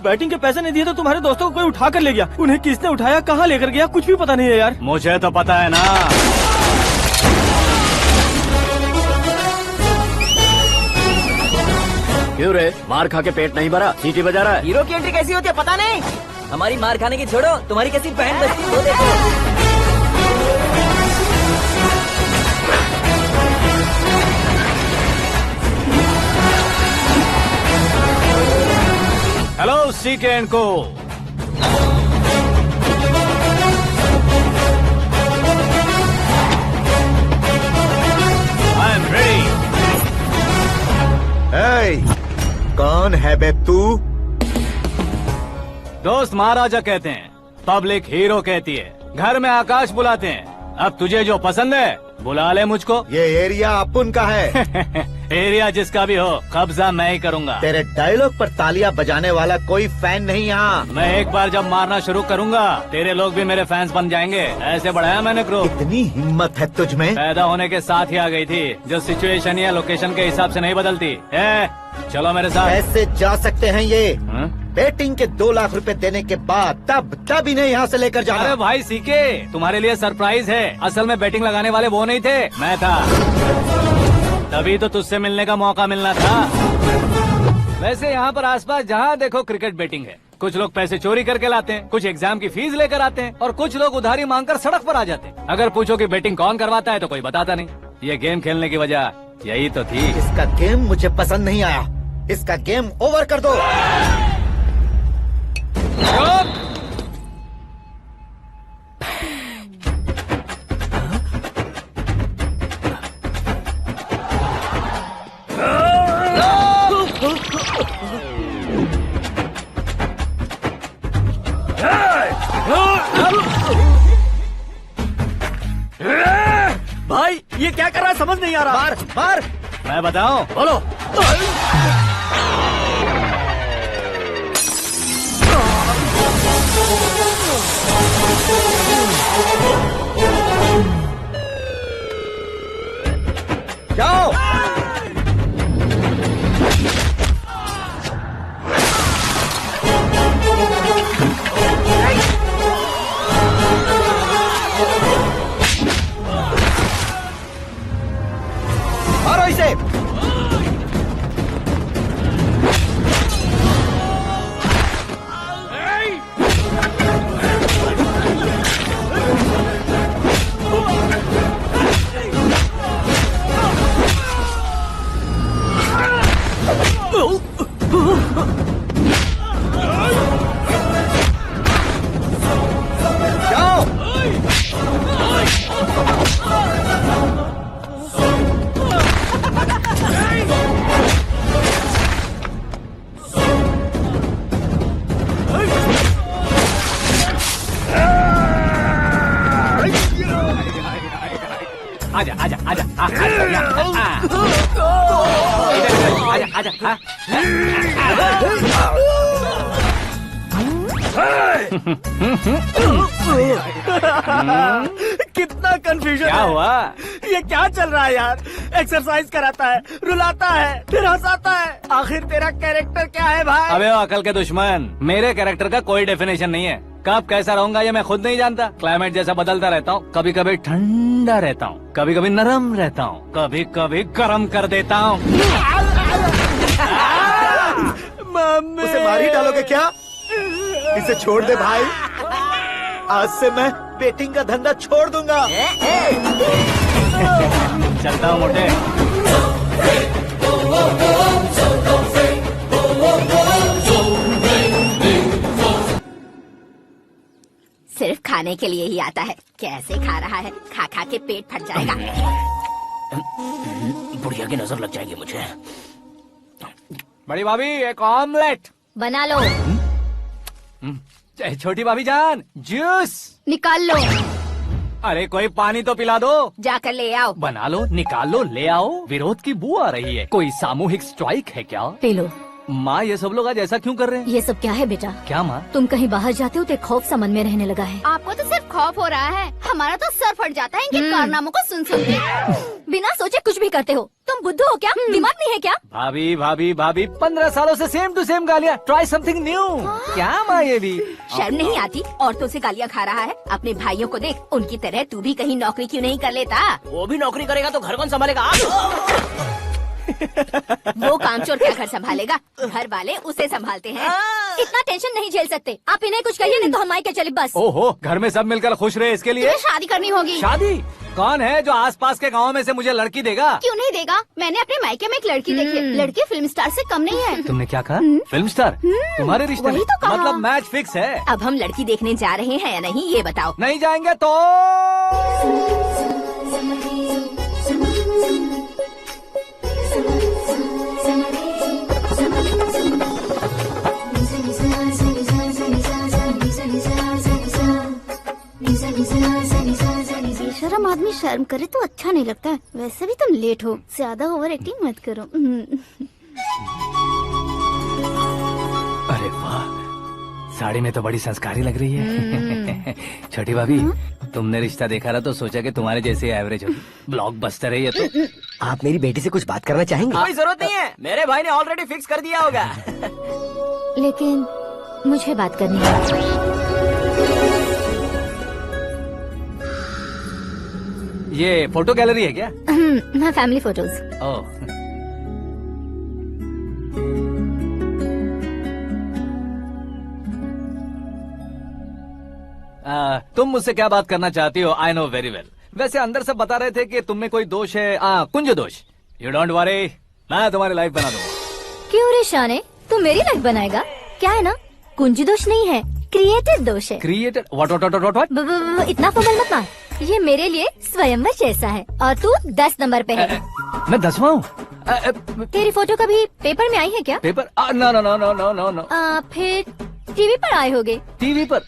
Batting के पैसे नहीं दिए तो तुम्हारे दोस्तों को कोई उठा कर ले गया। उन्हें किसने उठाया, कहाँ लेकर गया, कुछ भी पता नहीं है यार। मुझे तो पता है ना। क्यों रे, मार खा के पेट नहीं भरा, सीटी बजा रहा है? हीरो की एंट्री कैसी होती है पता नहीं। हमारी मार खाने की छोड़ो, तुम्हारी कैसी बैंड बजती है वो देखो। हेलो सीके एंड को। I am ready. कौन है बे तू? दोस्त महाराजा कहते हैं, पब्लिक हीरो कहती है, घर में आकाश बुलाते हैं। अब तुझे जो पसंद है बुला ले मुझको। ये एरिया अपन का है। एरिया जिसका भी हो, कब्जा मैं ही करूंगा। तेरे डायलॉग पर तालियां बजाने वाला कोई फैन नहीं यहाँ। मैं एक बार जब मारना शुरू करूंगा, तेरे लोग भी मेरे फैंस बन जाएंगे। ऐसे बढ़ाया मैंने ग्रुप। इतनी हिम्मत है तुझ में? पैदा होने के साथ ही आ गई थी, जो सिचुएशन या लोकेशन के हिसाब से नहीं बदलती। चलो मेरे साथ। कैसे जा सकते हैं ये? हाँ? बेटिंग के 2 लाख रुपए देने के बाद तब इन्हें यहाँ से लेकर जाना। अरे भाई सीके, तुम्हारे लिए सरप्राइज है। असल में बैटिंग लगाने वाले वो नहीं थे, मैं था। तभी तो तुझसे मिलने का मौका मिलना था। वैसे यहाँ पर आसपास जहाँ देखो क्रिकेट बैटिंग है। कुछ लोग पैसे चोरी करके लाते हैं, कुछ एग्जाम की फीस लेकर आते हैं, और कुछ लोग उधारी मांगकर सड़क पर आ जाते हैं। अगर पूछो कि बैटिंग कौन करवाता है तो कोई बताता नहीं। ये गेम खेलने की वजह यही तो थी। इसका गेम मुझे पसंद नहीं आया। इसका गेम ओवर कर दो। भाई ये क्या कर रहा है, समझ नहीं आ रहा। मार मार। मैं बताऊं? बोलो। जाओ। मारो इसे। जाओ। आजा आजा आजा आजा आजा आजा। कितना कंफ्यूजन क्या है। हुआ? ये क्या चल रहा है यार? एक्सरसाइज कराता है, रुलाता है, फिर हंसाता है। आखिर तेरा कैरेक्टर क्या है भाई? अबे ओ अकल के दुश्मन, मेरे कैरेक्टर का कोई डेफिनेशन नहीं है। कब कैसा रहूंगा ये मैं खुद नहीं जानता। क्लाइमेट जैसा बदलता रहता हूँ। कभी कभी ठंडा रहता हूँ, कभी कभी नरम रहता हूँ, कभी कभी गर्म कर देता हूँ। मम्मी उसे मार ही डालोगे क्या? इसे छोड़ दे भाई। आज से मैं बेटिंग का धंधा छोड़ दूंगा। चलता हूँ मोटे। सिर्फ खाने के लिए ही आता है। कैसे खा रहा है, खा खा के पेट फट जाएगा। बुढ़िया की नजर लग जाएगी मुझे। बड़ी भाभी एक ऑमलेट बना लो। छोटी भाभी जान जूस निकाल लो। अरे कोई पानी तो पिला दो। जाकर ले आओ। बना लो, निकाल लो, ले आओ। विरोध की बू आ रही है। कोई सामूहिक स्ट्राइक है क्या? P low. माँ ये सब लोग आज ऐसा क्यों कर रहे हैं? ये सब क्या है बेटा? क्या माँ? तुम कहीं बाहर जाते हो तो एक खौफ सा मन में रहने लगा है। आपको तो सिर्फ खौफ हो रहा है। हमारा तो सर फट जाता है इनके कारनामों को सुन सुन के। बिना सोचे कुछ भी करते हो। तुम बुद्धू हो क्या? दिमाग नहीं है क्या? भाभी भाभी भाभी 15 सालों से सेम टू सेम गालियाँ। Try something new. क्या माँ ये भी? शर्म नहीं आती? औरतों से गालियाँ खा रहा है। अपने भाइयों को देख, उनकी तरह तू भी कहीं नौकरी क्यों नहीं कर लेता? वो भी नौकरी करेगा तो घर कौन संभालेगा? आप वो कामचोर क्या घर संभालेगा? घर वाले उसे संभालते हैं। इतना टेंशन नहीं झेल सकते। आप इन्हें कुछ कहिए नहीं तो हम मायके चले बस। ओहो, घर में सब मिलकर खुश रहे इसके लिए। तुम्हें शादी करनी होगी। शादी? कौन है जो आसपास के गाँव में से मुझे लड़की देगा? क्यों नहीं देगा? मैंने अपने मायके में एक लड़की देखी है। लड़की फिल्म स्टार से कम नहीं है। तुमने क्या कहा? Film star? तुम्हारे रिश्ते में? वही तो कहा। मतलब मैच फिक्स है। अब हम लड़की देखने जा रहे हैं या नहीं ये बताओ। नहीं जाएंगे तो बेशरम आदमी शर्म करे तो अच्छा नहीं लगता है। वैसे भी तुम लेट हो, ज्यादा ओवर एक्टिंग मत करो। अरे वाह, साड़ी में तो बड़ी संस्कारी लग रही है। छोटी भाभी, तुमने रिश्ता देखा रहा तो सोचा कि तुम्हारे जैसे एवरेज होगी। ब्लॉकबस्टर है ये तो। आप मेरी बेटी से कुछ बात करना चाहेंगे? कोई जरूरत नहीं है, मेरे भाई ने ऑलरेडी फिक्स कर दिया होगा। लेकिन मुझे बात करनी है। ये फोटो गैलरी है क्या? मैं फैमिली फोटोज। ओह, तुम मुझसे क्या बात करना चाहती हो? I know very well. वैसे अंदर सब बता रहे थे कि तुम में कोई दोष है। कुंज दोष। यू डोंट वरी, मैं तुम्हारी लाइफ बना दूंगा। क्यों रे शाने, तू मेरी लाइफ बनाएगा? क्या है ना, कुंज दोष नहीं है, क्रिएटेड दोष है। क्रिएटेड? व्हाट? इतना फमल मत मार। ये मेरे लिए स्वयंवर जैसा है और तू 10 नंबर पे है। मैं 10वां हूँ? तेरी फोटो कभी पेपर में आई है क्या? Paper? No no no no no no no. फिर टीवी पर आए होगे। टीवी पर?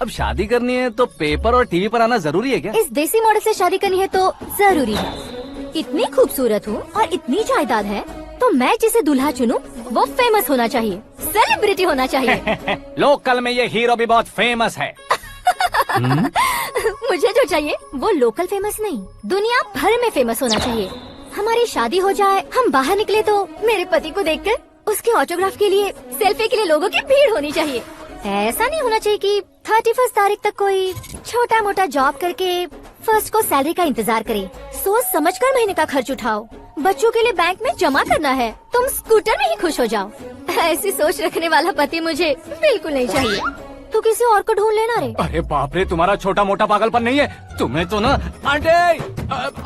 अब शादी करनी है तो पेपर और टीवी पर आना जरूरी है क्या? इस देसी मॉडल से शादी करनी है तो जरूरी है। इतनी खूबसूरत हूँ और इतनी जायदाद है तो मैं जिसे दूल्हा चुनूं वो फेमस होना चाहिए, सेलिब्रिटी होना चाहिए। लोकल में ये हीरो भी बहुत फेमस है। मुझे जो चाहिए वो लोकल फेमस नहीं, दुनिया भर में फेमस होना चाहिए। हमारी शादी हो जाए, हम बाहर निकले तो मेरे पति को देखकर उसके ऑटोग्राफ के लिए, सेल्फी के लिए लोगों की भीड़ होनी चाहिए। ऐसा नहीं होना चाहिए कि 31 तारीख तक कोई छोटा मोटा जॉब करके फर्स्ट को सैलरी का इंतजार करे। सोच समझकर महीने का खर्च उठाओ। बच्चों के लिए बैंक में जमा करना है, तुम स्कूटर में ही खुश हो जाओ। ऐसी सोच रखने वाला पति मुझे बिल्कुल नहीं चाहिए। तू किसी और को ढूंढ लेना रे। अरे बाप रे, तुम्हारा छोटा मोटा पागलपन नहीं है। तुम्हें तो ना आंटी,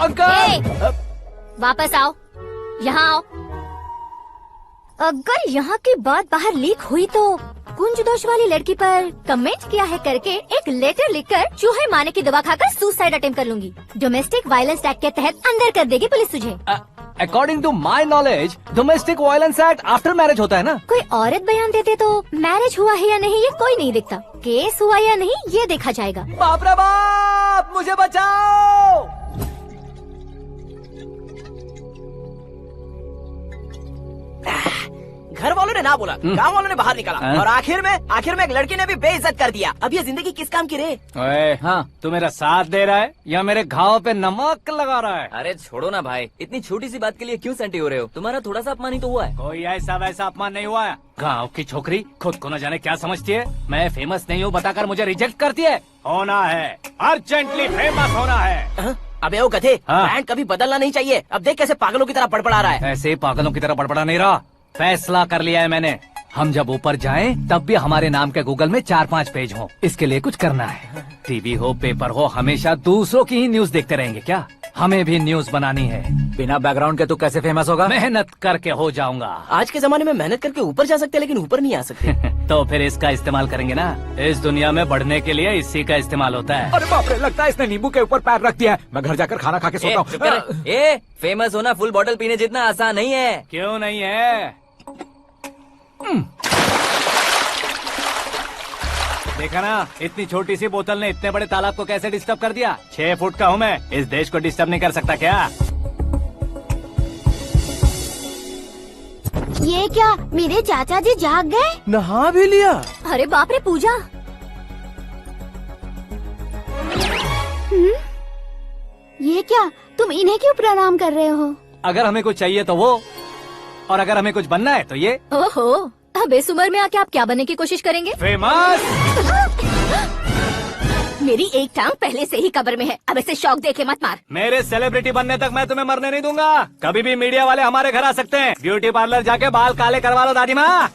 अंकल। वापस आओ, यहाँ आओ। अगर यहाँ की बात बाहर लीक हुई तो कुंज दोष वाली लड़की पर कमेंट किया है करके एक लेटर लिखकर चूहे मारने की दवा खाकर सुसाइड अटेम्प्ट कर लूंगी। डोमेस्टिक वायलेंस एक्ट के तहत अंदर कर देगी पुलिस तुझे। According to my knowledge domestic violence act after marriage होता है ना? कोई औरत बयान देते तो मैरिज हुआ है या नहीं ये कोई नहीं देखता, केस हुआ या नहीं ये देखा जाएगा। बाप रे बाप, मुझे बचाओ। घर वालों ने ना बोला, गांव वालों ने बाहर निकाला और आखिर में एक लड़की ने भी बेइज्जत कर दिया। अब ये जिंदगी किस काम की रे? ओए, हाँ, तू मेरा साथ दे रहा है या मेरे घाव पे नमक लगा रहा है? अरे छोड़ो ना भाई, इतनी छोटी सी बात के लिए क्यों सैंटी हो रहे हो? तुम्हारा थोड़ा सा अपमान ही तो हुआ है। कोई ऐसा वैसा अपमान नहीं हुआ है। गाँव की छोकरी खुद को न जाने क्या समझती है। मैं फेमस नहीं हूँ बताकर मुझे रिजेक्ट करती है। होना है, अर्जेंटली फेमस होना है। अबे ओ गधे, हाँ। ब्रांड कभी बदलना नहीं चाहिए। अब देख कैसे पागलों की तरह बड़बड़ा रहा है। ऐसे पागलों की तरह बड़बड़ा नहीं रहा, फैसला कर लिया है मैंने। हम जब ऊपर जाएं तब भी हमारे नाम के गूगल में 4-5 पेज हो। इसके लिए कुछ करना है। टीवी हो, पेपर हो, हमेशा दूसरों की ही न्यूज देखते रहेंगे क्या? हमें भी न्यूज बनानी है। बिना बैकग्राउंड के तू कैसे फेमस होगा? मेहनत करके हो जाऊंगा। आज के जमाने में मेहनत करके ऊपर जा सकते हैं लेकिन ऊपर नहीं आ सकते। तो फिर इसका इस्तेमाल करेंगे ना। इस दुनिया में बढ़ने के लिए इसी का इस्तेमाल होता है। अरे बाप रे, लगता है इसने नींबू के ऊपर पैर रख दिया है। मैं घर जाकर खाना खा के सोता हूँ। ए, फेमस होना फुल बॉटल पीने जितना आसान नहीं है। क्यों नहीं है? देखा ना, इतनी छोटी सी बोतल ने इतने बड़े तालाब को कैसे डिस्टर्ब कर दिया। 6 फुट का हूँ मैं, इस देश को डिस्टर्ब नहीं कर सकता क्या? ये क्या, मेरे चाचा जी जाग गए? नहा भी लिया? अरे बाप रे पूजा, ये क्या, तुम इन्हें क्यों प्रणाम कर रहे हो? अगर हमें कुछ चाहिए तो वो, और अगर हमें कुछ बनना है तो ये। ओहो, अब इस उम्र में आके आप क्या बनने की कोशिश करेंगे? फेमस। मेरी एक टांग पहले से ही कब्र में है, अब इसे शौक देके मत मार। मेरे सेलिब्रिटी बनने तक मैं तुम्हें मरने नहीं दूंगा। कभी भी मीडिया वाले हमारे घर आ सकते हैं। ब्यूटी पार्लर जाके बाल काले करवा लो दादी माँ।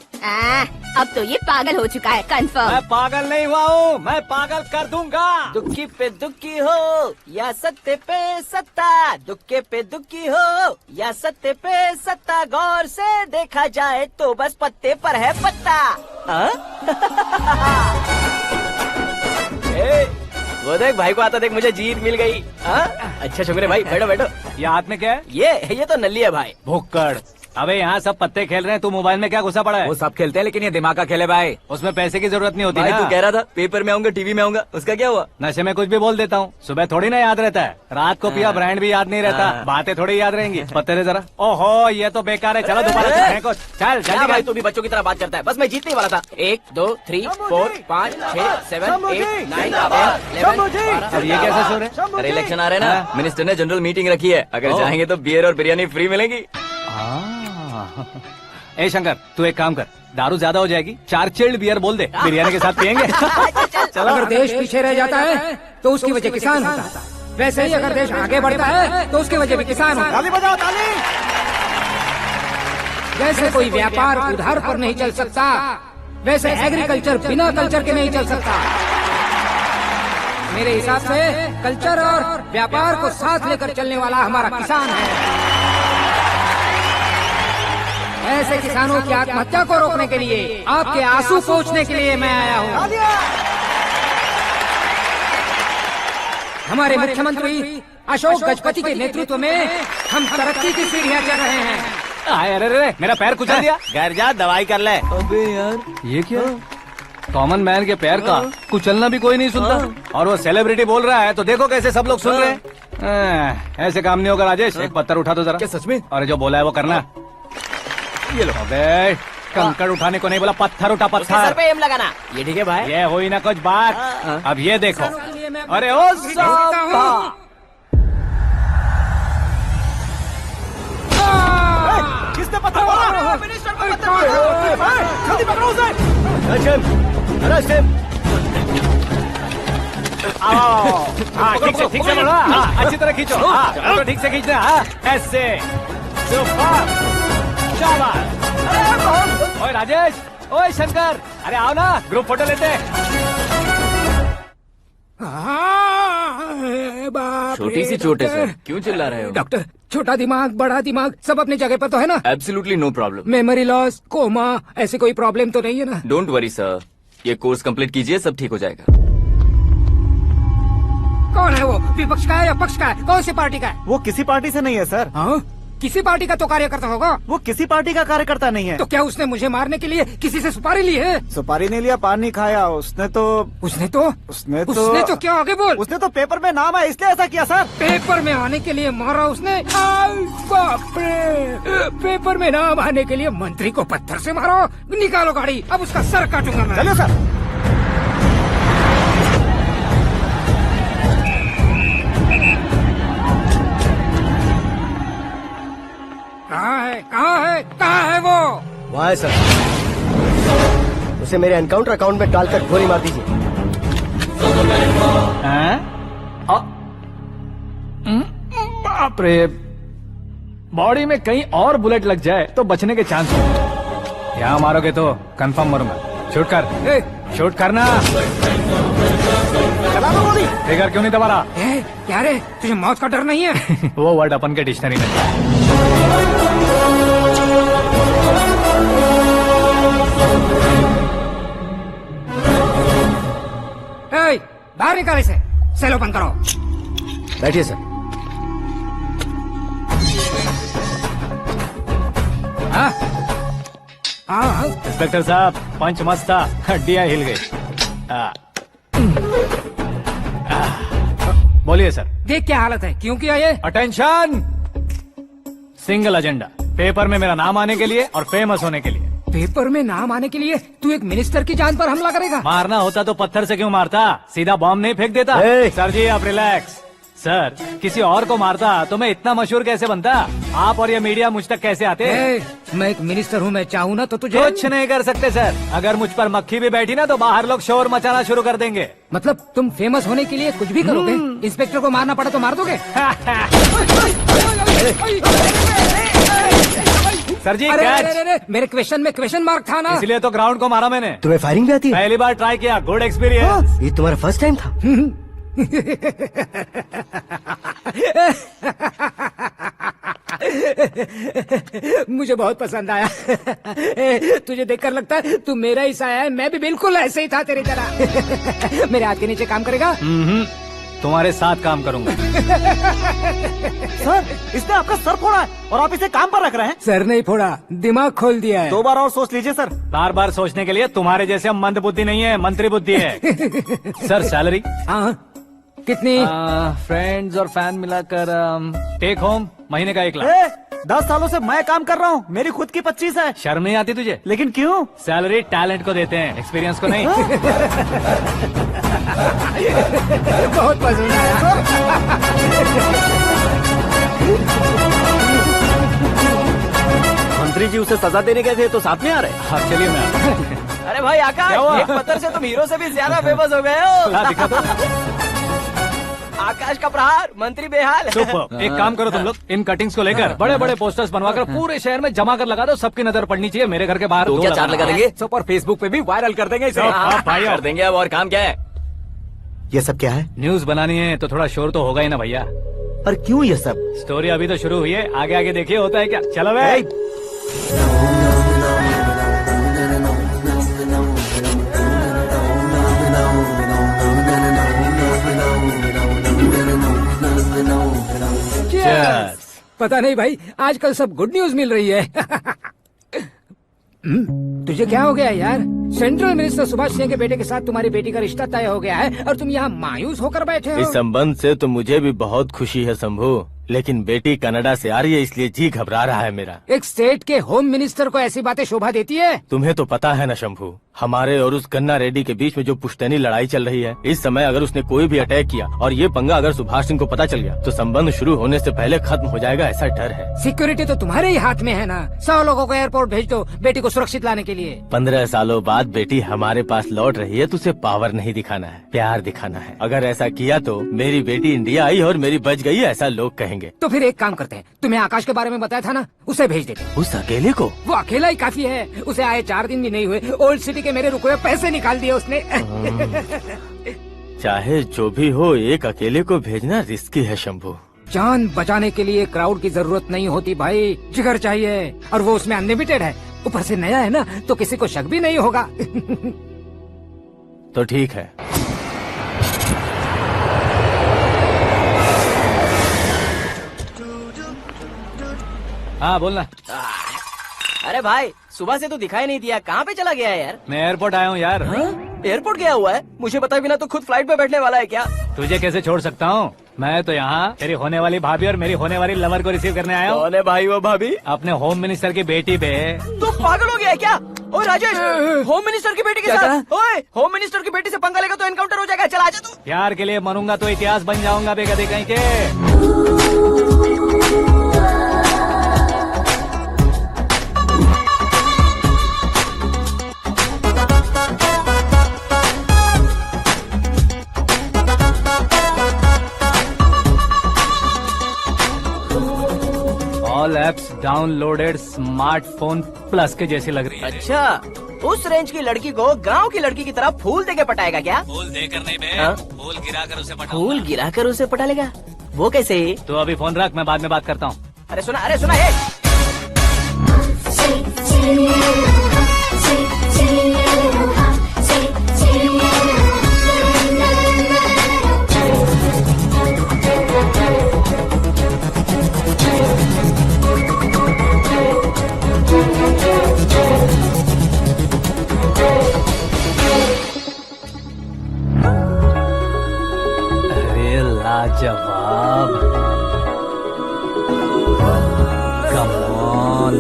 अब तो ये पागल हो चुका है, कंफर्म। मैं पागल नहीं हुआ हूँ, मैं पागल कर दूंगा। दुखी पे दुखी हो या सत्ते पे सत्ता, दुखे पे दुखी हो या सत्ते पे सत्ता, गौर से देखा जाए तो बस पत्ते पर है पत्ता। वो देख भाई को आता देख, मुझे जीत मिल गई। अच्छा शुक्र है भाई, बैठो बैठो। ये हाथ में क्या है? ये तो नल्ली है भाई। भुक्कड़। अबे यहाँ सब पत्ते खेल रहे हैं, तू मोबाइल में क्या घुसा पड़ा है? वो सब खेलते हैं लेकिन ये दिमाग का खेल है भाई। उसमें पैसे की जरूरत नहीं होती भाई ना। तू कह रहा था पेपर में आऊंगा, टीवी में आऊंगा, उसका क्या हुआ? नशे में कुछ भी बोल देता हूँ, सुबह थोड़ी ना याद रहता है। रात को पिया ब्रांड भी याद नहीं रहता, बातें थोड़ी याद रहेंगी। पत्ते दे जरा। ओहो ये तो बेकार है, चलो दोबारा फेंको। चल क्या जल्दी भाई कर। तू भी बच्चों की तरह बात करता है। बस मैं जीतने वाला था। 1 2 3 4 5 6 7 8 9 10 अब ये कैसे शोर है? अरे इलेक्शन आ रहे हैं ना, मिनिस्टर ने जनरल मीटिंग रखी है, अगर जाएंगे तो बियर और बिरयानी फ्री मिलेगी। ए शंकर तू एक काम कर, दारू ज्यादा हो जाएगी, 4 चिल्ड बियर बोल दे, बिरयानी के साथ पियेंगे। चलो। अगर देश पीछे रह जाता है तो उसकी वजह किसान होता है, वैसे ही अगर देश आगे बढ़ता है तो उसकी वजह भी किसान होता है। ताली बजाओ ताली। जैसे कोई व्यापार उधार पर नहीं चल सकता, वैसे एग्रीकल्चर बिना कल्चर के नहीं चल सकता। मेरे हिसाब से कल्चर और व्यापार को साथ लेकर चलने वाला हमारा किसान है। ऐसे किसानों की आत्महत्या को रोकने के लिए, आपके आंसू पोंछने के लिए मैं आया हूँ। हमारे मुख्यमंत्री अशोक गजपति के नेतृत्व में हम तरक्की की सीढ़ियाँ चढ़ रहे हैं। अरे अरे मेरा पैर कुचल दिया। घर जा दवाई कर ले। अबे यार ये क्या? कॉमन मैन के पैर का कुचलना भी कोई नहीं सुनता, और वो सेलिब्रिटी बोल रहा है तो देखो कैसे सब लोग सुन रहे हैं। ऐसे काम नहीं होगा राजेश, एक पत्थर उठा दो जरा। क्या सच में? और जो बोला है वो करना। ये लो। अबे कंकड़ उठाने को नहीं बोला, पत्थर उठा उसके सर पत्थर। पे एम लगाना, ये ठीक है भाई। ये हुई ना कुछ बात। अब ये देखो। अरे ओ साहब, किसने पत्थर मारा? जल्दी पकड़ो उसे। हाँ ठीक से बोलो। हाँ अच्छी तरह खींचो। हाँ तो ठीक से खींचना। हाँ ऐसे। सुपर। शाबाश। ओए राजेश, ओए शंकर, अरे आओ ना, ग्रुप फोटो लेते हैं। छोटी सी चोट है सर, क्यों चिल्ला रहे हो? डॉक्टर, छोटा दिमाग बड़ा दिमाग सब अपनी जगह पर तो है ना? Absolutely no problem. Memory loss, coma, ऐसी कोई प्रॉब्लम तो नहीं है ना? डोंट वरी सर, ये कोर्स कंप्लीट कीजिए, सब ठीक हो जाएगा। कौन है वो, विपक्ष का है या पक्ष का है, कौन सी पार्टी का है? वो किसी पार्टी से नहीं है सर। हाँ? किसी पार्टी का तो कार्यकर्ता होगा। वो किसी पार्टी का कार्यकर्ता नहीं है। तो क्या उसने मुझे मारने के लिए किसी से सुपारी ली है? सुपारी नहीं लिया, पान नहीं खाया। उसने तो उसने तो क्या, आगे बोल। उसने तो पेपर में नाम है इसलिए ऐसा किया सर। पेपर में आने के लिए मारा उसने? बाप रे, पेपर में नाम आने के लिए मंत्री को पत्थर से मारो? निकालो गाड़ी, अब उसका सर काटूंगा मैं। चलो सर। कहाँ है वो? वहाँ है सर, उसे मेरे एनकाउंटर अकाउंट में डालकर गोली मार दीजिए। बाप रे, बॉडी में कहीं और बुलेट लग जाए तो बचने के चांस हो। यहाँ मारोगे तो कंफर्म मरूंगा। शूट कर, शूट करना। चला दो गोली। ट्रिगर क्यों नहीं दबा रहा? क्या रे, तुझे मौत का डर नहीं है? वो वर्ड अपन के डिक्शनरी में है। बाहर निकाल इसे, सेलो बंद करो। बैठिए सर। हाँ इंस्पेक्टर साहब, पंच मस्त था, हड्डियां हिल गई। बोलिए सर। देख क्या हालत है, क्यों किया ये? अटेंशन, सिंगल एजेंडा, पेपर में मेरा नाम आने के लिए और फेमस होने के लिए। पेपर में नाम आने के लिए तू एक मिनिस्टर की जान पर हमला करेगा? मारना होता तो पत्थर से क्यों मारता, सीधा बॉम्ब नहीं फेंक देता। ए! सर जी आप रिलैक्स, सर किसी और को मारता तो मैं इतना मशहूर कैसे बनता? आप और ये मीडिया मुझ तक कैसे आते? मैं एक मिनिस्टर हूँ, मैं चाहूँ ना तो तुझे कुछ नहीं कर सकते सर। अगर मुझ पर मक्खी भी बैठी ना तो बाहर लोग शोर मचाना शुरू कर देंगे। मतलब तुम फेमस होने के लिए कुछ भी करोगे? इंस्पेक्टर को मारना पड़ा तो मार दोगे? सर जी अरे, कैच। अरे, अरे, मेरे क्वेश्चन में क्वेश्चन मार्क था ना। इसलिए तो ग्राउंड को मारा मैंने। तुम्हें फायरिंग भी आती है? पहली बार ट्राई किया, गुड एक्सपीरियंस। ये तुम्हारा फर्स्ट टाइम था? मुझे बहुत पसंद आया। तुझे देखकर लगता है तू मेरा ही साया है। मैं भी बिल्कुल ऐसे ही था तेरी तरह। मेरे हाथ के नीचे काम करेगा? तुम्हारे साथ काम करूंगा। सर इसने आपका सर फोड़ा है और आप इसे काम पर रख रहे हैं। सर नहीं फोड़ा, दिमाग खोल दिया है। 2 बार और सोच लीजिए सर। बार बार सोचने के लिए तुम्हारे जैसे मंद बुद्धि नहीं है, मंत्री बुद्धि है। सर सैलरी हाँ कितनी? फ्रेंड्स और फैन मिलाकर टेक होम महीने का 1 लाख। 10 सालों से मैं काम कर रहा हूँ, मेरी खुद की 25 है। शर्म नहीं आती तुझे? लेकिन क्यों? सैलरी टैलेंट को देते हैं, एक्सपीरियंस को नहीं। बहुत पसंद आया। मंत्री जी उसे सजा देने गए थे तो साथ में आ रहे। हाँ चलिए मैं आता हूँ। अरे भाई आकाश, क्या हुआ? एक पत्थर से तुम हीरो से भी ज्यादा फेमस हो गए हो। ला दिखा दो। आकाश का प्रहार, मंत्री बेहाल। सुपर। एक काम करो तुम लोग, इन कटिंग्स को लेकर बड़े बड़े पोस्टर्स बनवाकर पूरे शहर में जमा कर लगा दो। सबकी नजर पड़नी चाहिए। मेरे घर के बाहर तो क्या 4 लगा देंगे? सब और फेसबुक पे भी वायरल कर देंगे इसे। भाई कर देंगे। अब और काम क्या है? ये सब क्या है? न्यूज बनानी है तो थोड़ा शोर तो होगा ही ना भैया। पर क्यों ये सब? स्टोरी अभी तो शुरू हुई है, आगे आगे देखिए होता है क्या। चलो भाई। Cheers. पता नहीं भाई, आजकल सब गुड न्यूज मिल रही है। तुझे क्या हो गया यार? सेंट्रल मिनिस्टर सुभाष सिंह के बेटे के साथ तुम्हारी बेटी का रिश्ता तय हो गया है और तुम यहाँ मायूस होकर बैठे हो। इस संबंध से तो मुझे भी बहुत खुशी है शंभू, लेकिन बेटी कनाडा से आ रही है इसलिए जी घबरा रहा है मेरा। एक स्टेट के होम मिनिस्टर को ऐसी बातें शोभा देती है? तुम्हें तो पता है ना शंभू, हमारे और उस कन्ना रेड्डी के बीच में जो पुश्तैनी लड़ाई चल रही है। इस समय अगर उसने कोई भी अटैक किया और ये पंगा अगर सुभाष सिंह को पता चल गया तो संबंध शुरू होने से पहले खत्म हो जाएगा, ऐसा डर है। सिक्योरिटी तो तुम्हारे ही हाथ में है ना। 100 लोगों को एयरपोर्ट भेज दो बेटी को सुरक्षित लाने के लिए। 15 सालों बाद बेटी हमारे पास लौट रही है तो उसे पावर नहीं दिखाना है, प्यार दिखाना है। अगर ऐसा किया तो मेरी बेटी इंडिया आई और मेरी बच गई, ऐसा लोग कहेंगे। तो फिर एक काम करते हैं, तुम्हें आकाश के बारे में बताया था ना, उसे भेज देते। उस अकेले को? वो अकेला ही काफी है। उसे आए 4 दिन भी नहीं हुए, ओल्ड सिटी के मेरे रुके हुए पैसे निकाल दिए उसने। चाहे जो भी हो, एक अकेले को भेजना रिस्की है शंभू। जान बचाने के लिए क्राउड की जरूरत नहीं होती भाई, जिगर चाहिए, और वो उसमें अनलिमिटेड है। ऊपर से नया है ना तो किसी को शक भी नहीं होगा। तो ठीक है। हाँ बोलना। अरे भाई, सुबह से तो दिखाई नहीं दिया, कहाँ पे चला गया है यार? मैं एयरपोर्ट आया हूँ यार। एयरपोर्ट गया हुआ है? मुझे बताए बिना तो खुद फ्लाइट पे बैठने वाला है क्या? तुझे कैसे छोड़ सकता हूँ? मैं तो यहाँ तेरी होने वाली भाभी और मेरी होने वाली लवर को रिसीव करने आया हूँ। कौन है भाई वो भाभी? अपने होम मिनिस्टर की बेटी पे। तू पागल हो गया है क्या? ओए राजेश, होम मिनिस्टर की बेटी के साथ? ओए, होम मिनिस्टर की बेटी से पंगा लेगा तो एनकाउंटर हो जाएगा। चल आजा तू। प्यार के लिए मरूंगा तो इतिहास बन जाऊंगा बेगदे कहीं के। All apps downloaded smartphone plus के जैसी लग रही है। अच्छा, उस रेंज की लड़की को गांव की लड़की की तरह फूल देके पटाएगा क्या? फूल देकर नहीं बे, हाँ? फूल गिराकर उसे पटाऊंगा। फूल गिराकर उसे पटा लेगा? वो कैसे? तो अभी फोन रख, मैं बाद में बात करता हूँ। अरे सुना ये। अरे लाजवाब, कम ऑन।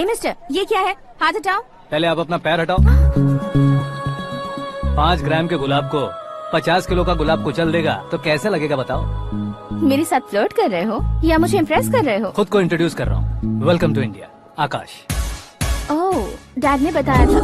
मिस्टर, ये क्या है? हाथ हटाओ। पहले आप अपना पैर हटाओ। 5 ग्राम के गुलाब को 50 किलो का गुलाब कुचल देगा तो कैसे लगेगा बताओ? मेरे साथ फ्लर्ट कर रहे हो या मुझे इम्प्रेस कर रहे हो? खुद को इंट्रोड्यूस कर रहा हूँ। Welcome to India, Akash. Oh, dad ने बताया था।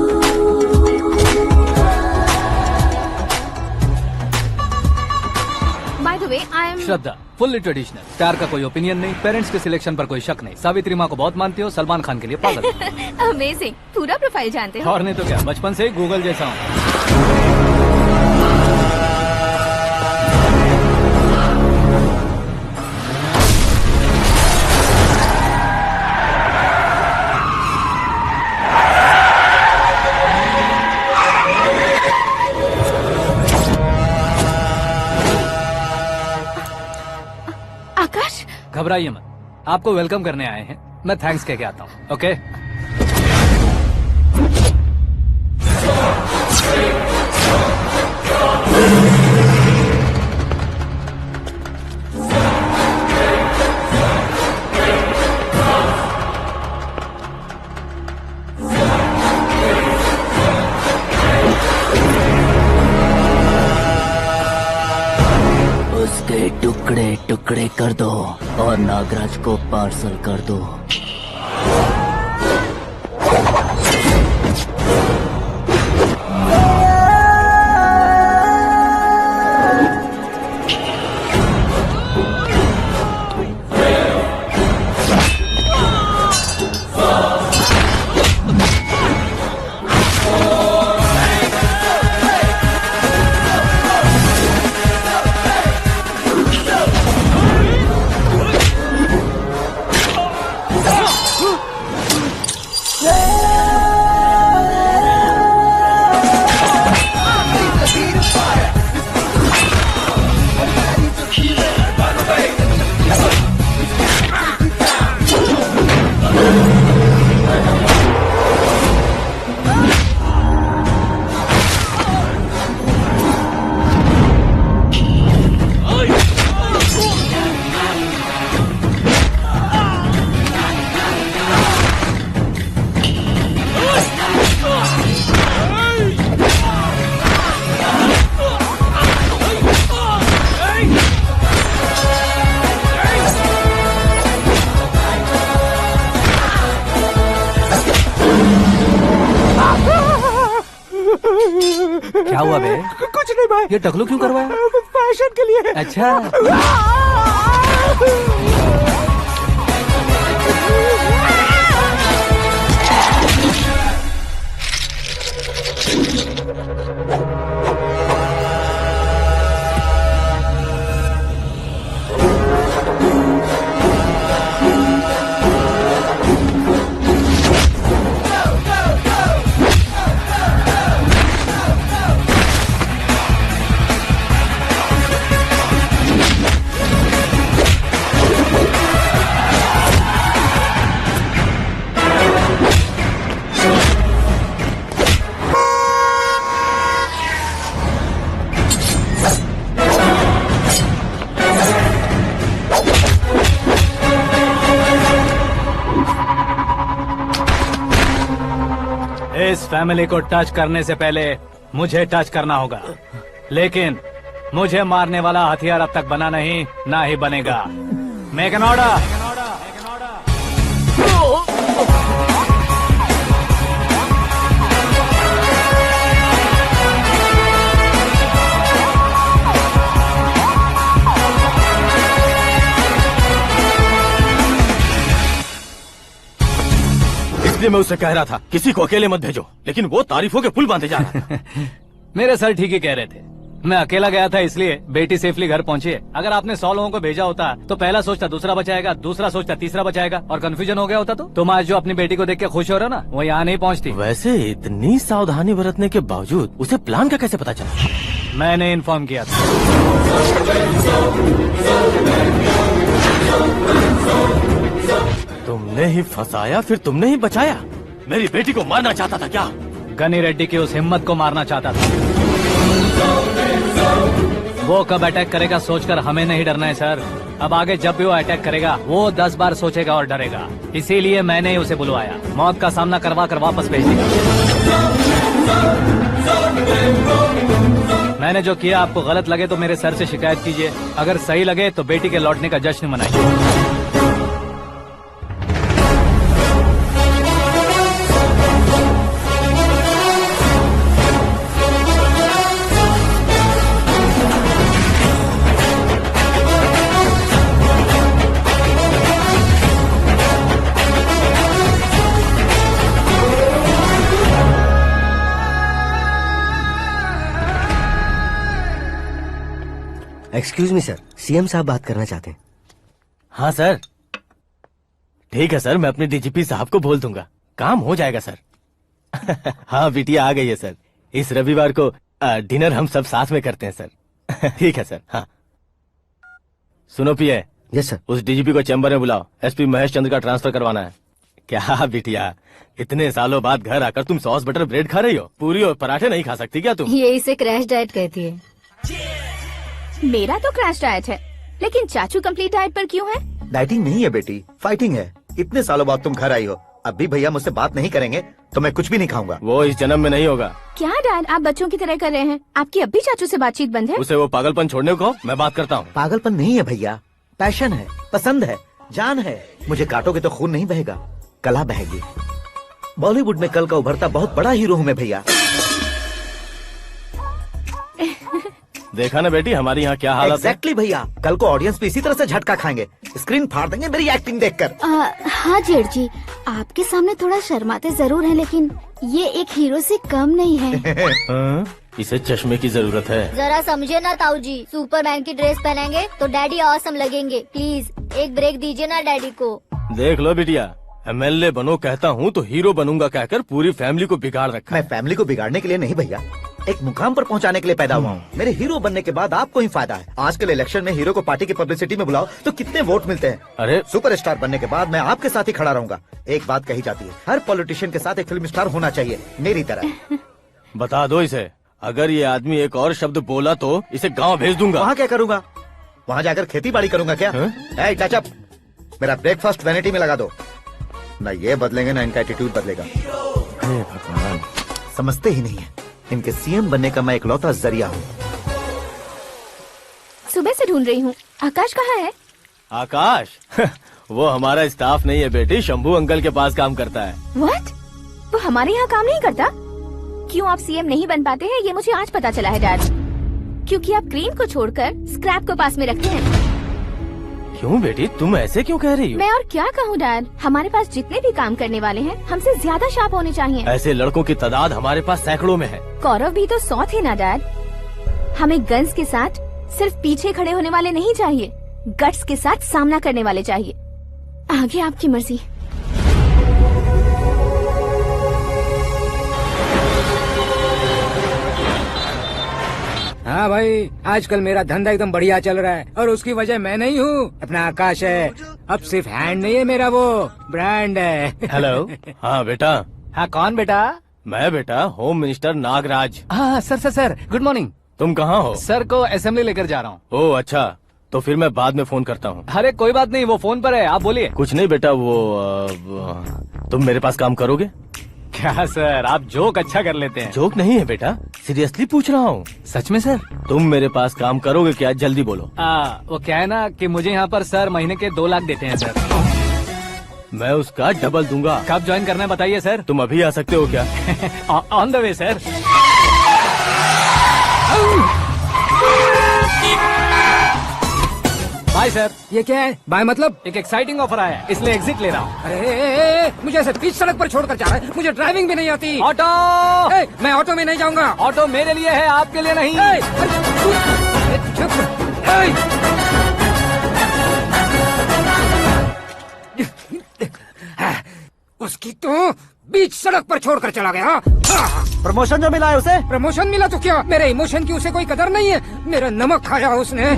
By the way, I am Shraddha, fully traditional. प्यार का कोई ओपिनियन नहीं, पेरेंट्स के सिलेक्शन पर कोई शक नहीं। सावित्री माँ को बहुत मानती हो, सलमान खान के लिए पागल हो। अमेजिंग, पूरा प्रोफाइल जानते हो। और नहीं तो क्या, बचपन से ही गूगल जैसा हूँ। आकाश, घबराइए मत, आपको वेलकम करने आए हैं। मैं थैंक्स कह के आता हूँ। ओके, उसके टुकड़े टुकड़े कर दो और नागराज को पार्सल कर दो। क्या हुआ बे? कुछ नहीं भाई, ये टकलू क्यों करवाया? फैशन के लिए। अच्छा, इस फैमिली को टच करने से पहले मुझे टच करना होगा, लेकिन मुझे मारने वाला हथियार अब तक बना नहीं, ना ही बनेगा। Make an order. इसलिए मैं उससे कह रहा था किसी को अकेले मत भेजो, लेकिन वो तारीफों के पुल बांधे जा रहा था। मेरे सर ठीक ही कह रहे थे। मैं अकेला गया था इसलिए बेटी सेफली घर पहुंची है। अगर आपने 100 लोगों को भेजा होता तो पहला सोचता दूसरा बचाएगा, दूसरा सोचता तीसरा बचाएगा, और कंफ्यूजन हो गया होता तो तुम आज जो अपनी बेटी को देख के खुश हो रहे हो ना, वो यहाँ नहीं पहुँचती। वैसे इतनी सावधानी बरतने के बावजूद उसे प्लान का कैसे पता चला? मैंने इन्फॉर्म किया था। तुमने ही फंसाया, फिर तुमने ही बचाया। मेरी बेटी को मारना चाहता था क्या? गनी रेड्डी की उस हिम्मत को मारना चाहता था। वो कब अटैक करेगा सोचकर हमें नहीं डरना है सर। अब आगे जब भी वो अटैक करेगा वो 10 बार सोचेगा और डरेगा। इसीलिए मैंने ही उसे बुलवाया। मौत का सामना करवा कर वापस भेज दिया। मैंने जो किया आपको गलत लगे तो मेरे सर से शिकायत कीजिए, अगर सही लगे तो बेटी के लौटने का जश्न मनाइए। एक्सक्यूज मी सर, सीएम साहब बात करना चाहते हैं। हाँ सर, ठीक है सर, मैं अपने डीजीपी साहब को बोल दूंगा, काम हो जाएगा सर। हाँ बिटिया आ गई है सर। इस रविवार को डिनर हम सब साथ में करते हैं सर। ठीक है सर। हाँ सुनो पिए। Yes sir. उस डीजीपी को चैम्बर में बुलाओ, एसपी महेश चंद्र का ट्रांसफर करवाना है। क्या बिटिया, इतने सालों बाद घर आकर तुम सॉस बटर ब्रेड खा रही हो? पूरी और पराठे नहीं खा सकती क्या तुम? ये इसे क्रैश डाइट कहती है। मेरा तो क्रैश डाइट है, लेकिन चाचू कंप्लीट डाइट पर क्यों है? डाइटिंग नहीं है बेटी, फाइटिंग है। इतने सालों बाद तुम घर आई हो, अब भी भैया मुझसे बात नहीं करेंगे तो मैं कुछ भी नहीं खाऊंगा। वो इस जन्म में नहीं होगा। क्या डैड, आप बच्चों की तरह कर रहे हैं? आपकी अब भी चाचू से बातचीत बंद है? उसे वो पागलपन छोड़ने को मैं बात करता हूँ। पागलपन नहीं है भैया, पैशन है, पसंद है, जान है। मुझे काटोगे तो खून नहीं बहेगा, कला बहेगी। बॉलीवुड में कल का उभरता बहुत बड़ा हीरो हूँ मैं भैया। देखा ना बेटी हमारी यहाँ क्या हालत एग्जैक्टली भैया, कल को ऑडियंस भी इसी तरह से झटका खाएंगे, स्क्रीन फाड़ देंगे मेरी एक्टिंग देखकर। हाँ जेठ जी, आपके सामने थोड़ा शर्माते जरूर हैं, लेकिन ये एक हीरो से कम नहीं है। इसे चश्मे की जरूरत है। जरा समझे ना ताऊ जी, सुपरमैन की ड्रेस पहनेंगे तो डैडी ऑसम लगेंगे। प्लीज एक ब्रेक दीजिए ना डैडी को। देख लो बिटिया, एमएलए बनो कहता हूँ तो हीरो बनूंगा कहकर पूरी फैमिली को बिगाड़ रखा। मैं फैमिली को बिगाड़ने के लिए नहीं भैया, एक मुकाम पर पहुंचाने के लिए पैदा हुआ हूँ। मेरे हीरो बनने के बाद आपको ही फायदा है। आजकल इलेक्शन में हीरो को पार्टी की पब्लिसिटी में बुलाओ तो कितने वोट मिलते हैं। अरे सुपरस्टार बनने के बाद मैं आपके साथ ही खड़ा रहूंगा। एक बात कही जाती है, हर पॉलिटिशियन के साथ एक फिल्म स्टार होना चाहिए, मेरी तरह। बता दो इसे, अगर ये आदमी एक और शब्द बोला तो इसे गाँव भेज दूंगा। वहाँ क्या करूँगा? वहाँ जाकर खेती बाड़ी करूँगा क्या? ए चाचा, मेरा ब्रेकफास्ट वैनिटी में लगा दो। न ये बदलेंगे, न इनका एटीट्यूड बदलेगा। भगवान, समझते ही नहीं है, इनके सीएम बनने का मैं इकलौता जरिया हूँ। सुबह से ढूंढ रही हूँ, आकाश कहाँ है? आकाश? वो हमारा स्टाफ नहीं है बेटी, शंभू अंकल के पास काम करता है। व्हाट? वो हमारे यहाँ काम नहीं करता? क्यों आप सीएम नहीं बन पाते हैं ये मुझे आज पता चला है डैड। क्योंकि आप क्रीम को छोड़कर स्क्रैप को पास में रखते हैं। क्यों बेटी, तुम ऐसे क्यों कह रही हो? मैं और क्या कहूँ डैड, हमारे पास जितने भी काम करने वाले हैं हमसे ज्यादा शार्प होने चाहिए। ऐसे लड़कों की तादाद हमारे पास सैकड़ों में है। कौरव भी तो 100 थे ना डैड। हमें गन्स के साथ सिर्फ पीछे खड़े होने वाले नहीं चाहिए, गट्स के साथ सामना करने वाले चाहिए। आगे आपकी मर्जी। हाँ भाई, आजकल मेरा धंधा एकदम बढ़िया चल रहा है और उसकी वजह मैं नहीं हूँ, अपना आकाश है। अब सिर्फ हैंड नहीं है मेरा, वो ब्रांड है। हेलो। हाँ बेटा। हाँ कौन बेटा? मैं बेटा, होम मिनिस्टर नागराज। हाँ सर गुड मॉर्निंग। तुम कहाँ हो? सर को असेंबली लेकर जा रहा हूँ। ओह अच्छा, तो फिर मैं बाद में फोन करता हूँ। अरे कोई बात नहीं, वो फोन पर है, आप बोलिए। कुछ नहीं बेटा, तुम मेरे पास काम करोगे? क्या सर, आप जोक अच्छा कर लेते हैं। जोक नहीं है बेटा, सीरियसली पूछ रहा हूँ। सच में सर? तुम मेरे पास काम करोगे क्या? जल्दी बोलो। वो क्या है ना कि मुझे यहाँ पर सर महीने के 2 लाख देते हैं सर। मैं उसका डबल दूंगा। कब ज्वाइन करना है बताइए सर। तुम अभी आ सकते हो क्या? On the way sir. Bye sir. ये क्या है? बाय मतलब? एक एक्साइटिंग ऑफर आया है, इसलिए एग्जिट ले रहा हूँ। अरे मुझे ऐसे बीच सड़क पर छोड़कर जा रहा है, मुझे ड्राइविंग भी नहीं आती। ऑटो! मैं ऑटो में नहीं जाऊंगा। ऑटो मेरे लिए है, आपके लिए नहीं। उसकी तो बीच सड़क पर छोड़कर चला गया। प्रमोशन जो मिला है उसे? प्रमोशन मिला तो क्या, मेरे इमोशन की उसे कोई कदर नहीं है। मेरा नमक खाया उसने।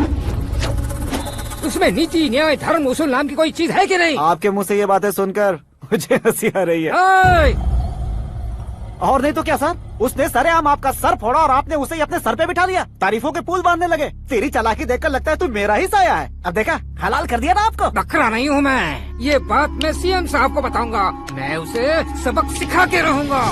उसमें नीति, न्याय, धर्म, उसूल नाम की कोई चीज है कि नहीं? आपके मुंह से ये बातें सुनकर मुझे हंसी आ रही है। और नहीं तो क्या सर, उसने सरेआम आपका सर फोड़ा और आपने उसे ही अपने सर पे बिठा लिया। तारीफों के पुल बांधने लगे। तेरी चालाकी देखकर लगता है तू मेरा ही साया है। अब देखा, हलाल कर दिया ना आपको। बकरा नहीं हूँ मैं, ये बात मैं सीएम साहब को बताऊंगा। मैं उसे सबक सिखा के रहूंगा।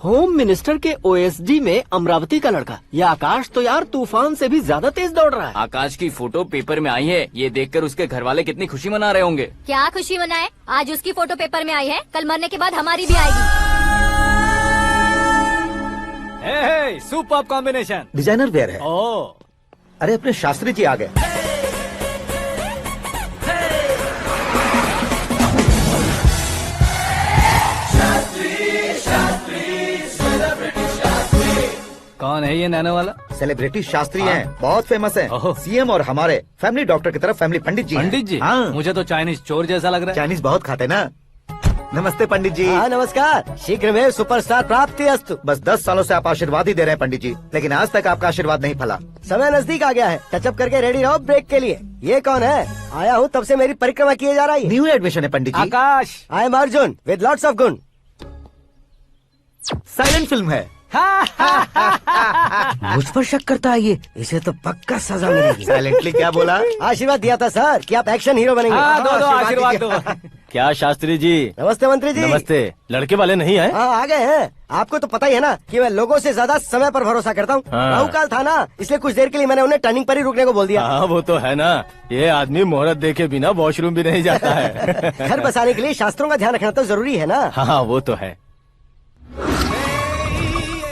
होम मिनिस्टर के ओएसडी में अमरावती का लड़का, ये आकाश तो यार तूफान से भी ज्यादा तेज दौड़ रहा है। आकाश की फोटो पेपर में आई है, ये देखकर उसके घर वाले कितनी खुशी मना रहे होंगे। क्या खुशी मनाए, आज उसकी फोटो पेपर में आई है, कल मरने के बाद हमारी भी आएगी। Super combination. डिजाइनर वेयर है। ओह, अरे अपने शास्त्री जी आ गए। कौन है ये नैनो वाला? सेलिब्रिटी शास्त्री हैं, बहुत फेमस हैं। ओहो। सीएम और हमारे फैमिली डॉक्टर की तरफ फैमिली पंडित जी हैं। पंडित जी? हाँ, मुझे तो चाइनीज चोर जैसा लग रहा है। चाइनीज बहुत खाते ना। नमस्ते पंडित जी। हाँ नमस्कार, शीघ्र में सुपरस्टार प्राप्ति अस्तु। बस 10 सालों से आप आशीर्वाद ही दे रहे हैं पंडित जी, लेकिन आज तक आपका आशीर्वाद नहीं फला। समय नजदीक आ गया है, टचअप करके रेडी रहो ब्रेक के लिए। ये कौन है? आया हूँ तब से मेरी परिक्रमा किए जा रही है। न्यू एडमिशन है Pandit ji. Akash. I am Arjun with lots of गुण। साइलेंट फिल्म है। मुझ पर शक करता है ये, इसे तो पक्का सजा मिलेगी। साइलेंटली क्या बोला? आशीर्वाद दिया था सर कि आप एक्शन हीरो बनेंगे। हाँ, दो आशीर्वाद दो। क्या शास्त्री जी? नमस्ते मंत्री जी। नमस्ते। लड़के वाले नहीं आए? हाँ आ गए हैं। आपको तो पता ही है ना कि मैं लोगों से ज्यादा समय पर भरोसा करता हूँ। हाँ। राहु काल था ना, इसलिए कुछ देर के लिए मैंने उन्हें टर्निंग पर ही रुकने को बोल दिया। हाँ वो तो है ना, ये आदमी मुहूर्त देखे बिना वॉशरूम भी नहीं जाता है। घर बसाने के लिए शास्त्रों का ध्यान रखना तो जरूरी है ना। हाँ वो तो है।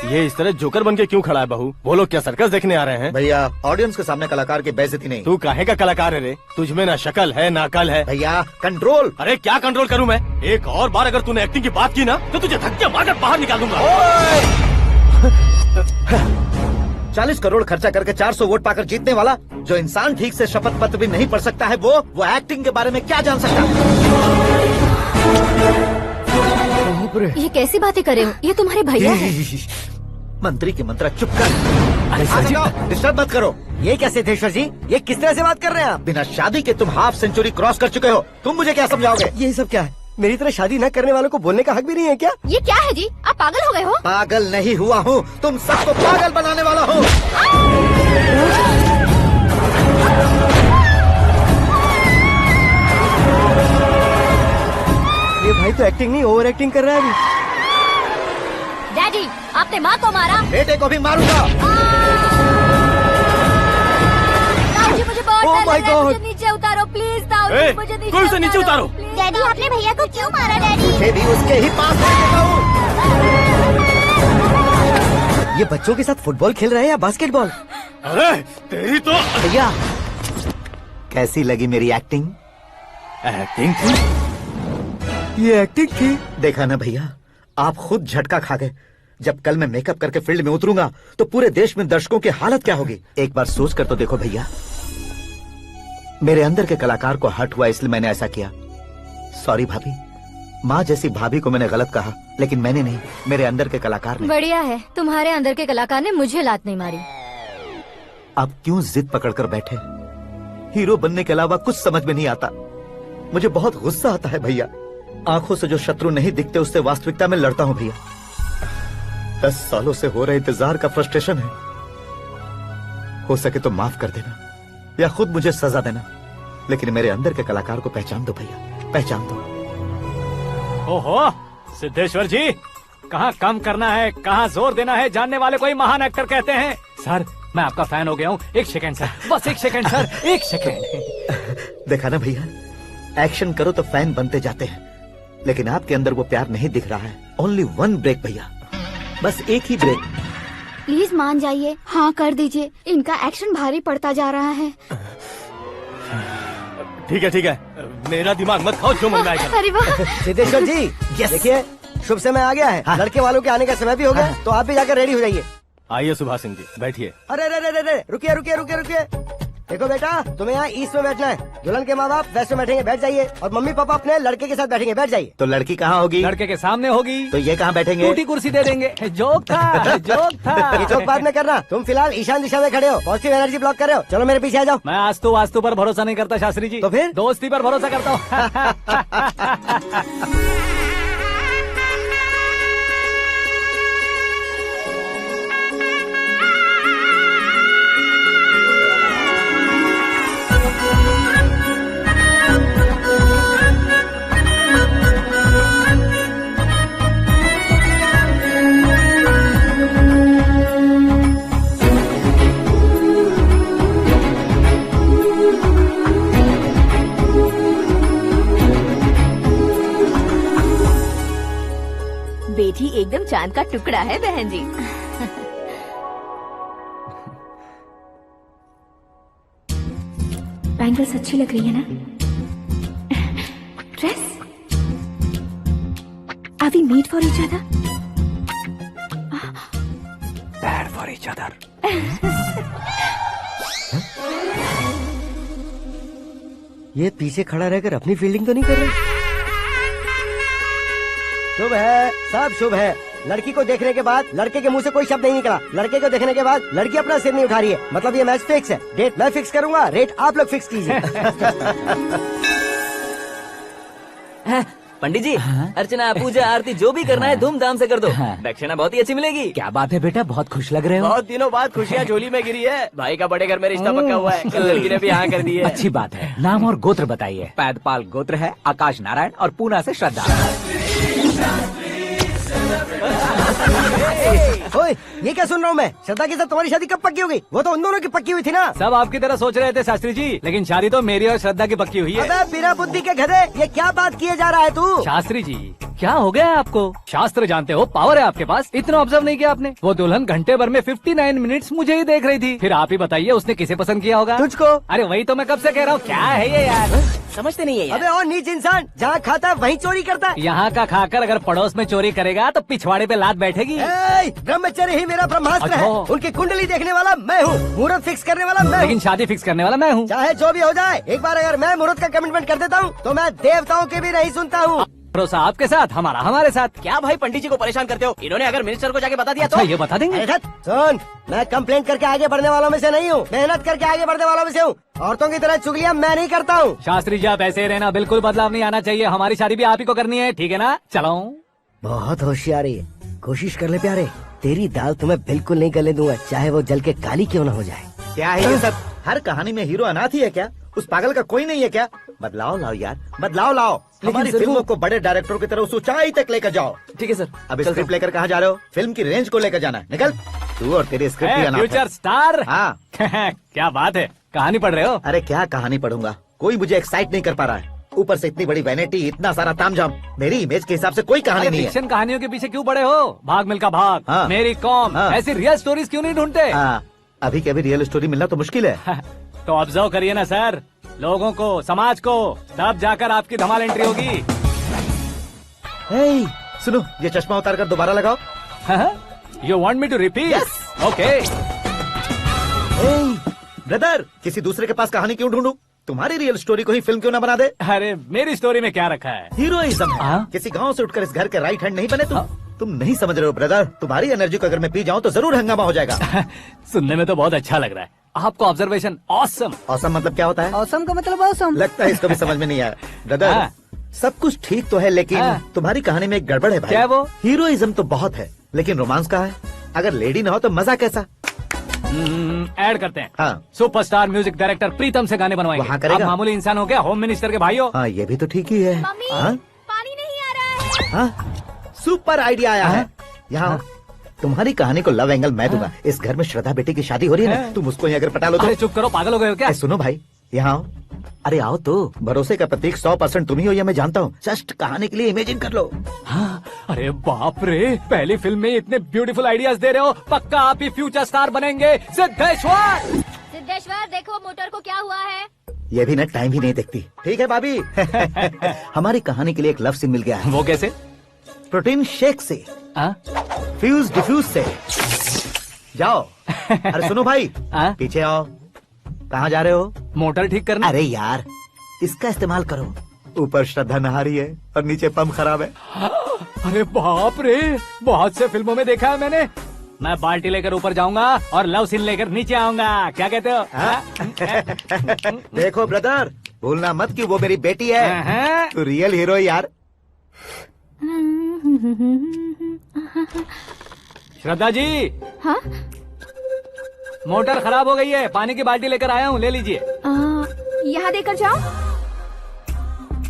ये इस तरह जोकर बन के क्यों खड़ा है बहू? वो लोग क्या सर्कस देखने आ रहे हैं? भैया ऑडियंस के सामने कलाकार की बेइज्जती नहीं। तू काहे का कलाकार है रे? तुझमें ना शक्ल है ना अकल है। भैया कंट्रोल। अरे क्या कंट्रोल करूं मैं? एक और बार अगर तूने एक्टिंग की बात की ना तो तुझे धक्के मारकर बाहर निकाल दूंगा। 40 करोड़ खर्चा करके 400 वोट पाकर जीतने वाला, जो इंसान ठीक से शपथ पत्र भी नहीं पढ़ सकता है, वो एक्टिंग के बारे में क्या जान सकता है? ये कैसी बातें करे हो, ये तुम्हारे भैया हैं। मंत्री की मंत्रा चुप कर। अरे सर जी डिस्टर्ब मत करो। ये क्या सिद्धेश्वर जी, ये किस तरह से बात कर रहे हैं आप? बिना शादी के तुम हाफ सेंचुरी क्रॉस कर चुके हो, तुम मुझे क्या समझाओगे? ये सब क्या है? मेरी तरह शादी न करने वालों को बोलने का हक भी नहीं है क्या? ये क्या है जी, आप पागल हो गए हो? पागल नहीं हुआ हूँ, तुम सबको पागल बनाने वाला हूँ। ये भाई तो एक्टिंग नहीं ओवर एक्टिंग कर रहा है अभी। डैडी, आपने माँ को मारा। बेटे को भी मारूंगा। ताऊ जी मुझे बहुत Oh डर my लग रहा है, God! मुझे नीचे उतारो प्लीज। ताऊ जी मुझे नीचे कोई उसे नीचे उतारो। डैडी आपने भैया को क्यों मारा डैडी? मुझे भी उसके ही पास लेके जाऊं। ये बच्चों के साथ फुटबॉल खेल रहे हैं या बास्केटबॉल? अरे तेरी तो भैया कैसी लगी मेरी एक्टिंग? एक्टिंग थी। ये एक्टिंग थी। देखा ना भैया, आप खुद झटका खा गए। जब कल मैं मेकअप करके फील्ड में उतरूंगा तो पूरे देश में दर्शकों की हालत क्या होगी? एक बार सोच कर तो देखो भैया। मेरे अंदर के कलाकार को हर्ट हुआ इसलिए मैंने ऐसा किया। सॉरी भाभी, माँ जैसी भाभी को मैंने गलत कहा, लेकिन मैंने नहीं, मेरे अंदर के कलाकार ने। बढ़िया है, तुम्हारे अंदर के कलाकार ने मुझे लात नहीं मारी। आप क्यों जिद पकड़कर बैठे? हीरो बनने के अलावा कुछ समझ में नहीं आता। मुझे बहुत गुस्सा आता है भैया। आंखों से जो शत्रु नहीं दिखते उससे वास्तविकता में लड़ता हूँ भैया। 10 सालों से हो रहे इंतजार का फ्रस्ट्रेशन है। हो सके तो माफ कर देना या खुद मुझे सजा देना, लेकिन मेरे अंदर के कलाकार को पहचान दो भैया, पहचान दो। ओहो सिद्धेश्वर जी, कहाँ कम करना है कहाँ जोर देना है, जानने वाले को ही महान एक्टर कहते हैं। सर मैं आपका फैन हो गया हूँ। एक सेकंड सर, बस एक सेकंड सर, एक सेकंड। देखा ना भैया, एक्शन करो तो फैन बनते जाते हैं, लेकिन आपके अंदर वो प्यार नहीं दिख रहा है। ओनली वन ब्रेक भैया, बस एक ही ब्रेक। प्लीज मान जाइए, हाँ कर दीजिए, इनका एक्शन भारी पड़ता जा रहा है। ठीक है, मेरा दिमाग मत खाओ, जो मन में आएगा। अरे वाह। सिद्धेश्वर जी देखिए, शुभ समय आ गया है। हाँ। लड़के वालों के आने का समय भी हो गया, तो आप भी जाकर रेडी हो जाइए। आइए सुभाष सिंह जी, बैठिए। अरे रुकिए। देखो बेटा, तुम्हें यहाँ ईस्ट में बैठना है। दुल्हन के माँ बाप वेस्ट में बैठेंगे, बैठ जाइए। और मम्मी पापा अपने लड़के के साथ बैठेंगे, बैठ जाइए। तो लड़की कहाँ होगी? लड़के के सामने होगी। तो ये कहाँ बैठेंगे? टूटी कुर्सी दे देंगे। जोक था, जोक था। ये चौक बाद में करना। तुम फिलहाल ईशान दिशा में खड़े हो, पॉजिटिव एनर्जी ब्लॉक कर रहे हो। चलो मेरे पीछे आ जाओ। मैं आस्तु वास्तु पर भरोसा नहीं करता शास्त्री जी। तो फिर? दोस्ती पर भरोसा करता हूँ। एकदम चांद का टुकड़ा है बहन जी। बैंगल्स अच्छी लग रही है ना? Dress? Are we made for each other? Bad for each other. ये पीछे खड़ा रहकर अपनी फील्डिंग तो नहीं कर रहा? शुभ है, सब शुभ है। लड़की को देखने के बाद लड़के के मुंह से कोई शब्द नहीं निकला। लड़के को देखने के बाद लड़की अपना सिर नहीं उठा रही है, मतलब ये मैच फिक्स है। डेट मैं फिक्स करूंगा, रेट आप लोग फिक्स कीजिए। पंडित जी, अर्चना पूजा आरती जो भी करना है धूमधाम से कर दो। दक्षिणा बहुत ही अच्छी मिलेगी। क्या बात है बेटा, बहुत खुश लग रहे हो। बहुत दिनों बाद खुशियाँ झोली में गिरी है। भाई का बड़े घर में रिश्ता पक्का हुआ है। कल लड़की ने भी हाँ कर दी है। अच्छी बात है। नाम और गोत्र बताइए। पैदपाल गोत्र है, आकाश नारायण, और पूना से श्रद्धा। ओए, ये क्या सुन रहा हूँ मैं? श्रद्धा के साथ तुम्हारी शादी कब पक्की हो गई? वो तो उन दोनों की पक्की हुई थी ना। सब आपकी तरह सोच रहे थे शास्त्री जी, लेकिन शादी तो मेरी और श्रद्धा की पक्की हुई है। अबे बिना बुद्धि के गधे, ये क्या बात किए जा रहा है तू? शास्त्री जी, क्या हो गया है आपको? शास्त्र जानते हो, पावर है आपके पास। इतना ऑब्जर्व नहीं किया आपने? वो दुल्हन घंटे भर में 59 मिनट्स मुझे ही देख रही थी। फिर आप ही बताइए उसने किसे पसंद किया होगा? तुझको। अरे वही तो मैं कब से कह रहा हूँ, क्या है ये यार? समझते नहीं है यार। अबे और नीच इंसान, जहाँ खाता है वहीं चोरी करता है। यहाँ का खाकर अगर पड़ोस में चोरी करेगा तो पिछवाड़े पे लात बैठेगी। ब्रह्मचर्य ही मेरा ब्रह्मास्त्र अच्छा। है। उनकी कुंडली देखने वाला मैं हूँ, मुहूर्त फिक्स करने वाला मैं हूँ। लेकिन शादी फिक्स करने वाला मैं हूँ। चाहे जो भी हो जाए, एक बार अगर मैं मुहूर्त का कमिटमेंट कर देता हूँ तो मैं देवताओं की भी नहीं सुनता हूँ। भरोसा आपके साथ, हमारा हमारे साथ। क्या भाई पंडित जी को परेशान करते हो? इन्होंने अगर मिनिस्टर को जाके बता दिया अच्छा, तो ये बता देंगे? सुन, मैं कंप्लेंट करके आगे बढ़ने वालों में से नहीं हूँ, मेहनत करके आगे बढ़ने वालों में से हूँ। औरतों की तरह चुगलियाँ मैं नहीं करता हूँ। शास्त्री जी, आप ऐसे ही रहना, बिल्कुल बदलाव नहीं आना चाहिए। हमारी शादी भी आप ही को करनी है, ठीक है ना? चलो। बहुत होशियारी है, कोशिश कर ले प्यारे। तेरी दाल तुम्हें बिल्कुल नहीं गले दूंगा, चाहे वो जल के काली क्यों न हो जाए। क्या है ये सब? हर कहानी में हीरो अनाथ ही है क्या? उस पागल का कोई नहीं है क्या? बदलाव लाओ यार, बदलाव लाओ। हमारी फिल्मों को बड़े डायरेक्टरों की तरह उस ऊंचाई तक लेकर जाओ। ठीक है सर। अब स्क्रिप्ट लेकर कहाँ जा रहे हो? फिल्म की रेंज को लेकर जाना है। निकल तू और तेरी स्क्रिप्ट भी अनाथ है। Future star. हाँ। क्या बात है, कहानी पढ़ रहे हो? अरे क्या कहानी पढ़ूंगा, कोई मुझे एक्साइट नहीं कर पा रहा है। ऊपर से इतनी बड़ी वैनिटी, इतना सारा तामझाम। मेरी इमेज के हिसाब से कोई कहानी नहीं है। फिक्शन कहानियों के पीछे क्यों पड़े हो? भाग मिल्खा भाग, हाँ। मेरी कॉम, हाँ। ऐसी रियल स्टोरीज क्यों नहीं ढूंढते? हाँ, अभी के अभी रियल स्टोरी मिलना तो मुश्किल है। तो ऑब्जर्व करिए ना सर, लोगों को, समाज को, तब जाकर आपकी धमाल एंट्री होगी। सुनो, ये चश्मा उतार कर दोबारा लगाओ। You want me to repeat? Okay. Brother, किसी दूसरे के पास कहानी क्यों ढूंढूं? तुम्हारी रियल स्टोरी को ही फिल्म क्यों ना बना दे? अरे मेरी स्टोरी में क्या रखा है? हीरोइज्म है। हाँ? किसी गांव से उठकर इस घर के राइट हैंड नहीं बने तुम? तुम नहीं समझ रहे हो ब्रदर, तुम्हारी एनर्जी को अगर मैं पी जाऊं तो जरूर हंगामा हो जाएगा। सुनने में तो बहुत अच्छा लग रहा है आपको। Observation awesome. ऑसम मतलब क्या होता है? औसम का मतलब औसम। लगता है इसको भी समझ में नहीं आया। ब्रदर, हाँ। सब कुछ ठीक तो है, लेकिन हाँ। तुम्हारी कहानी में एक गड़बड़ है भाई। क्या है वो? हीरोइज्म तो बहुत है, लेकिन रोमांस का है। अगर लेडी ना हो तो मजा कैसा? ऐड करते हैं। हाँ। सुपरस्टार म्यूजिक डायरेक्टर प्रीतम से गाने बनवाएंगे। वहाँ करेगा? आप मामूली इंसान हो क्या? होम मिनिस्टर के भाई हो। हाँ, ये भी तो ठीक ही है। मम्मी, हाँ? पानी नहीं आ रहा है। हाँ? सुपर आइडिया आया है। यहाँ तुम्हारी कहानी को लव एंगल मैं दूंगा। इस घर में श्रद्धा बेटी की शादी हो रही है ना, तुम उसको ही अगर पटा लो तो। अरे चुप करो, पागल हो गए हो क्या? सुनो भाई, यहाँ आओ। अरे आओ तो, भरोसे का प्रतीक 100% तुम ही हो, ये मैं जानता हूँ। जस्ट कहानी के लिए इमेजिन कर लो। हाँ, अरे बाप रे, पहली फिल्म में इतने ब्यूटीफुल आइडियाज दे रहे हो। पक्का आप ही फ्यूचर स्टार बनेंगे। सिद्धेश्वर, सिद्धेश्वर देखो मोटर को क्या हुआ है। ये भी ना टाइम ही नहीं देखती। ठीक है भाभी। हमारी कहानी के लिए एक लव सीन मिल गया है। वो कैसे? प्रोटीन शेक से, हाँ? फ्यूज डिफ्यूज से। जाओ। अरे सुनो भाई, हाँ? पीछे आओ। कहाँ जा रहे हो? मोटर ठीक करना। अरे यार, इसका इस्तेमाल करो। ऊपर श्रद्धा नहा रही है और नीचे पंप खराब है। अरे बाप रे, बहुत से फिल्मों में देखा है मैंने। मैं बाल्टी लेकर ऊपर जाऊंगा और लव सीन लेकर नीचे आऊंगा। क्या कहते हो? देखो ब्रदर, भूलना मत कि वो मेरी बेटी है। तू रियल हीरो यार। श्रद्धा जी। हाँ? मोटर खराब हो गई है, पानी की बाल्टी लेकर आया हूँ, ले लीजिए। यहाँ देकर जाओ।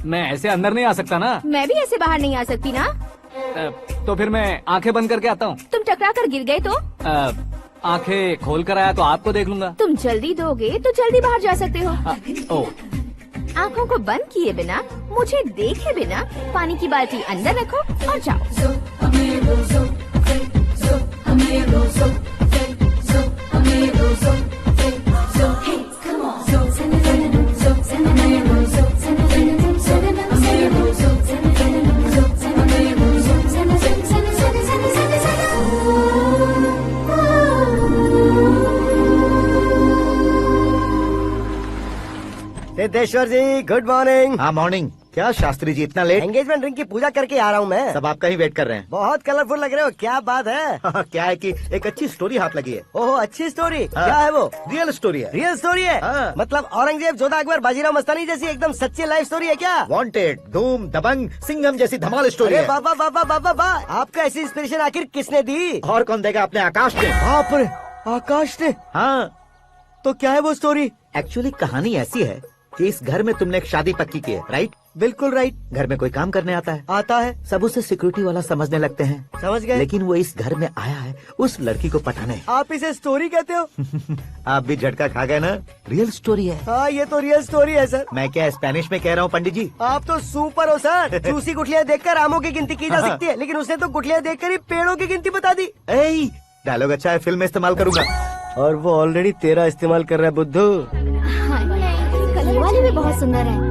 मैं ऐसे अंदर नहीं आ सकता ना। मैं भी ऐसे बाहर नहीं आ सकती ना। तो फिर मैं आंखें बंद करके आता हूँ। तुम टकरा कर गिर गए तो? आंखें खोल कर आया तो आपको देख लूंगा। तुम जल्दी दोगे तो जल्दी बाहर जा सकते हो। ओ, आँखों को बंद किए बिना, मुझे देखे बिना पानी की बाल्टी अंदर रखो और जाओ। सिद्धेश्वर जी गुड मॉर्निंग। हाँ मॉर्निंग। क्या शास्त्री जी इतना लेट? एंगेजमेंट रिंग की पूजा करके आ रहा हूँ मैं। सब आपका ही वेट कर रहे हैं। बहुत कलरफुल लग रहे हो, क्या बात है? क्या है कि एक अच्छी स्टोरी हाथ लगी है। ओह अच्छी स्टोरी। हाँ। क्या है वो? रियल स्टोरी है। रियल स्टोरी है? हाँ। मतलब औरंगजेब, जोधा अकबर, बाजीराव मस्तानी जैसी एकदम सच्ची लाइफ स्टोरी है क्या? वांटेड, धूम, दबंग, सिंघम जैसी धमाल स्टोरी अरे है। बाबा बाबा बाबा बा, आपको ऐसी इंस्पिरेशन आखिर किसने दी? और कौन देगा? अपने आकाश ने। बाप रे, आकाश ने। हाँ तो क्या है वो स्टोरी? एक्चुअली कहानी ऐसी है कि इस घर में तुमने एक शादी पक्की की है, राइट? बिल्कुल राइट। घर में कोई काम करने आता है, आता है, सब उसे सिक्योरिटी वाला समझने लगते हैं। समझ गए। लेकिन वो इस घर में आया है उस लड़की को पटाने। आप इसे स्टोरी कहते हो? आप भी झटका खा गए ना? रियल स्टोरी है। हाँ ये तो रियल स्टोरी है सर। मैं क्या स्पेनिश में कह रहा हूँ पंडित जी? आप तो सुपर हो सर। चूसी गुठलियाँ देखकर आमों की गिनती की जा हाँ। सकती है, लेकिन उसने तो गुठलियाँ देखकर ही पेड़ों की गिनती बता दी। ए, डायलॉग अच्छा है, फिल्म में इस्तेमाल करूंगा। और वो ऑलरेडी तेरा इस्तेमाल कर रहा है बुद्धू। कलर वाली भी बहुत सुंदर है।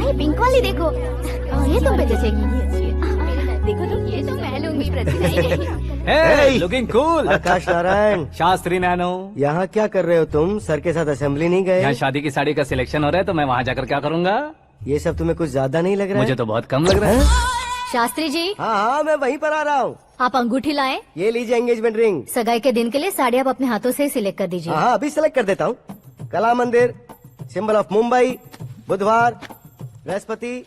ये पिंक वाली देखो, और ये तुम पे जचेगी। देखो तो ये तो मैं लूंगी Hey, looking cool. आकाश नारायण, शास्त्री नैनो, यहाँ क्या कर रहे हो तुम? सर के साथ असेंबली नहीं यहाँ गए? शादी की साड़ी का सिलेक्शन हो रहा है तो मैं वहाँ जाकर क्या करूँगा? ये सब तुम्हें कुछ ज्यादा नहीं लग रहा मुझे है? तो बहुत कम लग रहा है। शास्त्री जी, हाँ हाँ मैं वहीं पर आ रहा हूँ। आप अंगूठी लाएं। ये लीजिए एंगेजमेंट रिंग। सगाई के दिन के लिए साड़ी आप अपने हाथों से ही सिलेक्ट कर दीजिए। हाँ अभी सेलेक्ट कर देता हूँ। कला मंदिर, सिंबल ऑफ मुंबई, बुधवार, बृहस्पति,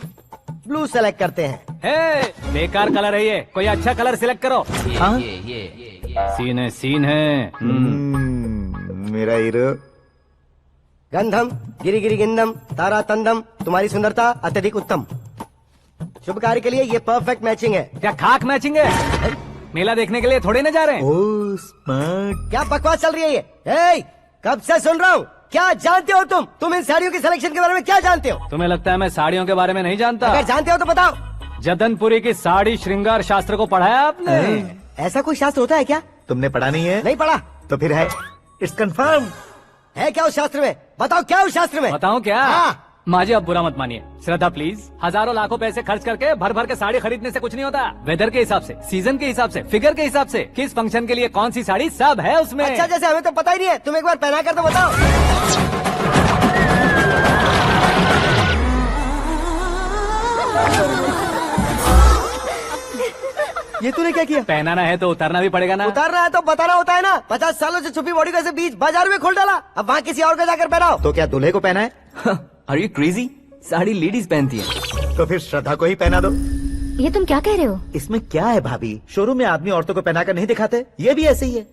ब्लू सेलेक्ट करते हैं। हे, बेकार कलर है ये, कोई अच्छा कलर सिलेक्ट करो। हाँ? सीन है। मेरा हीरो। गंधम, गिरी गिरी गिंदम, तारा तंदम, तुम्हारी सुंदरता अत्यधिक उत्तम। शुभ कार्य के लिए ये परफेक्ट मैचिंग है। क्या खाक मैचिंग है? मेला देखने के लिए थोड़े न जा रहे हैं। Oh smart. क्या बकवास चल रही है ये? ए, कब से सुन रहा हूँ। क्या जानते हो तुम? तुम इन साड़ियों की सिलेक्शन के बारे में क्या जानते हो? तुम्हें लगता है मैं साड़ियों के बारे में नहीं जानता? अगर जानते हो तो बताओ। जदनपुरी की साड़ी श्रृंगार शास्त्र को पढ़ा है आपने? ऐसा कोई शास्त्र होता है क्या? तुमने पढ़ा नहीं है? नहीं पढ़ा। तो फिर है, इट्स कंफर्म। है क्या उस शास्त्र में? बताओ क्या उस शास्त्र में? बताऊं क्या? हाँ। माजी अब बुरा मत मानिए, श्रद्धा प्लीज। हजारों लाखों पैसे खर्च करके भर भर के साड़ी खरीदने से कुछ नहीं होता। वेदर के हिसाब से, सीजन के हिसाब से, फिगर के हिसाब से, किस फंक्शन के लिए कौन सी साड़ी, सब है उसमें। अच्छा जैसे हमें तो पता ही नहीं है, तुम एक बार पहना कर तो बताओ। ये तूने क्या किया? पहनाना है तो उतारना भी पड़ेगा ना। उतारना है तो बताना होता है ना। 50 सालों से छुपी बॉडी को ऐसे बीच बाजार में खोल डाला, अब वहाँ किसी और को जाकर पहनाओ। तो क्या दूल्हे को पहना है? Are you crazy? Sari ladies पहनती है। तो फिर श्रद्धा को ही पहना दो। ये तुम क्या कह रहे हो? इसमें क्या है भाभी? शोरूम में आदमी औरतों को पहनाकर नहीं दिखाते, ये भी ऐसे ही है।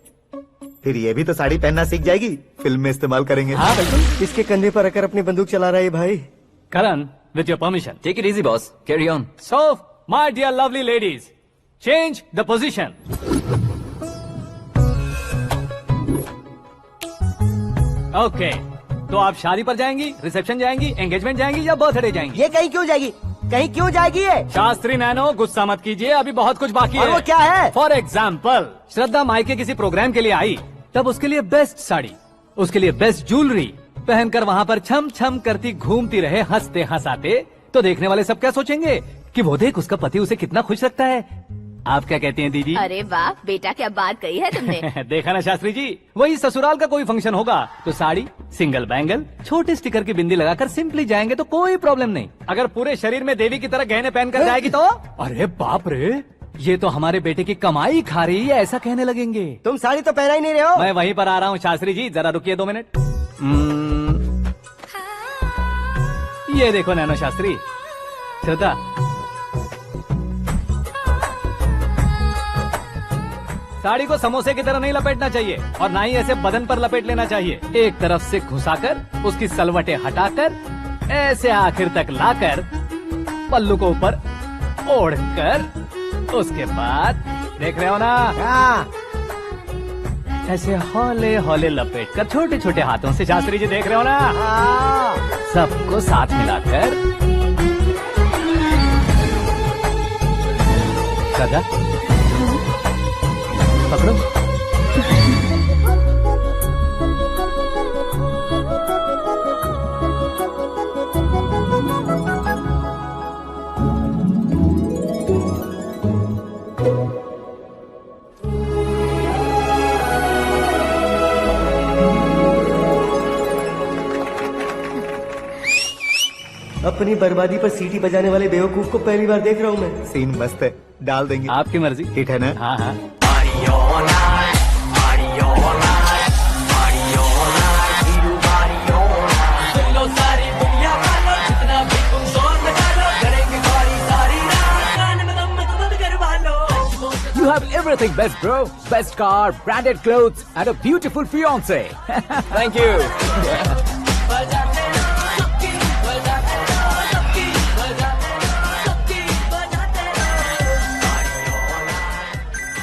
फिर ये भी तो साड़ी पहनना सीख जाएगी, फिल्म में इस्तेमाल करेंगे। हाँ बिल्कुल। इसके कंधे पर रखकर अपनी बंदूक चला रहा है भाई। Karan, with your permission. Take it easy boss, carry on. So my dear lovely ladies, change the position. Okay, तो आप शादी पर जाएंगी, रिसेप्शन जाएंगी, एंगेजमेंट जाएंगी या बर्थडे जाएंगी? ये कहीं क्यों जाएगी? कहीं क्यों जाएगी ये? शास्त्री नैनो, गुस्सा मत कीजिए, अभी बहुत कुछ बाकी और है। वो क्या है? फॉर एग्जाम्पल, श्रद्धा मायके किसी प्रोग्राम के लिए आई, तब उसके लिए बेस्ट साड़ी, उसके लिए बेस्ट ज्वेलरी पहनकर वहाँ पर छम छम करती घूमती रहे हंसते हंसाते, तो देखने वाले सब क्या सोचेंगे कि वो देख उसका पति उसे कितना खुश रखता है। आप क्या कहती हैं दीदी? अरे वाह बेटा, क्या बात कही है तुमने। देखा ना शास्त्री जी, वही ससुराल का कोई फंक्शन होगा तो साड़ी, सिंगल बैंगल, छोटे स्टिकर की बिंदी लगाकर सिंपली जाएंगे तो कोई प्रॉब्लम नहीं। अगर पूरे शरीर में देवी की तरह गहने पहनकर जाएगी तो अरे बाप रे, ये तो हमारे बेटे की कमाई खा रही है, ऐसा कहने लगेंगे। तुम साड़ी तो पहना ही नहीं रहे हो। मैं वहीं पर आ रहा हूँ शास्त्री जी, जरा रुकिए 2 मिनट। ये देखो नैनो शास्त्री, श्रद्धा, साड़ी को समोसे की तरह नहीं लपेटना चाहिए और ना ही ऐसे बदन पर लपेट लेना चाहिए। एक तरफ से घुसाकर उसकी सलवटें हटाकर ऐसे आखिर तक लाकर पल्लू को ऊपर ओढ़कर, उसके बाद देख रहे हो ना, ऐसे हौले हौले लपेट कर छोटे छोटे हाथों से, शास्त्री जी देख रहे हो ना, सबको साथ मिलाकर, श्रद्धा पकड़ो। अपनी बर्बादी पर सीटी बजाने वाले बेवकूफ को पहली बार देख रहा हूँ मैं। सीन मस्त है, डाल देंगे। आपकी मर्जी। हिट है ना? हाँ हाँ। You have everything best, bro. Best car, branded clothes, and a beautiful fiance. Thank you.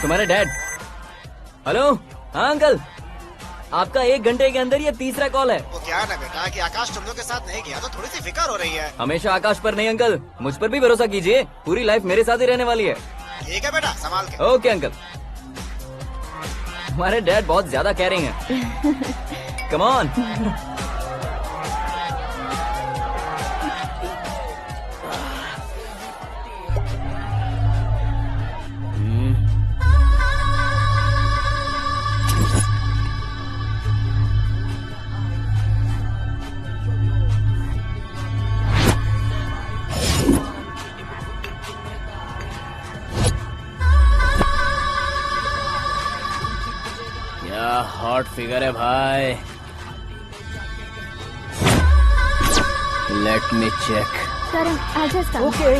तुम्हारे डैड। हेलो। हाँ अंकल, आपका 1 घंटे के अंदर ये तीसरा कॉल है। वो क्या है ना बेटा कि आकाश तुम लोग के साथ नहीं गया तो थोड़ी सी फिक्र हो रही है। हमेशा आकाश पर नहीं अंकल, मुझ पर भी भरोसा कीजिए। पूरी लाइफ मेरे साथ ही रहने वाली है। ठीक है बेटा, संभाल के। Okay uncle. हमारे डैड बहुत ज्यादा केयरिंग है। Come on. क्या हॉट फिगर है भाई। Let me check. Karan, I'll just come. Okay.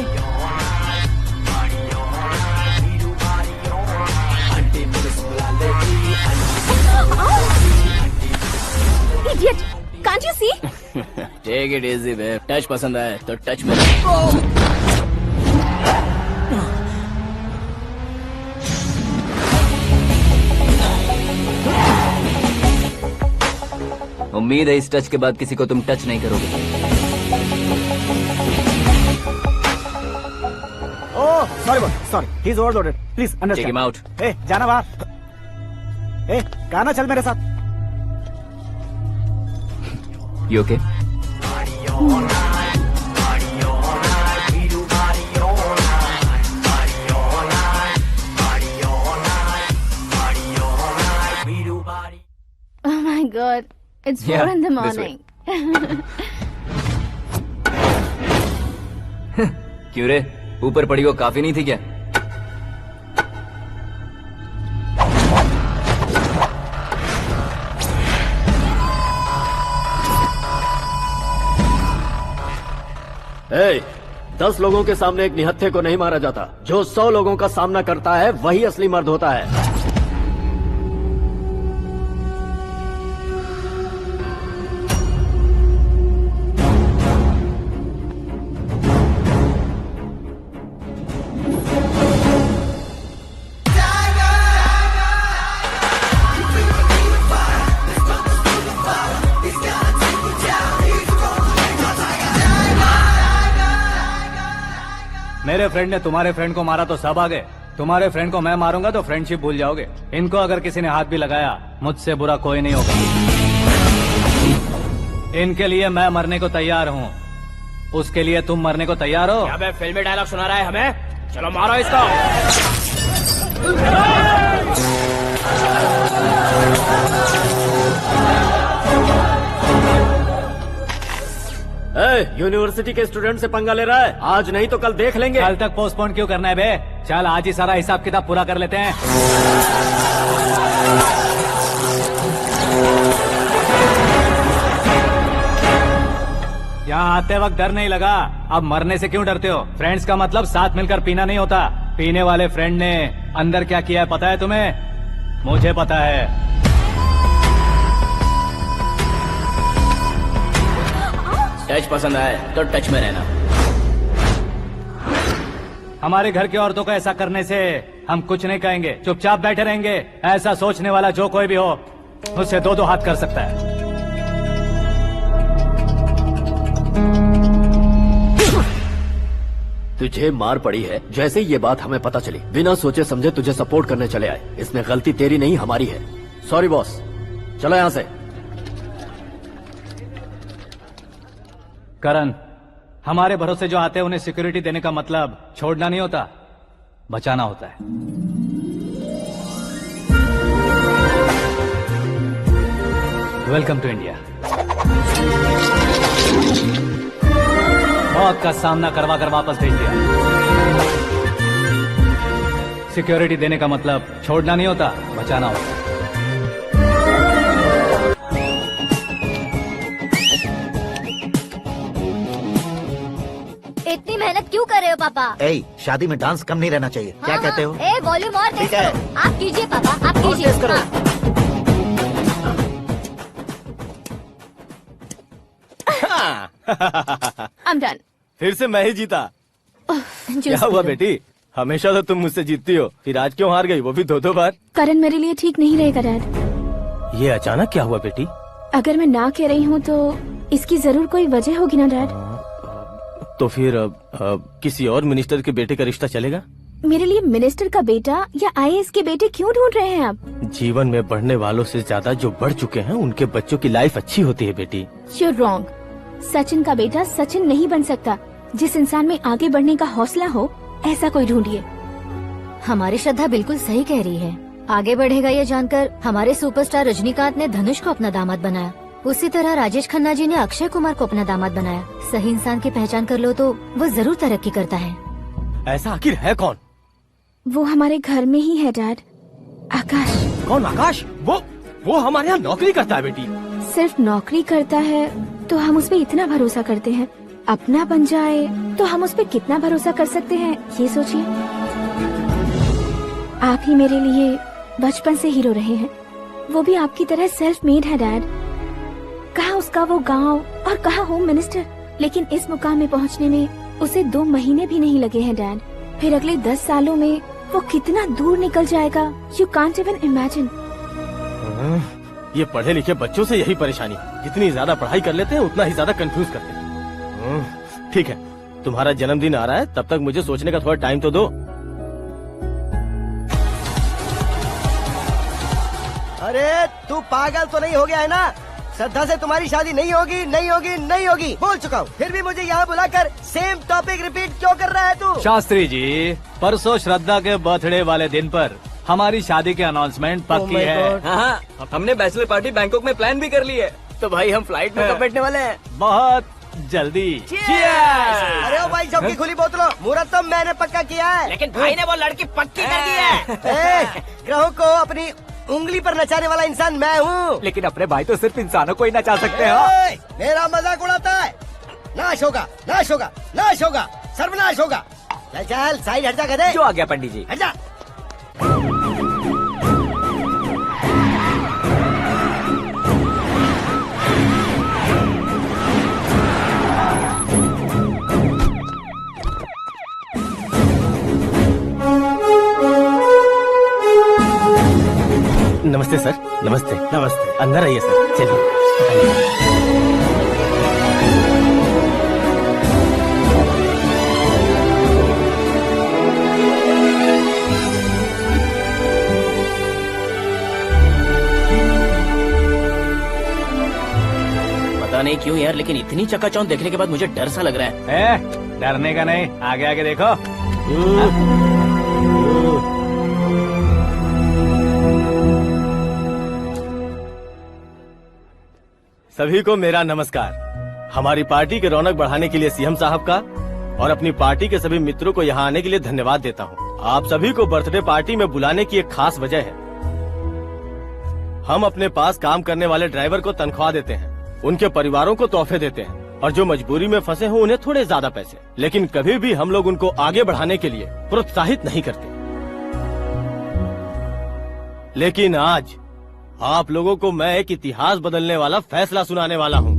Idiot! Can't you see? Take it easy babe. Touch पसंद आए तो टच में। उम्मीद है इस टच के बाद किसी को तुम टच नहीं करोगे। Oh sorry sorry, he is overloaded, please take understand. Him out. ए जाना बाहर। ए गाना चल मेरे साथ। You okay? Oh my God! It's 4 Yeah, in the this way. morning. क्यों रे, ऊपर पड़ी वो काफी नहीं थी क्या? Hey, 10 लोगों के सामने एक निहत्थे को नहीं मारा जाता। जो 100 लोगों का सामना करता है वही असली मर्द होता है। मेरे फ्रेंड ने तुम्हारे फ्रेंड को मारा तो सब आ गए। तुम्हारे फ्रेंड को मैं मारूंगा तो फ्रेंडशिप भूल जाओगे। इनको अगर किसी ने हाथ भी लगाया, मुझसे बुरा कोई नहीं होगा। इनके लिए मैं मरने को तैयार हूँ। उसके लिए तुम मरने को तैयार हो? क्या बे फिल्मी डायलॉग सुना रहा है हमें? चलो मारो इसको। यूनिवर्सिटी के स्टूडेंट से पंगा ले रहा है। आज नहीं तो कल देख लेंगे। कल तक पोस्टपोन क्यों करना है बे? चल आज ही सारा हिसाब किताब पूरा कर लेते हैं। यहाँ आते वक्त डर नहीं लगा, अब मरने से क्यों डरते हो? फ्रेंड्स का मतलब साथ मिलकर पीना नहीं होता। पीने वाले फ्रेंड ने अंदर क्या किया है पता है तुम्हें? मुझे पता है। टच पसंद आए तो टच में रहना। हमारे घर की औरतों को ऐसा करने से हम कुछ नहीं कहेंगे, चुपचाप बैठे रहेंगे। ऐसा सोचने वाला जो कोई भी हो, उससे 2-2 हाथ कर सकता है। तुझे मार पड़ी है। जैसे ही ये बात हमें पता चली, बिना सोचे समझे तुझे सपोर्ट करने चले आए। इसमें गलती तेरी नहीं हमारी है। सॉरी बॉस, चलो यहाँ से। करण, हमारे भरोसे जो आते हैं उन्हें सिक्योरिटी देने का मतलब छोड़ना नहीं होता, बचाना होता है। Welcome to India. मौत का सामना करवा कर वापस भेज दिया। सिक्योरिटी देने का मतलब छोड़ना नहीं होता, बचाना होता है। इतनी मेहनत क्यों कर रहे हो पापा? ए, शादी में डांस कम नहीं रहना चाहिए। क्या कहते हो? ए, वॉल्यूम और तेज ठीक है। करो। आप कीजिए पापा, आप कीजिए। तेज करो। I'm done. फिर से मैं ही जीता। क्या Juice हुआ पी लो। बेटी? हमेशा तो तुम मुझसे जीतती हो, फिर आज क्यों हार गई, वो भी 2-2 बार? करण मेरे लिए ठीक नहीं रहेगा डैड। ये अचानक क्या हुआ बेटी? अगर मैं ना कह रही हूँ तो इसकी जरूर कोई वजह होगी ना डैड। तो फिर किसी और मिनिस्टर के बेटे का रिश्ता चलेगा? मेरे लिए मिनिस्टर का बेटा या आईएएस के बेटे क्यों ढूंढ रहे हैं आप? जीवन में बढ़ने वालों से ज्यादा जो बढ़ चुके हैं उनके बच्चों की लाइफ अच्छी होती है बेटी। You're wrong. सचिन का बेटा सचिन नहीं बन सकता। जिस इंसान में आगे बढ़ने का हौसला हो, ऐसा कोई ढूंढिए। हमारी श्रद्धा बिल्कुल सही कह रही है। आगे बढ़ेगा ये जानकर हमारे सुपरस्टार रजनीकांत ने धनुष को अपना दामाद बनाया। उसी तरह राजेश खन्ना जी ने अक्षय कुमार को अपना दामाद बनाया। सही इंसान की पहचान कर लो तो वो जरूर तरक्की करता है। ऐसा आखिर है कौन? वो हमारे घर में ही है डैड। आकाश। कौन आकाश? वो हमारे यहाँ नौकरी करता है बेटी। सिर्फ नौकरी करता है तो हम उस पे इतना भरोसा करते हैं। अपना बन जाए तो हम उस पे कितना भरोसा कर सकते हैं, ये सोचिए। आप ही मेरे लिए बचपन से हीरो रहे हैं। वो भी आपकी तरह सेल्फ मेड है डैड। कहाँ उसका वो गांव और कहाँ होम मिनिस्टर, लेकिन इस मुकाम में पहुँचने में उसे 2 महीने भी नहीं लगे हैं डैड। फिर अगले 10 सालों में वो कितना दूर निकल जाएगा, यू कांट इवन इमेजिन। ये पढ़े लिखे बच्चों से यही परेशानी, जितनी ज्यादा पढ़ाई कर लेते हैं उतना ही ज्यादा कंफ्यूज करते हैं। ठीक है, तुम्हारा जन्मदिन आ रहा है, तब तक मुझे सोचने का थोड़ा टाइम तो दो। अरे तू पागल तो नहीं हो गया है ना? श्रद्धा से तुम्हारी शादी नहीं होगी, नहीं होगी, नहीं होगी, बोल चुका हूँ। फिर भी मुझे यहाँ बुलाकर सेम टॉपिक रिपीट क्यों कर रहा है तू? शास्त्री जी, परसों श्रद्धा के बर्थडे वाले दिन पर हमारी शादी की अनाउंसमेंट पक्की है। हाँ, हमने बैचलर पार्टी बैंकॉक में प्लान भी कर ली है। तो भाई हम फ्लाइट में कब बैठने वाले हैं? बहुत जल्दी। अरे ओ भाई साहब की खुली बोतलों, मुहूर्त तो मैंने पक्का किया है। लेकिन भाई ने वो लड़की पक्की कर दी है। ग्रहों को अपनी उंगली पर नचाने वाला इंसान मैं हूँ। लेकिन अपने भाई तो सिर्फ इंसानों को ही नचा सकते हैं। मेरा मजाक उड़ाता है। नाश होगा, नाश होगा, नाश होगा, सर्वनाश होगा। चल चल साइड हट जा गधे। जो आ गया पंडित जी। हट जा। नमस्ते सर। नमस्ते। नमस्ते। अंदर आइए सर, चलिए। पता नहीं क्यों यार, लेकिन इतनी चकाचौंध देखने के बाद मुझे डर सा लग रहा है। डरने का नहीं, आगे आगे देखो। सभी को मेरा नमस्कार। हमारी पार्टी के रौनक बढ़ाने के लिए सीएम साहब का और अपनी पार्टी के सभी मित्रों को यहाँ आने के लिए धन्यवाद देता हूँ। आप सभी को बर्थडे पार्टी में बुलाने की एक खास वजह है। हम अपने पास काम करने वाले ड्राइवर को तनख्वाह देते हैं, उनके परिवारों को तोहफे देते हैं, और जो मजबूरी में फंसे हो उन्हें थोड़े ज्यादा पैसे। लेकिन कभी भी हम लोग उनको आगे बढ़ाने के लिए प्रोत्साहित नहीं करते। लेकिन आज आप लोगों को मैं एक इतिहास बदलने वाला फैसला सुनाने वाला हूँ।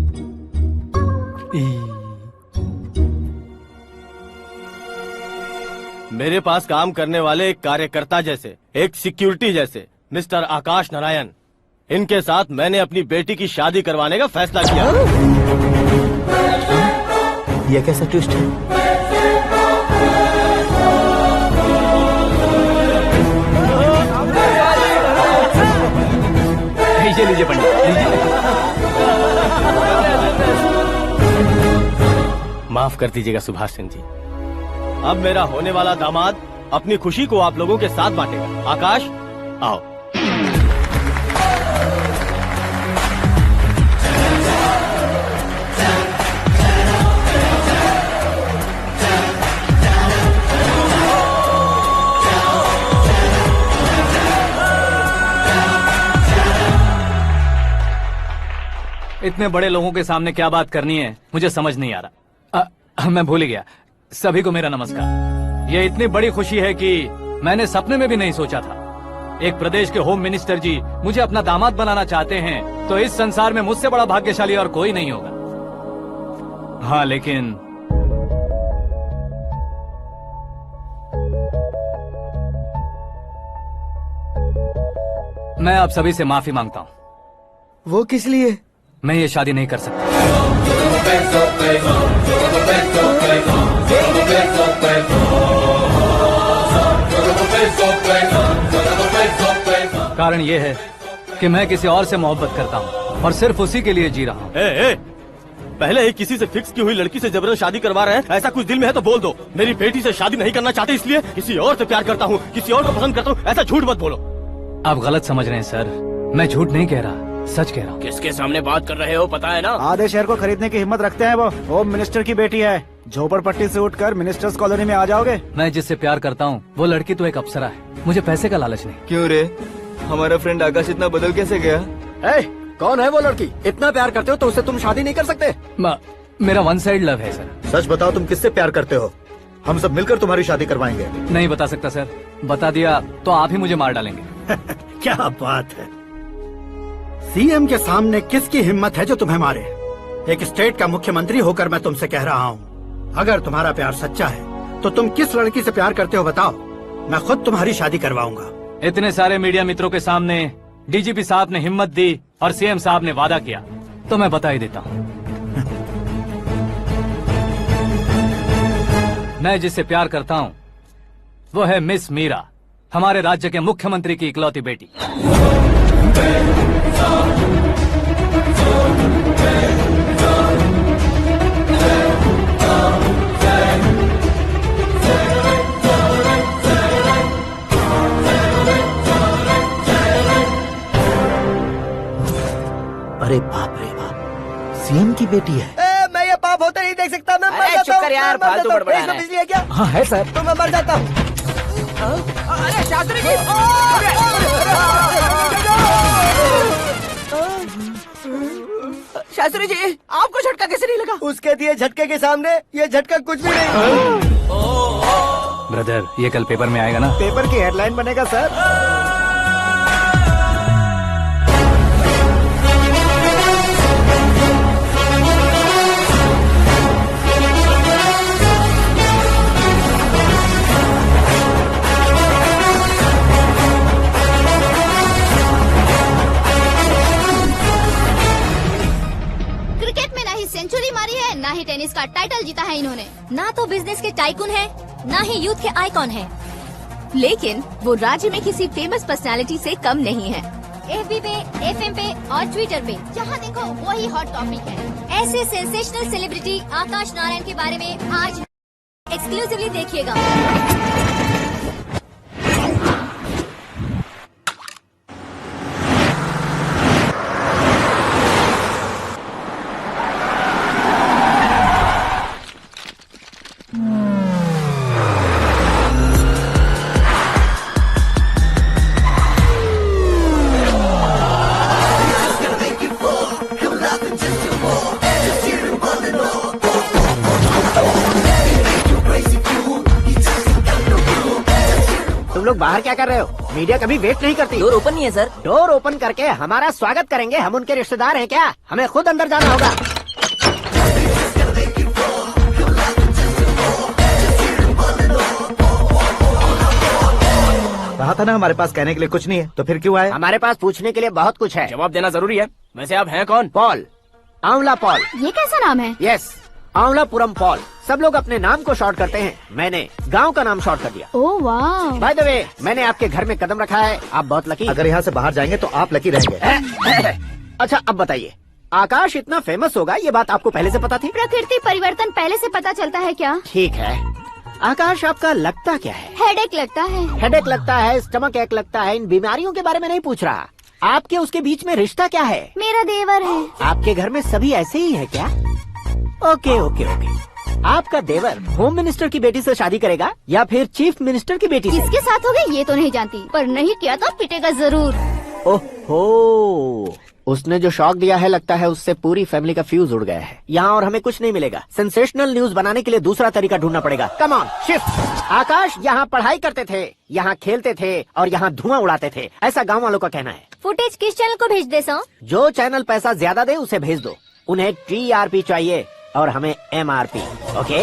मेरे पास काम करने वाले एक कार्यकर्ता जैसे, एक सिक्योरिटी जैसे मिस्टर आकाश नारायण, इनके साथ मैंने अपनी बेटी की शादी करवाने का फैसला किया। यह कैसा ट्विस्ट है? लीजिए लीजिए पंडित लीजिए। माफ कर दीजिएगा सुभाष सिंह जी। अब मेरा होने वाला दामाद अपनी खुशी को आप लोगों के साथ बांटेगा। आकाश आओ। इतने बड़े लोगों के सामने क्या बात करनी है मुझे समझ नहीं आ रहा। मैं भूल ही गया। सभी को मेरा नमस्कार। ये इतनी बड़ी खुशी है कि मैंने सपने में भी नहीं सोचा था। एक प्रदेश के होम मिनिस्टर जी मुझे अपना दामाद बनाना चाहते हैं तो इस संसार में मुझसे बड़ा भाग्यशाली और कोई नहीं होगा। हाँ लेकिन मैं आप सभी से माफी मांगता हूँ। वो किस लिए? मैं ये शादी नहीं कर सकता। कारण ये है कि मैं किसी और से मोहब्बत करता हूँ और सिर्फ उसी के लिए जी रहा हूँ। पहले ही किसी से फिक्स की हुई लड़की से जबरन शादी करवा रहे हैं। ऐसा कुछ दिल में है तो बोल दो। मेरी बेटी से शादी नहीं करना चाहते इसलिए किसी और से प्यार करता हूँ, किसी और को पसंद करता हूँ। ऐसा झूठ मत बोलो। आप गलत समझ रहे हैं सर। मैं झूठ नहीं कह रहा, सच कह रहा हूँ। किसके सामने बात कर रहे हो पता है ना? आधे शहर को खरीदने की हिम्मत रखते हैं वो। होम मिनिस्टर की बेटी है। झोपड़पट्टी से उठकर मिनिस्टर्स कॉलोनी में आ जाओगे। मैं जिससे प्यार करता हूँ वो लड़की तो एक अप्सरा है। मुझे पैसे का लालच नहीं। क्यों रे? हमारा फ्रेंड आकाश इतना बदल कैसे गया? कौन है वो लड़की? इतना प्यार करते हो तो उससे तुम शादी नहीं कर सकते? मेरा वन साइड लव है सर। सच बताओ तुम किससे प्यार करते हो? हम सब मिलकर तुम्हारी शादी करवाएंगे। नहीं बता सकता सर। बता दिया तो आप ही मुझे मार डालेंगे। क्या बात है। सीएम के सामने किसकी हिम्मत है जो तुम्हें मारे? एक स्टेट का मुख्यमंत्री होकर मैं तुमसे कह रहा हूँ, अगर तुम्हारा प्यार सच्चा है तो तुम किस लड़की से प्यार करते हो बताओ। मैं खुद तुम्हारी शादी करवाऊंगा। इतने सारे मीडिया मित्रों के सामने डीजीपी साहब ने हिम्मत दी और सीएम साहब ने वादा किया तो मैं बता ही देता हूँ। मैं जिससे प्यार करता हूँ वो है मिस मीरा, हमारे राज्य के मुख्यमंत्री की इकलौती बेटी। अरे बाप रे बाप, सीएम की बेटी है। मैं ये पाप होते नहीं देख सकता। मैं मर जाता चुप कर यार, फालतू बड़बड़ा रहा है। बिजली है क्या? हाँ है सर। तो मैं मर जाता हूँ। अरे शास्त्री जी! शास्त्री जी आपको झटका कैसे नहीं लगा? उसके दिए झटके के सामने ये झटका कुछ भी नहीं। ब्रदर ये कल पेपर में आएगा ना? पेपर की हेडलाइन बनेगा सर। सेंचुरी मारी है, ना ही टेनिस का टाइटल जीता है इन्होंने। ना तो बिजनेस के टाइकून है, ना ही यूथ के आइकॉन है। लेकिन वो राज्य में किसी फेमस पर्सनालिटी से कम नहीं है। FB पे, FM पे और ट्विटर पे जहाँ देखो वही हॉट टॉपिक है। ऐसे सेंसेशनल सेलिब्रिटी आकाश नारायण के बारे में आज एक्सक्लूसिवली देखिएगा। तुम लोग बाहर क्या कर रहे हो? मीडिया कभी वेट नहीं करती। डोर ओपन नहीं है सर। डोर ओपन करके हमारा स्वागत करेंगे। हम उनके रिश्तेदार हैं क्या? हमें खुद अंदर जाना होगा। कहा था ना हमारे पास कहने के लिए कुछ नहीं है, तो फिर क्यों आए? हमारे पास पूछने के लिए बहुत कुछ है। जवाब देना जरूरी है। वैसे आप हैं कौन? पॉल, आंवला पॉल। ये कैसा नाम है? Yes, Avalapuram fall. सब लोग अपने नाम को शॉर्ट करते हैं, मैंने गांव का नाम शॉर्ट कर दिया। ओह वाह। बाय द वे, मैंने आपके घर में कदम रखा है, आप बहुत लकी। अगर यहाँ से बाहर जाएंगे तो आप लकी रहेंगे। अच्छा अब बताइए, आकाश इतना फेमस होगा ये बात आपको पहले से पता थी? प्रकृति परिवर्तन पहले से पता चलता है क्या? ठीक है, आकाश आपका लगता क्या है? हेडेक लगता है। हेडेक लगता है, स्टमक एक लगता है, इन बीमारियों के बारे में नहीं पूछ रहा। आपके उसके बीच में रिश्ता क्या है? मेरा देवर है। आपके घर में सभी ऐसे ही है क्या? Okay okay okay. आपका देवर होम मिनिस्टर की बेटी से शादी करेगा या फिर चीफ मिनिस्टर की बेटी से? किसके साथ होगा ये तो नहीं जानती, पर नहीं किया तो पिटेगा जरूर। ओहो, उसने जो शॉक दिया है लगता है उससे पूरी फैमिली का फ्यूज उड़ गया है। यहाँ और हमें कुछ नहीं मिलेगा। सेंसेशनल न्यूज बनाने के लिए दूसरा तरीका ढूंढना पड़ेगा। Come on shift. आकाश यहाँ पढ़ाई करते थे, यहाँ खेलते थे और यहाँ धुआं उड़ाते थे, ऐसा गाँव वालों का कहना है। फुटेज किस चैनल को भेज दे सो? जो चैनल पैसा ज्यादा दे उसे भेज दो। उन्हें TRP चाहिए और हमें MRP। ओके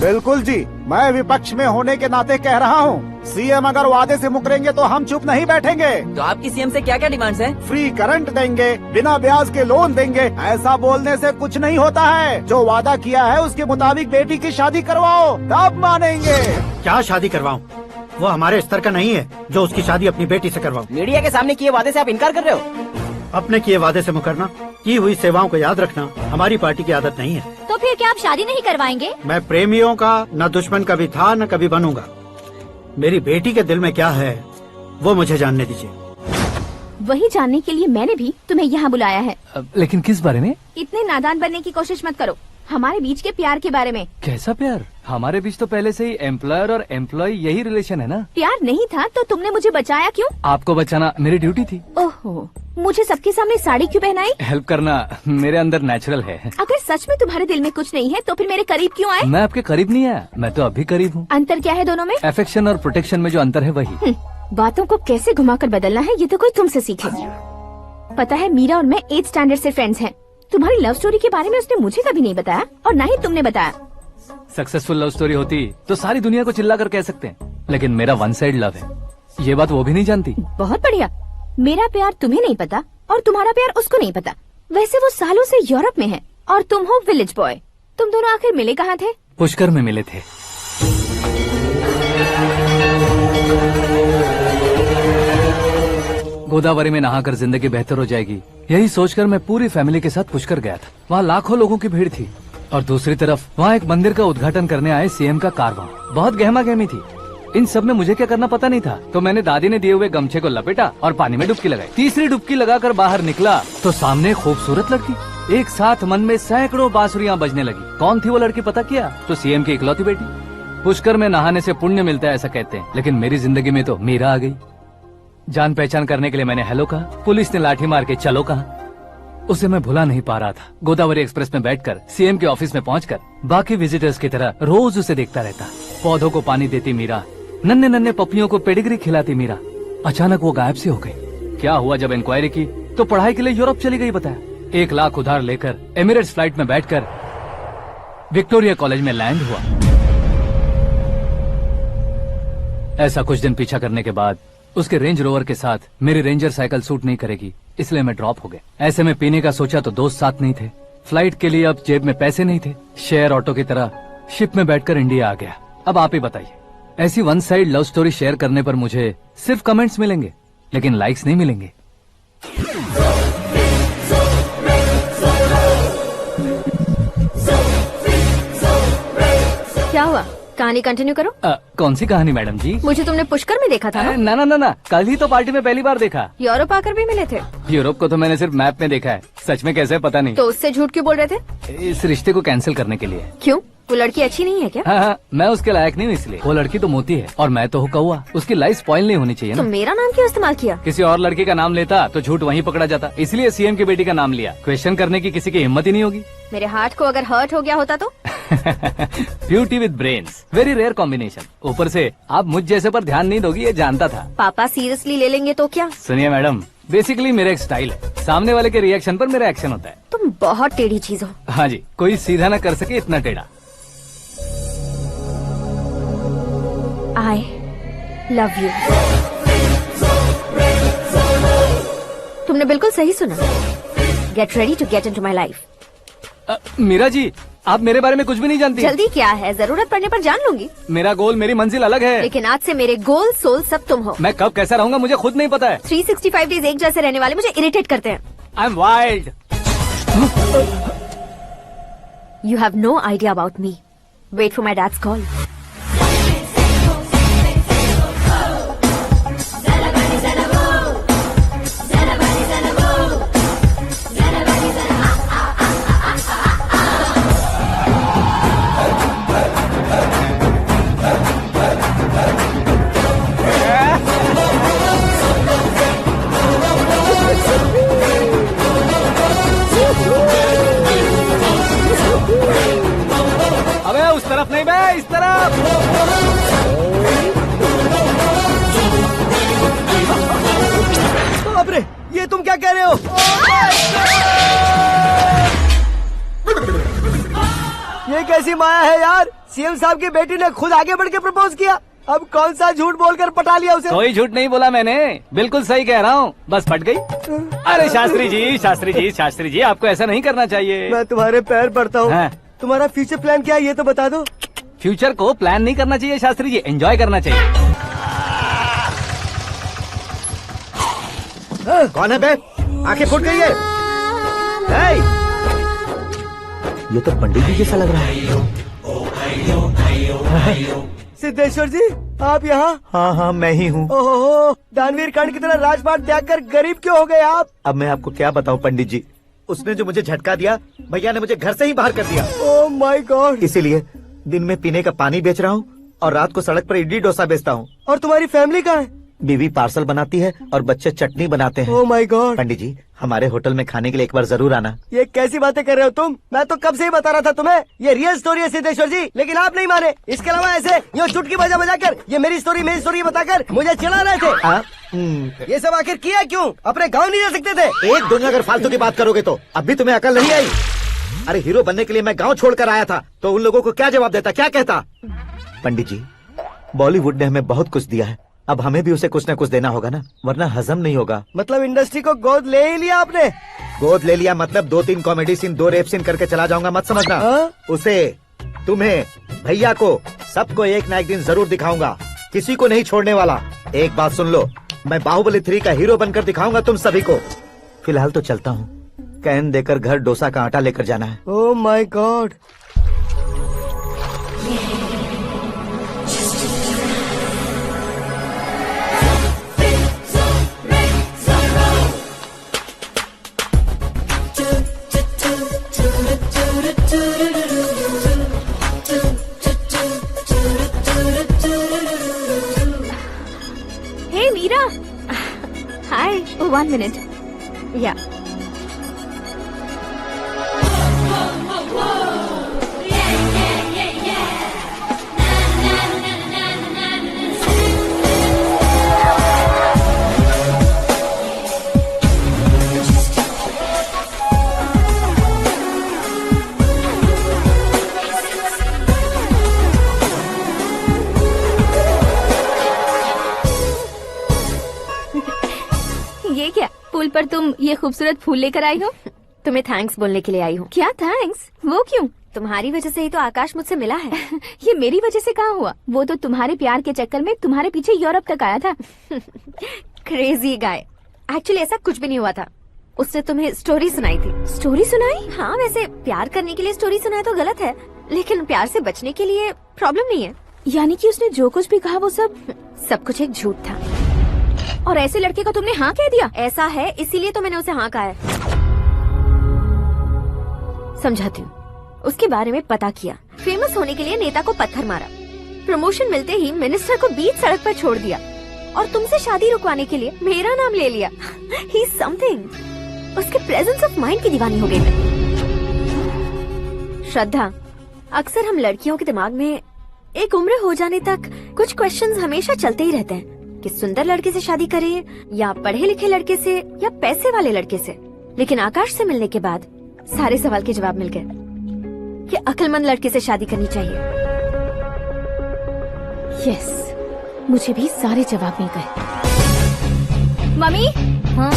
बिल्कुल जी, मैं विपक्ष में होने के नाते कह रहा हूँ, सीएम अगर वादे से मुकरेंगे तो हम चुप नहीं बैठेंगे। तो आपकी सीएम से क्या क्या डिमांड्स हैं? फ्री करंट देंगे, बिना ब्याज के लोन देंगे। ऐसा बोलने से कुछ नहीं होता है। जो वादा किया है उसके मुताबिक बेटी की शादी करवाओ, तब मानेंगे। क्या शादी करवाऊं? वो हमारे स्तर का नहीं है जो उसकी शादी अपनी बेटी से करवाऊं। मीडिया के सामने किए वादे से आप इनकार कर रहे हो? अपने किए वादे से मुकरना, की हुई सेवाओं को याद रखना हमारी पार्टी की आदत नहीं है। तो फिर क्या आप शादी नहीं करवाएंगे? मैं प्रेमियों का न दुश्मन कभी था न कभी बनूंगा। मेरी बेटी के दिल में क्या है वो मुझे जानने दीजिए। वही जानने के लिए मैंने भी तुम्हें यहाँ बुलाया है। लेकिन किस बारे में? इतने नादान बनने की कोशिश मत करो। हमारे बीच के प्यार के बारे में। कैसा प्यार? हमारे बीच तो पहले से ही एम्प्लॉयर और एम्प्लॉय यही रिलेशन है ना। प्यार नहीं था तो तुमने मुझे बचाया क्यों? आपको बचाना मेरी ड्यूटी थी। ओहो, मुझे सबके सामने साड़ी क्यों पहनाई? हेल्प करना मेरे अंदर नेचुरल है। अगर सच में तुम्हारे दिल में कुछ नहीं है तो फिर मेरे करीब क्यों आए? मैं आपके करीब नहीं आया, मैं तो अभी करीब हूँ। अंतर क्या है दोनों में? अफेक्शन और प्रोटेक्शन में जो अंतर है वही। बातों को कैसे घुमाकर बदलना है ये तो कोई तुमसे सीखे। पता है मीरा और मैं 8th स्टैंडर्ड से फ्रेंड्स हैं। तुम्हारी लव स्टोरी के बारे में उसने मुझे कभी नहीं बताया और न ही तुमने बताया। सक्सेसफुल लव स्टोरी होती तो सारी दुनिया को चिल्ला कर कह सकते हैं, लेकिन मेरा वन साइड लव है, ये बात वो भी नहीं जानती। बहुत बढ़िया। मेरा प्यार तुम्हें नहीं पता और तुम्हारा प्यार उसको नहीं पता। वैसे वो सालों से यूरोप में है और तुम हो विलेज बॉय। तुम दोनों आखिर मिले कहाँ थे? पुष्कर में मिले थे। गोदावरी में नहाकर जिंदगी बेहतर हो जाएगी, यही सोचकर मैं पूरी फैमिली के साथ पुष्कर गया था। वहाँ लाखों लोगों की भीड़ थी और दूसरी तरफ वहाँ एक मंदिर का उद्घाटन करने आए सीएम का कारवां। बहुत गहमा गहमी थी। इन सब में मुझे क्या करना पता नहीं था, तो मैंने दादी ने दिए हुए गमछे को लपेटा और पानी में डुबकी लगाई। तीसरी डुबकी लगाकर बाहर निकला तो सामने खूबसूरत लड़की। एक साथ मन में सैकड़ों बांसुरियां बजने लगी। कौन थी वो लड़की पता किया? तो सीएम की इकलौती बेटी। पुष्कर में नहाने से पुण्य मिलता है ऐसा कहते हैं, लेकिन मेरी जिंदगी में तो मीरा आ गई। जान पहचान करने के लिए मैंने हेलो कहा, पुलिस ने लाठी मार के चलो कहा। उसे मैं भुला नहीं पा रहा था। गोदावरी एक्सप्रेस में बैठकर सीएम के ऑफिस में पहुंचकर बाकी विजिटर्स की तरह रोज उसे देखता रहता। पौधों को पानी देती मीरा, नन्हे नन्हे पपियों को पेडिग्री खिलाती मीरा। अचानक वो गायब सी हो गई। क्या हुआ? जब इंक्वायरी की तो पढ़ाई के लिए यूरोप चली गई बताया। 1 लाख उधार लेकर एमिरेट्स फ्लाइट में बैठकर विक्टोरिया कॉलेज में लैंड हुआ। ऐसा कुछ दिन पीछा करने के बाद उसके रेंज रोवर के साथ मेरी रेंजर साइकिल सूट नहीं करेगी, इसलिए मैं ड्रॉप हो गया। ऐसे में पीने का सोचा तो दोस्त साथ नहीं थे। फ्लाइट के लिए अब जेब में पैसे नहीं थे। शेयर ऑटो की तरह शिप में बैठकर इंडिया आ गया। अब आप ही बताइए, ऐसी one side love story share करने पर मुझे सिर्फ कमेंट्स मिलेंगे, लेकिन लाइक्स नहीं मिलेंगे। क्या हुआ? कहानी कंटिन्यू करो। कौन सी कहानी मैडम जी? मुझे तुमने पुष्कर में देखा था ना? ना ना ना ना, कल ही तो पार्टी में पहली बार देखा। यूरोप आकर भी मिले थे? यूरोप को तो मैंने सिर्फ मैप में देखा है, सच में कैसे पता नहीं। तो उससे झूठ क्यों बोल रहे थे? इस रिश्ते को कैंसिल करने के लिए। क्यों? वो लड़की अच्छी नहीं है क्या? हाँ, मैं उसके लायक नहीं हूँ इसलिए। वो लड़की तो मोती है और मैं तो हूँ कौवा। उसकी लाइफ स्पॉइल नहीं होनी चाहिए तो ना। मेरा नाम क्यों इस्तेमाल किया? किसी और लड़की का नाम लेता तो झूठ वहीं पकड़ा जाता, इसलिए सीएम की बेटी का नाम लिया। क्वेश्चन करने की किसी की हिम्मत ही नहीं होगी। मेरे हार्ट को अगर हर्ट हो गया होता तो? Beauty with brains, very rare combination. ऊपर से आप मुझ जैसे पर ध्यान नहीं दोगी ये जानता था। पापा सीरियसली ले लेंगे तो क्या? सुनिए मैडम, बेसिकली मेरा एक स्टाइल है, सामने वाले के रिएक्शन पर मेरा एक्शन होता है। तुम बहुत टेढ़ी चीज हो। हाँ जी, कोई सीधा न कर सके इतना टेढ़ा। I love you। तुमने बिल्कुल सही सुना। Get ready to get into my life। Meera ji, आप मेरे बारे में कुछ भी नहीं जानती। जल्दी क्या है, जरूरत पड़ने पर जान लूंगी। मेरा गोल, मेरी मंजिल अलग है। लेकिन आज से मेरे गोल सोल सब तुम हो। मैं कब कैसा रहूंगा मुझे खुद नहीं पता है। 365 डेज एक जैसे रहने वाले मुझे इरिटेट करते हैं। I am wild. You have no idea about me. Wait for my dad's call. अबे उस तरफ नहीं बे, इस तरफ। बाप रे, ये तुम क्या कह रहे हो? ये कैसी माया है यार? सीएम साहब की बेटी ने खुद आगे बढ़ के प्रपोज किया। अब कौन सा झूठ बोलकर पटा लिया उसे? कोई झूठ नहीं बोला मैंने, बिल्कुल सही कह रहा हूँ, बस पट गई। अरे शास्त्री जी, शास्त्री जी, शास्त्री जी, आपको ऐसा नहीं करना चाहिए। मैं तुम्हारे पैर पड़ता हूँ। हाँ। तुम्हारा फ्यूचर प्लान क्या है ये तो बता दो। फ्यूचर को प्लान नहीं करना चाहिए शास्त्री जी, एंजॉय करना चाहिए। कौन है बे? आंखें फूट गई है। ये तो पंडित जी जैसा लग रहा है। सिद्धेश्वर जी, आप यहाँ? हाँ हाँ, मैं ही हूँ। ओहो, दानवीर कर्ण की तरह राजपाट त्याग कर गरीब क्यों हो गए आप? अब मैं आपको क्या बताऊँ पंडित जी, उसने जो मुझे झटका दिया, भैया ने मुझे घर से ही बाहर कर दिया। ओह माय गॉड। इसीलिए दिन में पीने का पानी बेच रहा हूँ और रात को सड़क पर इडली डोसा बेचता हूँ। और तुम्हारी फैमिली कहाँ है? बीवी पार्सल बनाती है और बच्चे चटनी बनाते हैं। ओह माय गॉड। पंडित जी, हमारे होटल में खाने के लिए एक बार जरूर आना। ये कैसी बातें कर रहे हो तुम? मैं तो कब से ही बता रहा था तुम्हें, ये रियल स्टोरी है सिद्धेश्वर जी, लेकिन आप नहीं माने। इसके अलावा ऐसे यूँ चुटकी बजा बजा कर ये मेरी स्टोरी बताकर मुझे चिढ़ा रहे थे। ये सब आखिर किया क्यों? अपने गाँव नहीं जा सकते थे? एक दिन अगर फालतू की बात करोगे तो अब भी तुम्हें अकल नहीं आई। अरे हीरो बनने के लिए मैं गाँव छोड़कर आया था, तो उन लोगों को क्या जवाब देता, क्या कहता? पंडित जी, बॉलीवुड ने हमें बहुत कुछ दिया है, अब हमें भी उसे कुछ न कुछ देना होगा ना, वरना हजम नहीं होगा। मतलब इंडस्ट्री को गोद ले ही लिया आपने? गोद ले लिया मतलब 2-3 कॉमेडी सीन, 2 रेप सीन करके चला जाऊंगा मत समझना। उसे, तुम्हें, भैया को, सबको एक ना एक दिन जरूर दिखाऊंगा, किसी को नहीं छोड़ने वाला। एक बात सुन लो, मैं बाहुबली 3 का हीरो बनकर दिखाऊंगा तुम सभी को। फिलहाल तो चलता हूँ, कैन देकर घर डोसा का आटा लेकर जाना है। Oh my god. Hey Meera, hi. 1 minute. या ये क्या, पुल पर तुम ये खूबसूरत फूल लेकर आई हो? तुम्हें थैंक्स बोलने के लिए आई हूँ। क्या थैंक्स? वो क्यों? तुम्हारी वजह से ही तो आकाश मुझसे मिला है। ये मेरी वजह से कहाँ हुआ? वो तो तुम्हारे प्यार के चक्कर में तुम्हारे पीछे यूरोप तक आया था। Crazy guy. एक्चुअली ऐसा कुछ भी नहीं हुआ था, उसने तुम्हें स्टोरी सुनाई थी। स्टोरी सुनाई? हाँ, वैसे प्यार करने के लिए स्टोरी सुनाए तो गलत है, लेकिन प्यार से बचने के लिए प्रॉब्लम नहीं है। यानी कि उसने जो कुछ भी कहा वो सब कुछ एक झूठ था। और ऐसे लड़के को तुमने हाँ कह दिया? ऐसा है, इसीलिए तो मैंने उसे हाँ कहा है। समझाती हूँ। उसके बारे में पता किया, फेमस होने के लिए नेता को पत्थर मारा, प्रमोशन मिलते ही मिनिस्टर को बीच सड़क पर छोड़ दिया और तुमसे शादी रुकवाने के लिए मेरा नाम ले लिया। He is something. उसके प्रेजेंस ऑफ माइंड की दीवानी हो गई मैं। श्रद्धा, अक्सर हम लड़कियों के दिमाग में एक उम्र हो जाने तक कुछ क्वेश्चंस हमेशा चलते ही रहते हैं कि सुंदर लड़के से शादी करें या पढ़े लिखे लड़के से या पैसे वाले लड़के से। लेकिन आकाश से मिलने के बाद सारे सवाल के जवाब मिल गए कि अक्लमंद लड़के से शादी करनी चाहिए। यस, मुझे भी सारे जवाब मिल गए। मम्मी, हाँ?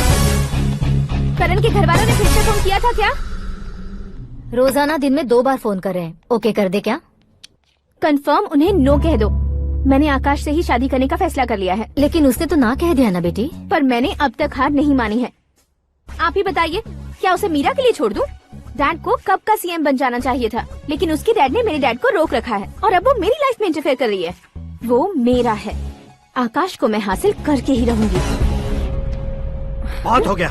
करण के घर वालों ने फिर से फोन किया था क्या? रोजाना दिन में 2 बार फोन कर रहे हैं, ओके कर दे क्या? कंफर्म उन्हें नो कह दो। मैंने आकाश से ही शादी करने का फैसला कर लिया है। लेकिन उसने तो ना कह दिया ना बेटी। पर मैंने अब तक हार नहीं मानी है। आप ही बताइए, क्या उसे मीरा के लिए छोड़ दूं? डैड को कब का सीएम बन जाना चाहिए था, लेकिन उसके डैड ने मेरे डैड को रोक रखा है और अब वो मेरी लाइफ में इंटरफेयर कर रही है। वो मेरा है, आकाश को मैं हासिल करके ही रहूंगी। बहुत हो गया,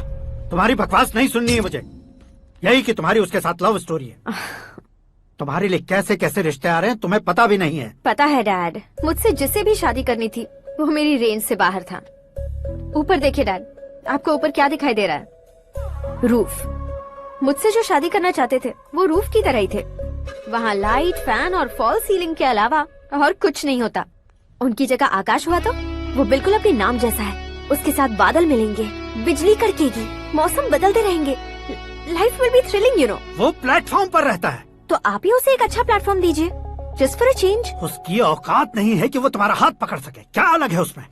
तुम्हारी बकवास नहीं सुननी है मुझे। यही कि तुम्हारी उसके साथ लव स्टोरी है। तुम्हारे लिए कैसे कैसे रिश्ते आ रहे हैं तुम्हें पता भी नहीं है। पता है डैड, मुझसे जिसे भी शादी करनी थी वो मेरी रेंज से बाहर था। ऊपर देखिए डैड, आपको ऊपर क्या दिखाई दे रहा है? रूफ। मुझसे जो शादी करना चाहते थे वो रूफ की तरह ही थे। वहाँ लाइट, फैन और फॉल सीलिंग के अलावा और कुछ नहीं होता। उनकी जगह आकाश हुआ तो वो बिल्कुल अपने नाम जैसा है। उसके साथ बादल मिलेंगे, बिजली कड़केगी, मौसम बदलते रहेंगे, life will be thrilling, you know. वो प्लेटफॉर्म पर रहता है तो आप ही उसे एक अच्छा प्लेटफॉर्म दीजिए, जस्ट फॉर अ चेंज। उसकी औकात नहीं है कि वो तुम्हारा हाथ पकड़ सके। क्या अलग है उसमें?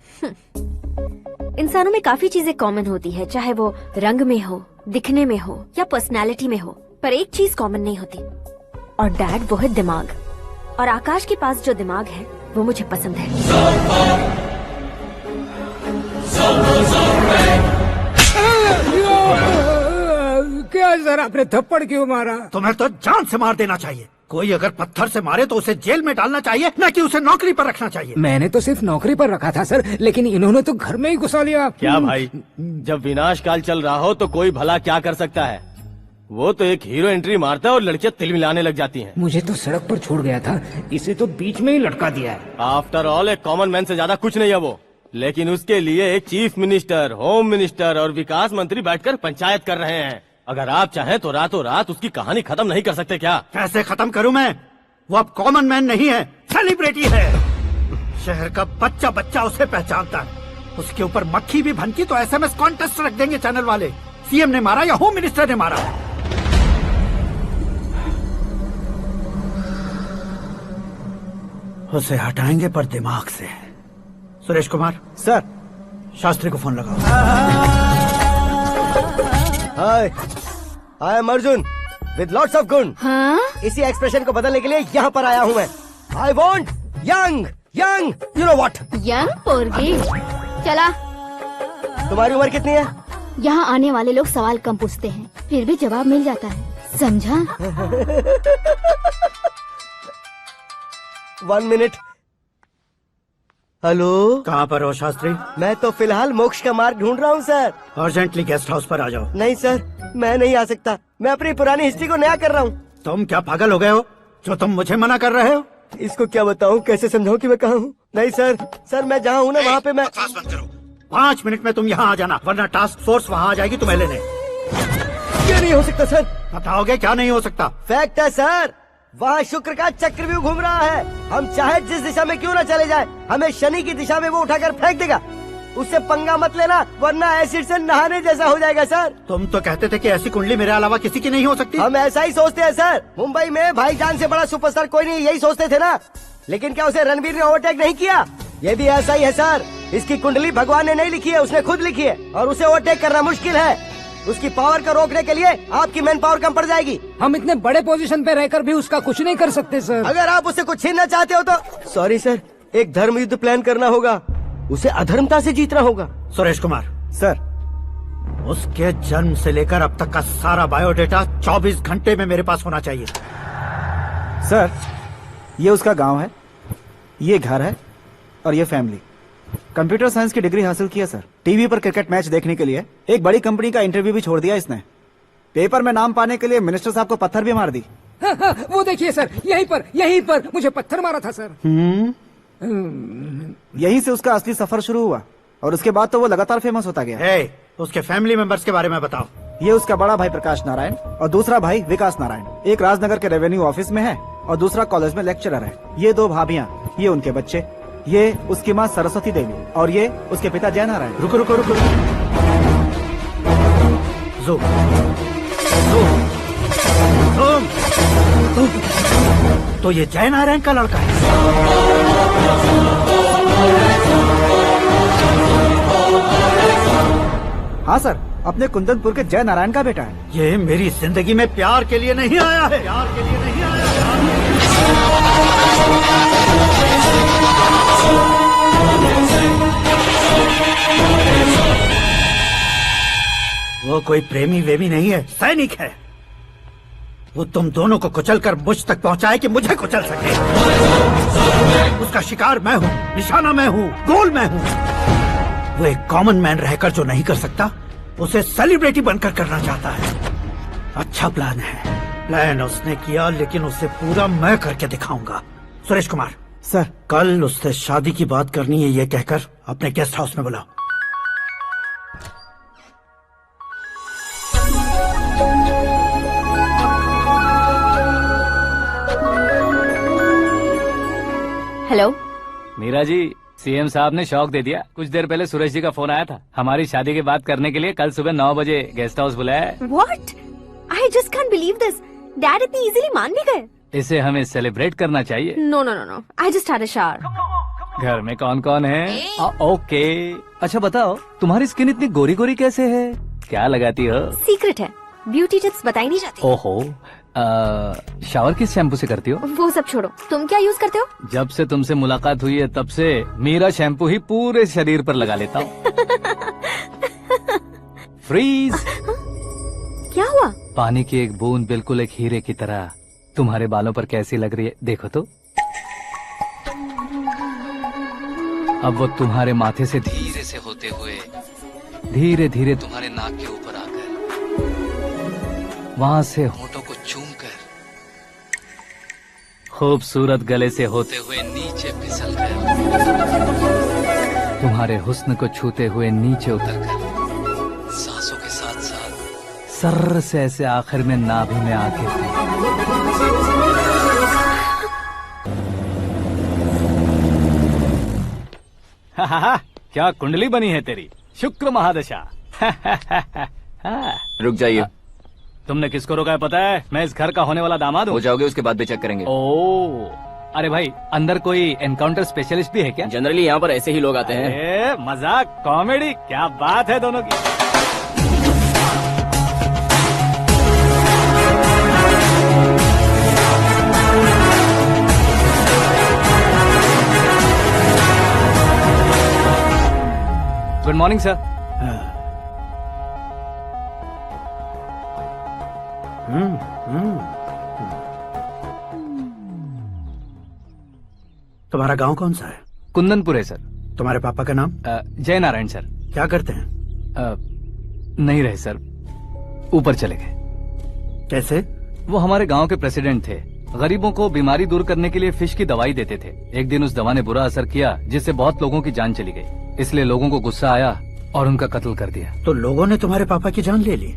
इंसानों में काफी चीजें कॉमन होती है, चाहे वो रंग में हो, दिखने में हो या पर्सनालिटी में हो, पर एक चीज कॉमन नहीं होती, और डैड वो है दिमाग। और आकाश के पास जो दिमाग है वो मुझे पसंद है। क्या सर, आपने थप्पड़ क्यों मारा? तुम्हें तो जान से मार देना चाहिए। कोई अगर पत्थर से मारे तो उसे जेल में डालना चाहिए, न कि उसे नौकरी पर रखना चाहिए। मैंने तो सिर्फ नौकरी पर रखा था सर, लेकिन इन्होंने तो घर में ही घुसा लिया। क्या भाई, जब विनाश काल चल रहा हो तो कोई भला क्या कर सकता है? वो तो एक हीरो एंट्री मारता है और लड़कियां तिल मिलाने लग जाती हैं। मुझे तो सड़क पर छोड़ गया था, इसे तो बीच में ही लटका दिया है। आफ्टर ऑल एक कॉमन मैन से ज्यादा कुछ नहीं है वो, लेकिन उसके लिए एक चीफ मिनिस्टर, होम मिनिस्टर और विकास मंत्री बैठकर पंचायत कर रहे हैं। अगर आप चाहें तो रातों रात उसकी कहानी खत्म नहीं कर सकते क्या? कैसे खत्म करूं मैं? वो अब कॉमन मैन नहीं है, सेलिब्रिटी है। शहर का बच्चा बच्चा उसे पहचानता है। उसके ऊपर मक्खी भी भनकी तो एसएमएस कॉन्टेस्ट रख देंगे चैनल वाले। सीएम ने मारा या होम मिनिस्टर ने मारा। उसे हटाएंगे पर दिमाग से। सुरेश कुमार सर, शास्त्री को फोन लगाओ। Hi, I am Arjun with lots of गुण। हाँ? इसी एक्सप्रेशन को बदलने के लिए यहाँ पर आया हूँ मैं। I want young young, you know what? Young पोरगी। चला। तुम्हारी उम्र कितनी है? यहाँ आने वाले लोग सवाल कम पूछते हैं, फिर भी जवाब मिल जाता है, समझा? 1 मिनट। हेलो, कहाँ पर हो शास्त्री? मैं तो फिलहाल मोक्ष का मार्ग ढूंढ रहा हूँ सर। अर्जेंटली गेस्ट हाउस पर आ जाओ। नहीं सर, मैं नहीं आ सकता। मैं अपनी पुरानी हिस्ट्री को नया कर रहा हूँ। तुम क्या पागल हो गए हो जो तुम मुझे मना कर रहे हो? इसको क्या बताऊँ, कैसे समझाऊँ कि मैं कहाँ हूँ? नहीं सर, मैं जहाँ हूँ ना वहाँ पे मैं। 5 मिनट में तुम यहाँ आ जाना, वरना टास्क फोर्स वहाँ आ जाएगी तुम्हें लेने। क्या नहीं हो सकता सर? बताओगे क्या नहीं हो सकता? फैक्ट है सर, वहाँ शुक्र का चक्रव्यूह घूम रहा है। हम चाहे जिस दिशा में क्यों न चले जाए, हमें शनि की दिशा में वो उठाकर फेंक देगा। उससे पंगा मत लेना, वरना एसिड से नहाने जैसा हो जाएगा सर। तुम तो कहते थे कि ऐसी कुंडली मेरे अलावा किसी की नहीं हो सकती। हम ऐसा ही सोचते हैं सर। मुंबई में भाईजान से बड़ा सुपरस्टार कोई नहीं, यही सोचते थे ना। लेकिन क्या उसे रणवीर ने ओवरटेक नहीं किया? ये भी ऐसा ही है सर। इसकी कुंडली भगवान ने नहीं लिखी है, उसने खुद लिखी है, और उसे ओवरटेक करना मुश्किल है। उसकी पावर को रोकने के लिए आपकी मैन पावर कम पड़ जाएगी। हम इतने बड़े पोजीशन पे रहकर भी उसका कुछ नहीं कर सकते सर। अगर आप उससे कुछ छीनना चाहते हो तो सॉरी सर, एक धर्म युद्ध प्लान करना होगा। उसे अधर्मता से जीतना होगा। सुरेश कुमार सर, उसके जन्म से लेकर अब तक का सारा बायोडेटा 24 घंटे में मेरे पास होना चाहिए। सर, ये उसका गांव है, ये घर है और ये फैमिली। कंप्यूटर साइंस की डिग्री हासिल की है सर। टीवी पर क्रिकेट मैच देखने के लिए एक बड़ी कंपनी का इंटरव्यू भी छोड़ दिया इसने। पेपर में नाम पाने के लिए मिनिस्टर साहब को पत्थर भी मार दी। हाँ, वो देखिए सर, यहीं पर मुझे पत्थर मारा था सर। यहीं से उसका असली सफर शुरू हुआ और उसके बाद तो वो लगातार फेमस होता गया। उसके फैमिली मेंबर्स के बारे में बताओ। ये उसका बड़ा भाई प्रकाश नारायण और दूसरा भाई विकास नारायण। एक राजनगर के रेवेन्यू ऑफिस में है और दूसरा कॉलेज में लेक्चरर है। ये 2 भाभियां, ये उनके बच्चे, ये उसकी माँ सरस्वती देवी और ये उसके पिता जय नारायण। रुको रुको रुको, तो ये जय नारायण का लड़का है। हाँ सर, अपने कुंदनपुर के जय नारायण का बेटा है। ये मेरी जिंदगी में प्यार के लिए नहीं आया है, प्यार के लिए नहीं आया वो कोई प्रेमी वेमी नहीं है, सैनिक है। वो तुम दोनों को कुचलकर मुझ तक पहुंचाए कि मुझे कुचल सके। उसका शिकार मैं हूँ, निशाना मैं हूँ, गोल मैं हूँ। वो एक कॉमन मैन रहकर जो नहीं कर सकता, उसे सेलिब्रिटी बनकर करना चाहता है। अच्छा प्लान है, प्लान उसने किया, लेकिन उसे पूरा मैं करके दिखाऊंगा। सुरेश कुमार सर, कल उससे शादी की बात करनी है, ये कहकर अपने गेस्ट हाउस में बुलाओ। हेलो मीरा जी, सीएम साहब ने शौक दे दिया। कुछ देर पहले सुरेश जी का फोन आया था, हमारी शादी की बात करने के लिए कल सुबह 9 बजे गेस्ट हाउस बुलाया है। What? I just can't believe this. Dad इतनी इजीली मान भी गए। इसे हमें सेलिब्रेट करना चाहिए। No no no no, I just had a shower. घर में कौन कौन है? ओके, अच्छा बताओ, तुम्हारी स्किन इतनी गोरी गोरी कैसे है? क्या लगाती हो? सीक्रेट है, ब्यूटी टिप्स बताई नहीं जाती। ओहो, शावर किस शैम्पू से करती हो? वो सब छोड़ो, तुम क्या यूज करते हो? जब से तुमसे मुलाकात हुई है तब से मीरा शैम्पू ही पूरे शरीर पर लगा लेता हूँ। फ्रीज। क्या हुआ? पानी की एक बूंद बिल्कुल एक हीरे की तरह तुम्हारे बालों पर कैसी लग रही है, देखो तो। अब वो तुम्हारे माथे से धीरे से होते हुए धीरे धीरे तुम्हारे नाक के ऊपर आकर वहां से होठों को चूमकर खूबसूरत गले से होते हुए नीचे फिसलकर तुम्हारे हुस्न को छूते हुए नीचे उतरकर सांसों के साथ साथ सर्र से ऐसे आखिर में नाभि में आके क्या कुंडली बनी है तेरी, शुक्र महादशा। रुक जाइए। तुमने किसको रोका है पता है? मैं इस घर का होने वाला दामाद हूँ। हो जाओगे उसके बाद भी चेक करेंगे। ओ, अरे भाई, अंदर कोई एनकाउंटर स्पेशलिस्ट भी है क्या? जनरली यहाँ पर ऐसे ही लोग आते हैं। मजाक, कॉमेडी, क्या बात है दोनों की। Good morning sir. तुम्हारा गांव कौन सा है? कुंदनपुर है सर। तुम्हारे पापा का नाम? जय नारायण सर। क्या करते हैं? नहीं रहे सर, ऊपर चले गए। कैसे? वो हमारे गांव के प्रेसिडेंट थे। गरीबों को बीमारी दूर करने के लिए फिश की दवाई देते थे। एक दिन उस दवा ने बुरा असर किया, जिससे बहुत लोगों की जान चली गई। इसलिए लोगों को गुस्सा आया और उनका कत्ल कर दिया। तो लोगों ने तुम्हारे पापा की जान ले ली?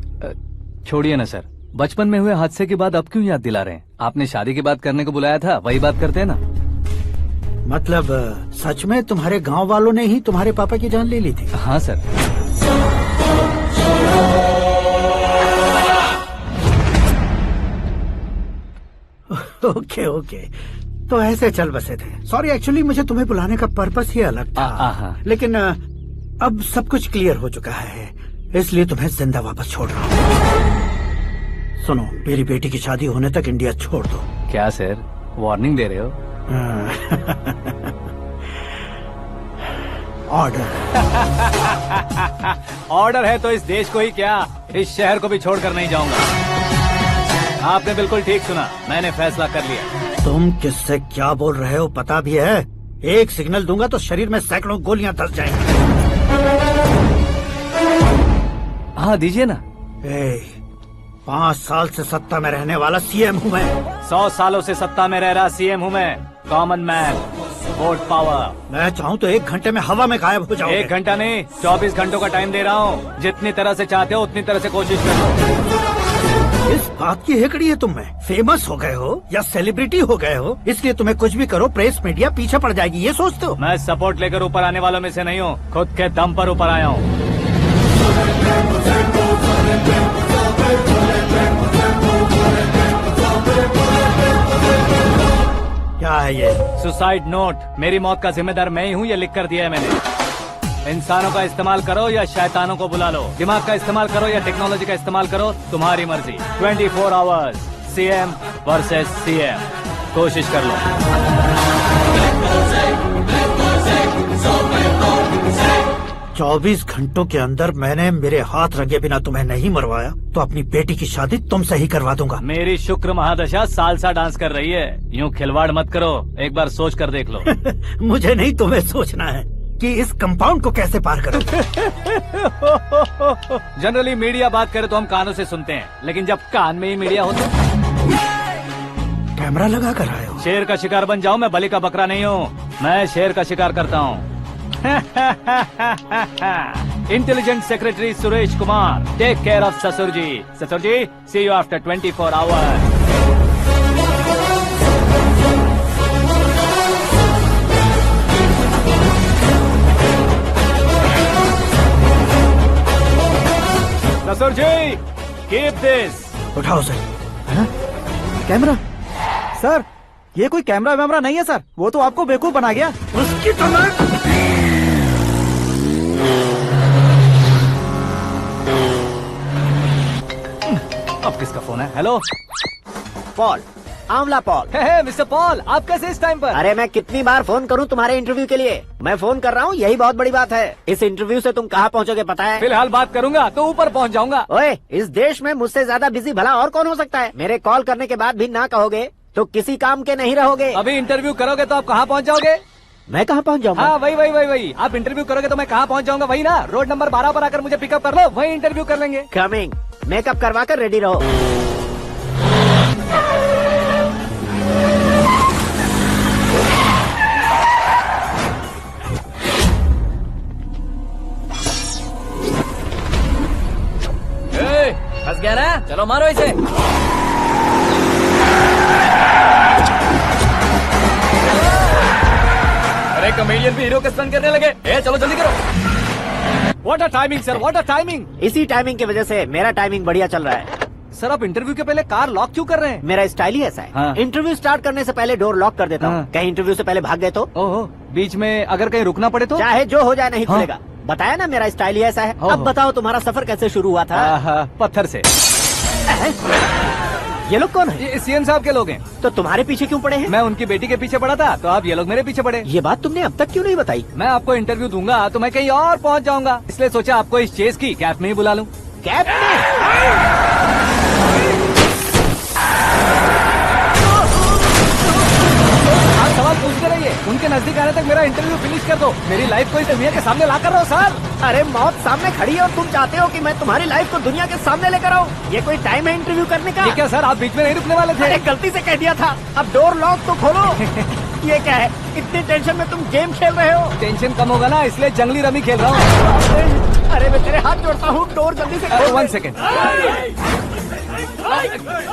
छोड़िए ना सर, बचपन में हुए हादसे के बाद अब क्यों याद दिला रहे हैं? आपने शादी की बात करने को बुलाया था, वही बात करते हैं ना। मतलब सच में तुम्हारे गांव वालों ने ही तुम्हारे पापा की जान ले ली थी? हाँ सर। ओके ओके, तो ऐसे चल बसे थे। सॉरी, एक्चुअली मुझे तुम्हें बुलाने का पर्पस ही अलग था। लेकिन अब सब कुछ क्लियर हो चुका है, इसलिए तुम्हें जिंदा वापस छोड़ रहा हूँ। सुनो, मेरी बेटी की शादी होने तक इंडिया छोड़ दो। क्या सर, वार्निंग दे रहे हो? ऑर्डर। ऑर्डर है तो इस देश को ही क्या, इस शहर को भी छोड़कर नहीं जाऊंगा। आपने बिल्कुल ठीक सुना, मैंने फैसला कर लिया। तुम किससे क्या बोल रहे हो पता भी है? एक सिग्नल दूंगा तो शरीर में सैकड़ों गोलियां धस जाएंगी। हाँ दीजिए ना। 5 साल से सत्ता में रहने वाला सीएम हूँ मैं। 100 सालों से सत्ता में रह रहा सीएम हूँ मैं। Common man, vote power. मैं चाहूँ तो 1 घंटे में हवा में गायब हो जाऊँ। 1 घंटा नहीं, 24 घंटों का टाइम दे रहा हूँ। जितनी तरह से चाहते हो उतनी तरह से कोशिश करो। इस बात की हेकड़ी है तुम में? फेमस हो गए हो या सेलिब्रिटी हो गए हो, इसलिए तुम्हें कुछ भी करो प्रेस मीडिया पीछे पड़ जाएगी, ये सोचते हो? मैं सपोर्ट लेकर ऊपर आने वालों में से नहीं हूँ, खुद के दम पर ऊपर आया हूँ। क्या है ये? Suicide note. मेरी मौत का जिम्मेदार मैं ही हूँ, ये लिख कर दिया है मैंने। इंसानों का इस्तेमाल करो या शैतानों को बुला लो, दिमाग का इस्तेमाल करो या टेक्नोलॉजी का इस्तेमाल करो, तुम्हारी मर्जी। 24 आवर्स सीएम वर्सेस सीएम, कोशिश कर लो। 24 घंटों के अंदर मैंने मेरे हाथ रंगे बिना तुम्हें नहीं मरवाया तो अपनी बेटी की शादी तुमसे ही करवा दूंगा। मेरी शुक्र महादशा सालसा डांस कर रही है, यूं खिलवाड़ मत करो, एक बार सोच कर देख लो। मुझे नहीं, तुम्हें सोचना है कि इस कंपाउंड को कैसे पार करूं। जनरली मीडिया बात करे तो हम कानों से सुनते हैं, लेकिन जब कान में ही मीडिया हो तो कैमरा लगा कर आए हो। शेर का शिकार बन जाऊं, मैं बलि का बकरा नहीं हूँ, मैं शेर का शिकार करता हूँ। Intelligent secretary Suresh Kumar, take care of ससुर जी। ससुर जी, सी यू आफ्टर 24 आवर्स। ससुर जी, कीप दिस। उठाओ सर। कैमरा सर, ये कोई कैमरा वैमरा नहीं है सर, वो तो आपको बेवकूफ बना गया। उसकी तो अब किसका फोन है? हेलो पॉल, आंवला पॉल। मिस्टर पॉल, आप कैसे इस टाइम पर? अरे मैं कितनी बार फोन करूं तुम्हारे इंटरव्यू के लिए? मैं फोन कर रहा हूं, यही बहुत बड़ी बात है। इस इंटरव्यू से तुम कहां पहुंचोगे पता है? फिलहाल बात करूंगा तो ऊपर पहुंच जाऊंगा। ओए, इस देश में मुझसे ज्यादा बिजी भला और कौन हो सकता है? मेरे कॉल करने के बाद भी ना कहोगे तो किसी काम के नहीं रहोगे। अभी इंटरव्यू करोगे तो आप कहाँ पहुँच जाओगे? मैं कहाँ पहुँच जाऊंगा? हाँ, वही। आप इंटरव्यू करोगे तो मैं कहाँ पहुँच जाऊंगा? वही ना, रोड नंबर 12 पर आकर मुझे पिकअप कर लो, वही इंटरव्यू कर लेंगे। कमिंग। मेकअप करवा कर रेडी रहो। फंस गया ना, चलो मारो इसे। अरे कॉमेडियन भी हीरो के स्टंट करने लगे। चलो जल्दी करो। What a timing sir, what a timing. इसी टाइमिंग की वजह से मेरा टाइमिंग बढ़िया चल रहा है। सर, आप इंटरव्यू के पहले कार लॉक क्यों कर रहे हैं? मेरा स्टाइल ही ऐसा है। हाँ। इंटरव्यू स्टार्ट करने से पहले डोर लॉक कर देता हूँ। हाँ। कहीं इंटरव्यू से पहले भाग गए तो? ओहो, बीच में अगर कहीं रुकना पड़े तो? चाहे जो हो जाए नहीं हाँ। खुलेगा। बताया ना, मेरा स्टाइल ही ऐसा है। अब बताओ तुम्हारा सफर कैसे शुरू हुआ था? पत्थर से। ये लोग कौन है? ये सीएम साहब के लोग हैं। तो तुम्हारे पीछे क्यों पड़े हैं? मैं उनकी बेटी के पीछे पड़ा था, तो आप ये लोग मेरे पीछे पड़े। ये बात तुमने अब तक क्यों नहीं बताई? मैं आपको इंटरव्यू दूंगा तो मैं कहीं और पहुंच जाऊंगा, इसलिए सोचा आपको इस चेस की कैप में ही बुला लूं। कैप में? आप सवाल पूछते रहिए, उनके नजदीक आने तक मेरा इंटरव्यू फिनिश कर दो। मेरी लाइफ को इस दुनिया के सामने ला कर रहो सर। अरे मौत सामने खड़ी है और तुम चाहते हो कि मैं तुम्हारी लाइफ को दुनिया के सामने लेकर आऊं? ये कोई टाइम है इंटरव्यू करने का? ये क्या सर, आप बीच में नहीं रुकने वाले थे? अरे गलती से कह दिया था। अब डोर लॉक तो खोलो। ये क्या है? इतनी टेंशन में तुम गेम खेल रहे हो? टेंशन कम होगा ना, इसलिए जंगली रमी खेल रहा हूँ। अरे मैं तेरे हाथ जोड़ता हूँ, डोर जल्दी से खोल। 1 second.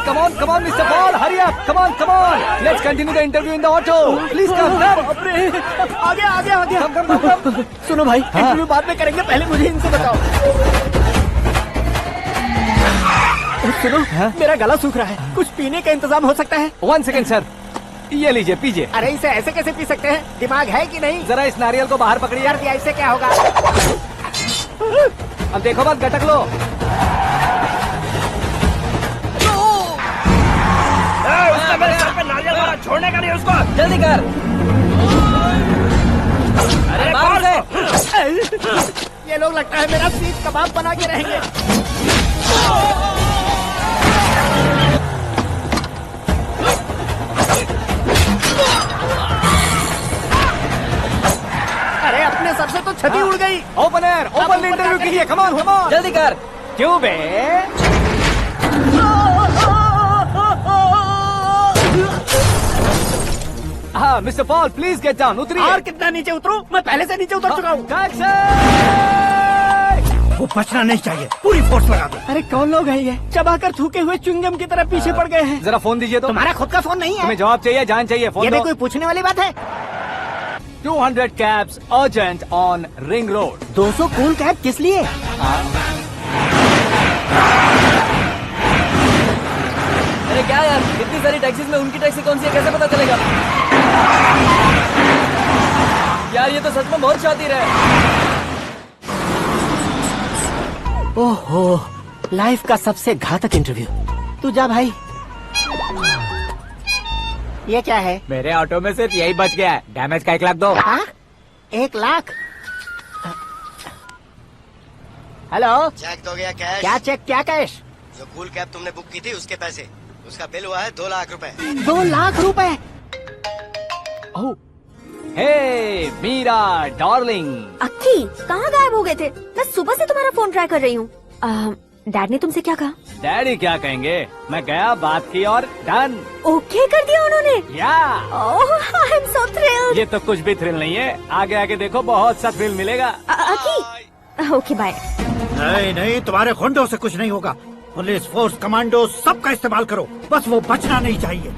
Come on, Mr. Paul, hurry up. Come on. Let's continue the interview in the auto. Please come. आगे। Come. सुनो भाई, इंटरव्यू बाद में करेंगे, पहले मुझे इनसे बताओ। सुनो, मेरा गला सूख रहा है, कुछ पीने का इंतजाम हो सकता है? 1 सेकेंड सर, ये लीजिए पीजिए। अरे इसे ऐसे कैसे पी सकते हैं? दिमाग है कि नहीं? जरा इस नारियल को बाहर पकड़िए। यार दिया, इससे क्या होगा? अब देखो बात, गटक लो। मेरे सर पे नारियल मारा, छोड़ने का नहीं उसको। जल्दी कर। अरे मार दे। ये लोग लगता है मेरा सीख कबाब बना के रहेंगे। अरे अपने सर से तो छती उड़ गई। ओपन इंटरव्यू के लिए। कम ऑन जल्दी कर। क्यों बे? हाँ mister Paul, please get down. उतरिए। और कितना नीचे उतरूं? मैं पहले से नीचे उतर चुका हूँ। वो बचना नहीं चाहिए, पूरी फोर्स लगा दो। अरे कौन लोग हैं ये? चबाकर थूके हुए च्युइंगम की तरह पीछे पड़ गए हैं। जरा फोन दीजिए तो। तुम्हारा खुद का फोन नहीं है? तुम्हें जवाब चाहिए, जान चाहिए, फोन ये दो। भी कोई पूछने वाली बात है? 200 cabs urgent on Ring Road. 200 cool cab किस लिए? अरे क्या यार, इतनी सारी टैक्सीज में उनकी टैक्सी कौन सी है, कैसे पता चलेगा? यार ये तो सच में बहुत शातिर है। ओहो, लाइफ का सबसे घातक इंटरव्यू। तू जा भाई। ये क्या है? मेरे ऑटो में सिर्फ यही बच गया है। डैमेज का 1 लाख दो। हाँ? 1 लाख? हेलो, चेक तो गया कैश। क्या चेक, क्या कैश? जो कूल कैब तुमने बुक की थी उसके पैसे, उसका बिल हुआ है 2 लाख रुपए। 2 लाख रुपए? ओह, हे मीरा डार्लिंग। अक्की, कहाँ गायब हो गए थे? मैं सुबह से तुम्हारा फोन ट्राई कर रही हूँ। डैड ने तुमसे क्या कहा? डैडी क्या कहेंगे, मैं गया, बात की और डन। ओके कर दिया उन्होंने? या ओह, आई एम सो थ्रिल्ड। ये तो कुछ भी थ्रिल नहीं है, आगे आगे देखो बहुत सा थ्रिल मिलेगा। अक्की, ओके बाय। नहीं नहीं, तुम्हारे गुंडों से कुछ नहीं होगा। पुलिस फोर्स, कमांडो, सबका इस्तेमाल करो, बस वो बचना नहीं चाहिए।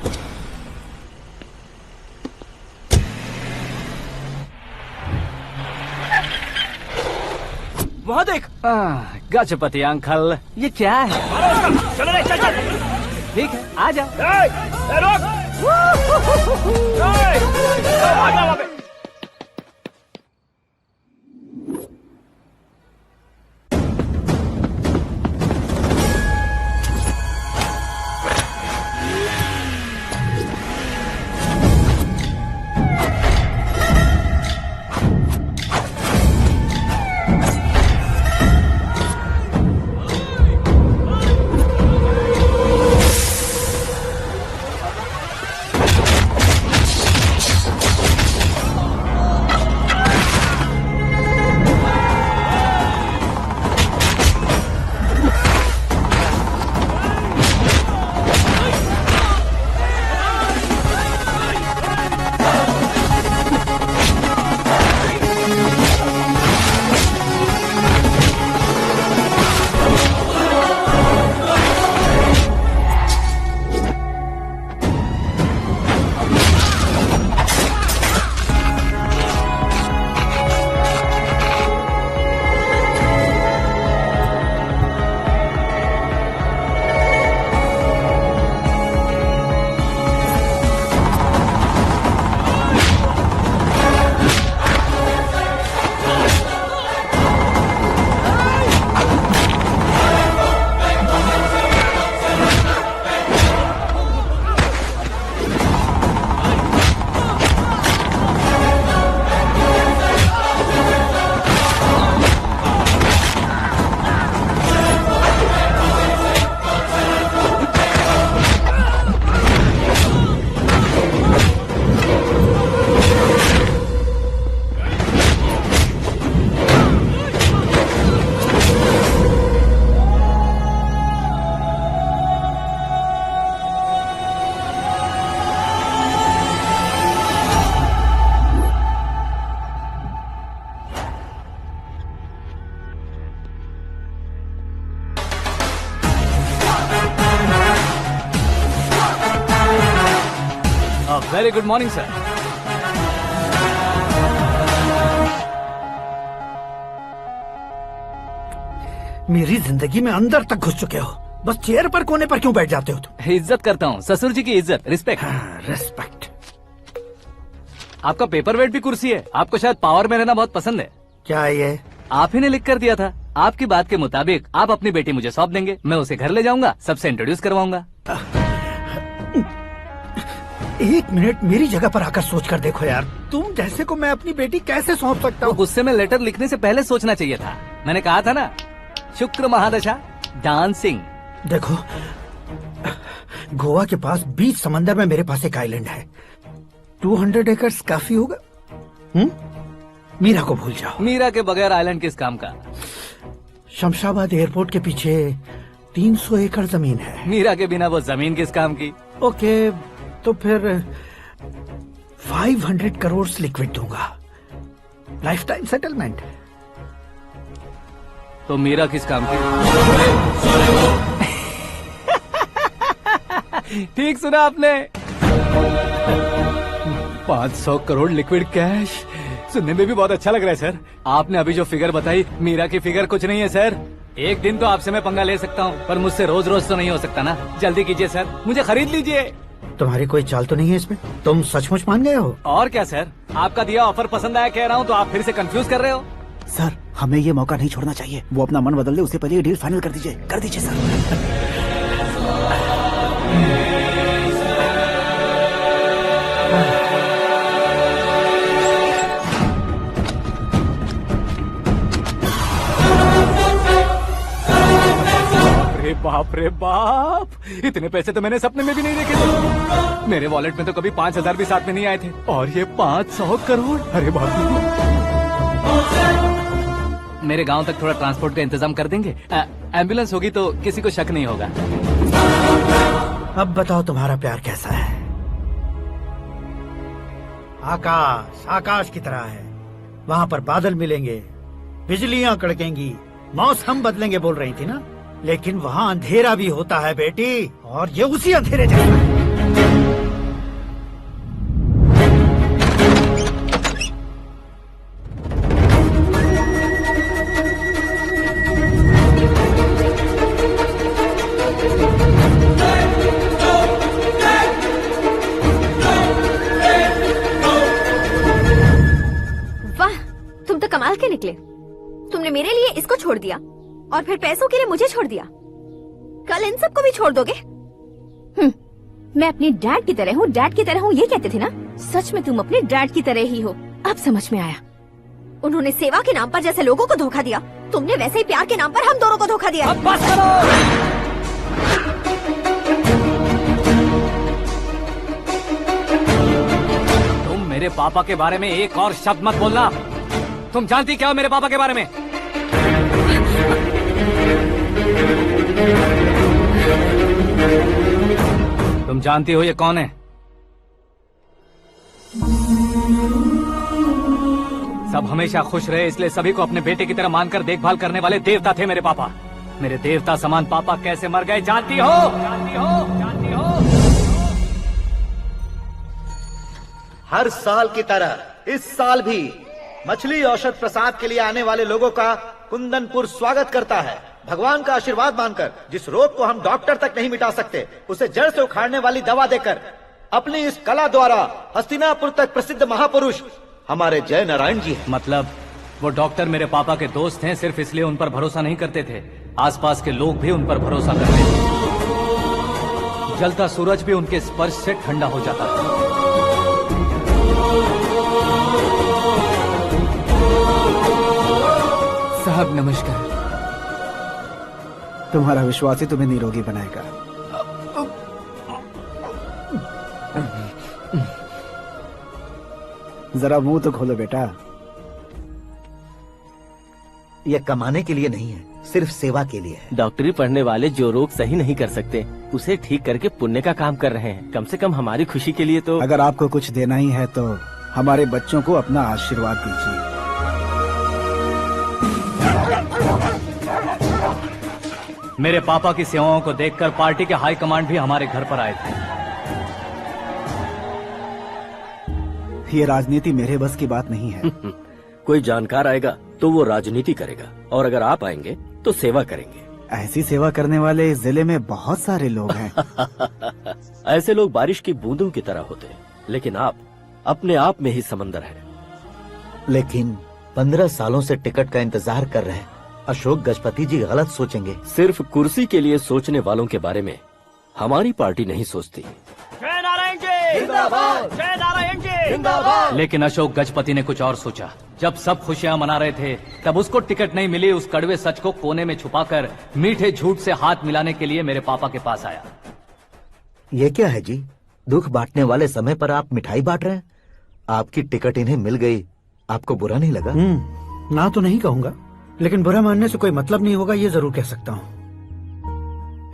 वहाँ देख, गजपति अंकल, ये क्या है? चलो रे, चल चल। ठीक है, आ जा। Very good morning sir. मेरी जिंदगी में अंदर तक घुस चुके हो, बस चेयर पर कोने पर क्यों बैठ जाते हो तुम? इज्जत करता हूँ, ससुर जी की इज्जत, रिस्पेक्ट। रिस्पेक्ट। आपका पेपर वेट भी कुर्सी है, आपको शायद पावर में रहना बहुत पसंद है। क्या ये? आप ही ने लिख कर दिया था, आपकी बात के मुताबिक आप अपनी बेटी मुझे सौंप देंगे, मैं उसे घर ले जाऊंगा, सबसे इंट्रोड्यूस करवाऊंगा। 1 मिनट मेरी जगह पर आकर सोच कर देखो यार, तुम जैसे को मैं अपनी बेटी कैसे सौंप सकता हूँ? गुस्से में लेटर लिखने से पहले सोचना चाहिए था। मैंने कहा था ना, शुक्र महादशा डांसिंग। देखो, गोवा के पास बीच समंदर में मेरे पास एक आइलैंड है, 200 एकर्स काफी होगा। मीरा को भूल जाओ। मीरा के बगैर आइलैंड किस काम का? शमशाबाद एयरपोर्ट के पीछे 300 एकड़ जमीन है। मीरा के बिना वो जमीन किस काम की? ओके, तो फिर 500 करोड़ लिक्विड दूंगा, लाइफ टाइम सेटलमेंट। तो मीरा किस काम की? ठीक सुना आपने, 500 करोड़ लिक्विड कैश। सुनने में भी बहुत अच्छा लग रहा है सर। आपने अभी जो फिगर बताई, मीरा की फिगर कुछ नहीं है सर। एक दिन तो आपसे मैं पंगा ले सकता हूँ, पर मुझसे रोज रोज तो नहीं हो सकता ना। जल्दी कीजिए सर, मुझे खरीद लीजिए। तुम्हारी कोई चाल तो नहीं है इसमें? तुम सचमुच मान गए हो? और क्या सर, आपका दिया ऑफर पसंद आया कह रहा हूँ, तो आप फिर से कंफ्यूज कर रहे हो। सर हमें ये मौका नहीं छोड़ना चाहिए। वो अपना मन बदल दे, उससे पहले ये डील फाइनल कर दीजिए। कर दीजिए सर। बाप रे बाप, इतने पैसे तो मैंने सपने में भी नहीं देखे थे। मेरे वॉलेट में तो कभी 5,000 भी साथ में नहीं आए थे, और ये 500 करोड़। अरे बाप रे। मेरे गांव तक थोड़ा ट्रांसपोर्ट का इंतजाम कर देंगे? एम्बुलेंस होगी तो किसी को शक नहीं होगा। अब बताओ तुम्हारा प्यार कैसा है? आकाश आकाश की तरह है। वहाँ पर बादल मिलेंगे, बिजलियां कड़केंगी, मौसम बदलेंगे बोल रही थी ना, लेकिन वहाँ अंधेरा भी होता है बेटी, और ये उसी अंधेरे जैसा है। वाह, तुम तो कमाल के निकले। तुमने मेरे लिए इसको छोड़ दिया और फिर पैसों के लिए मुझे छोड़ दिया। कल इन सबको भी छोड़ दोगे? मैं अपने डैड की तरह हूँ, डैड की तरह हूँ, ये कहते थे ना। सच में तुम अपने डैड की तरह ही हो। अब समझ में आया। उन्होंने सेवा के नाम पर जैसे लोगों को धोखा दिया, तुमने वैसे ही प्यार के नाम पर हम दोनों को धोखा दिया। अब बस करो। तुम मेरे पापा के बारे में एक और शब्द मत बोलना। तुम जानती क्या हो मेरे पापा के बारे में? तुम जानती हो ये कौन है? सब हमेशा खुश रहे इसलिए सभी को अपने बेटे की तरह मानकर देखभाल करने वाले देवता थे मेरे पापा। मेरे देवता समान पापा कैसे मर गए जानती हो? जानती हो? जानती हो? हर साल की तरह इस साल भी मछली औषध प्रसाद के लिए आने वाले लोगों का कुंदनपुर स्वागत करता है। भगवान का आशीर्वाद मानकर जिस रोग को हम डॉक्टर तक नहीं मिटा सकते, उसे जड़ से उखाड़ने वाली दवा देकर अपनी इस कला द्वारा हस्तिनापुर तक प्रसिद्ध महापुरुष हमारे जय नारायण जी हैं। मतलब वो डॉक्टर मेरे पापा के दोस्त हैं, सिर्फ इसलिए उन पर भरोसा नहीं करते थे। आसपास के लोग भी उन पर भरोसा करते थे। जलता सूरज भी उनके स्पर्श से ठंडा हो जाता था। साहब नमस्कार। तुम्हारा विश्वास ही तुम्हें निरोगी बनाएगा। जरा मुंह तो खोलो बेटा। यह कमाने के लिए नहीं है, सिर्फ सेवा के लिए है। डॉक्टरी पढ़ने वाले जो रोग सही नहीं कर सकते, उसे ठीक करके पुण्य का काम कर रहे हैं। कम से कम हमारी खुशी के लिए तो। अगर आपको कुछ देना ही है तो हमारे बच्चों को अपना आशीर्वाद दीजिए। मेरे पापा की सेवाओं को देखकर पार्टी के हाई कमांड भी हमारे घर पर आए थे। ये राजनीति मेरे बस की बात नहीं है। कोई जानकार आएगा तो वो राजनीति करेगा, और अगर आप आएंगे तो सेवा करेंगे। ऐसी सेवा करने वाले इस जिले में बहुत सारे लोग हैं। ऐसे लोग बारिश की बूंदों की तरह होते हैं, लेकिन आप अपने आप में ही समंदर हैं। लेकिन 15 सालों से टिकट का इंतजार कर रहे हैं। अशोक गजपति जी गलत सोचेंगे। सिर्फ कुर्सी के लिए सोचने वालों के बारे में हमारी पार्टी नहीं सोचती। जय नारायण जी जिंदाबाद, जय नारायण जी जिंदाबाद। लेकिन अशोक गजपति ने कुछ और सोचा। जब सब खुशियां मना रहे थे, तब उसको टिकट नहीं मिली। उस कड़वे सच को कोने में छुपाकर मीठे झूठ से हाथ मिलाने के लिए मेरे पापा के पास आया। ये क्या है जी? दुख बांटने वाले समय पर आप मिठाई बांट रहे हैं। आपकी टिकट इन्हें मिल गई, आपको बुरा नहीं लगा? ना तो नहीं कहूंगा, लेकिन बुरा मानने से कोई मतलब नहीं होगा, ये जरूर कह सकता हूँ।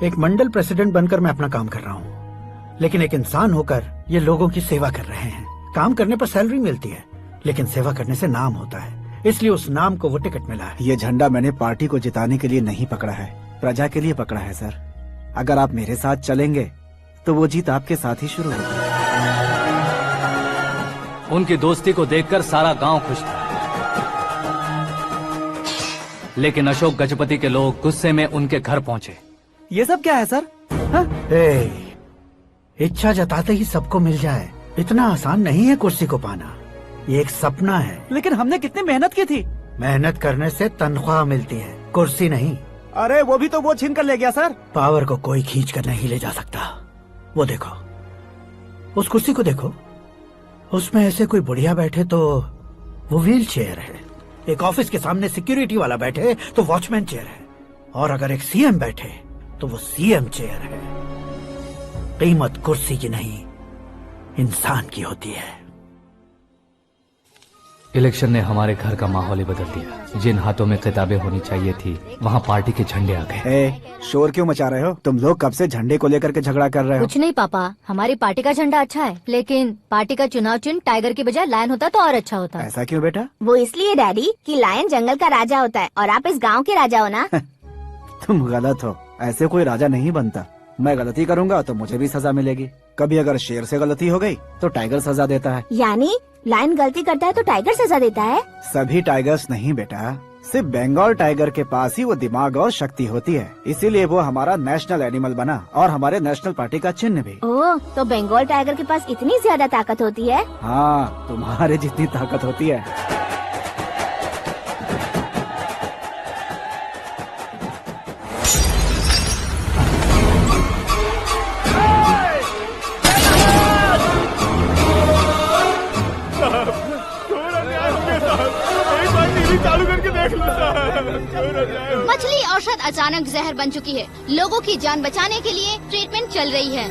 एक मंडल प्रेसिडेंट बनकर मैं अपना काम कर रहा हूँ, लेकिन एक इंसान होकर ये लोगों की सेवा कर रहे हैं। काम करने पर सैलरी मिलती है, लेकिन सेवा करने से नाम होता है, इसलिए उस नाम को वो टिकट मिला है। ये झंडा मैंने पार्टी को जिताने के लिए नहीं पकड़ा है, प्रजा के लिए पकड़ा है सर। अगर आप मेरे साथ चलेंगे तो वो जीत आपके साथ ही शुरू होगी। उनकी दोस्ती को देखकर सारा गांव खुश था, लेकिन अशोक गजपति के लोग गुस्से में उनके घर पहुंचे। ये सब क्या है सर? इच्छा जताते ही सबको मिल जाए, इतना आसान नहीं है कुर्सी को पाना। ये एक सपना है। लेकिन हमने कितनी मेहनत की थी। मेहनत करने से तनख्वाह मिलती है, कुर्सी नहीं। अरे वो भी तो वो छीन कर ले गया सर। पावर को कोई खींच कर नहीं ले जा सकता। वो देखो, उस कुर्सी को देखो, उसमें ऐसे कोई बुढ़िया बैठे तो वो व्हील चेयर है, एक ऑफिस के सामने सिक्योरिटी वाला बैठे तो वॉचमैन चेयर है, और अगर एक सीएम बैठे तो वो सीएम चेयर है। कीमत कुर्सी की नहीं, इंसान की होती है। इलेक्शन ने हमारे घर का माहौल ही बदल दिया। जिन हाथों में किताबें होनी चाहिए थी, वहाँ पार्टी के झंडे आ गए। शोर क्यों मचा रहे हो? तुम लोग कब से झंडे को लेकर के झगड़ा कर रहे हो? कुछ नहीं पापा, हमारी पार्टी का झंडा अच्छा है, लेकिन पार्टी का चुनाव चिन्ह टाइगर की बजाय लायन होता तो और अच्छा होता। ऐसा क्यों बेटा? वो इसलिए डैडी कि लायन जंगल का राजा होता है और आप इस गांव के राजा हो ना। तुम गलत हो, ऐसे कोई राजा नहीं बनता। मैं गलती करूंगा तो मुझे भी सजा मिलेगी। कभी अगर शेर से गलती हो गई तो टाइगर सजा देता है। यानी लायन गलती करता है तो टाइगर सजा देता है? सभी टाइगर्स नहीं बेटा, सिर्फ बंगाल टाइगर के पास ही वो दिमाग और शक्ति होती है, इसीलिए वो हमारा नेशनल एनिमल बना और हमारे नेशनल पार्टी का चिन्ह भी। ओह, तो बंगाल टाइगर के पास इतनी ज्यादा ताकत होती है? हाँ, तुम्हारे जितनी ताकत होती है। मछली औषध अचानक जहर बन चुकी है। लोगों की जान बचाने के लिए ट्रीटमेंट चल रही है।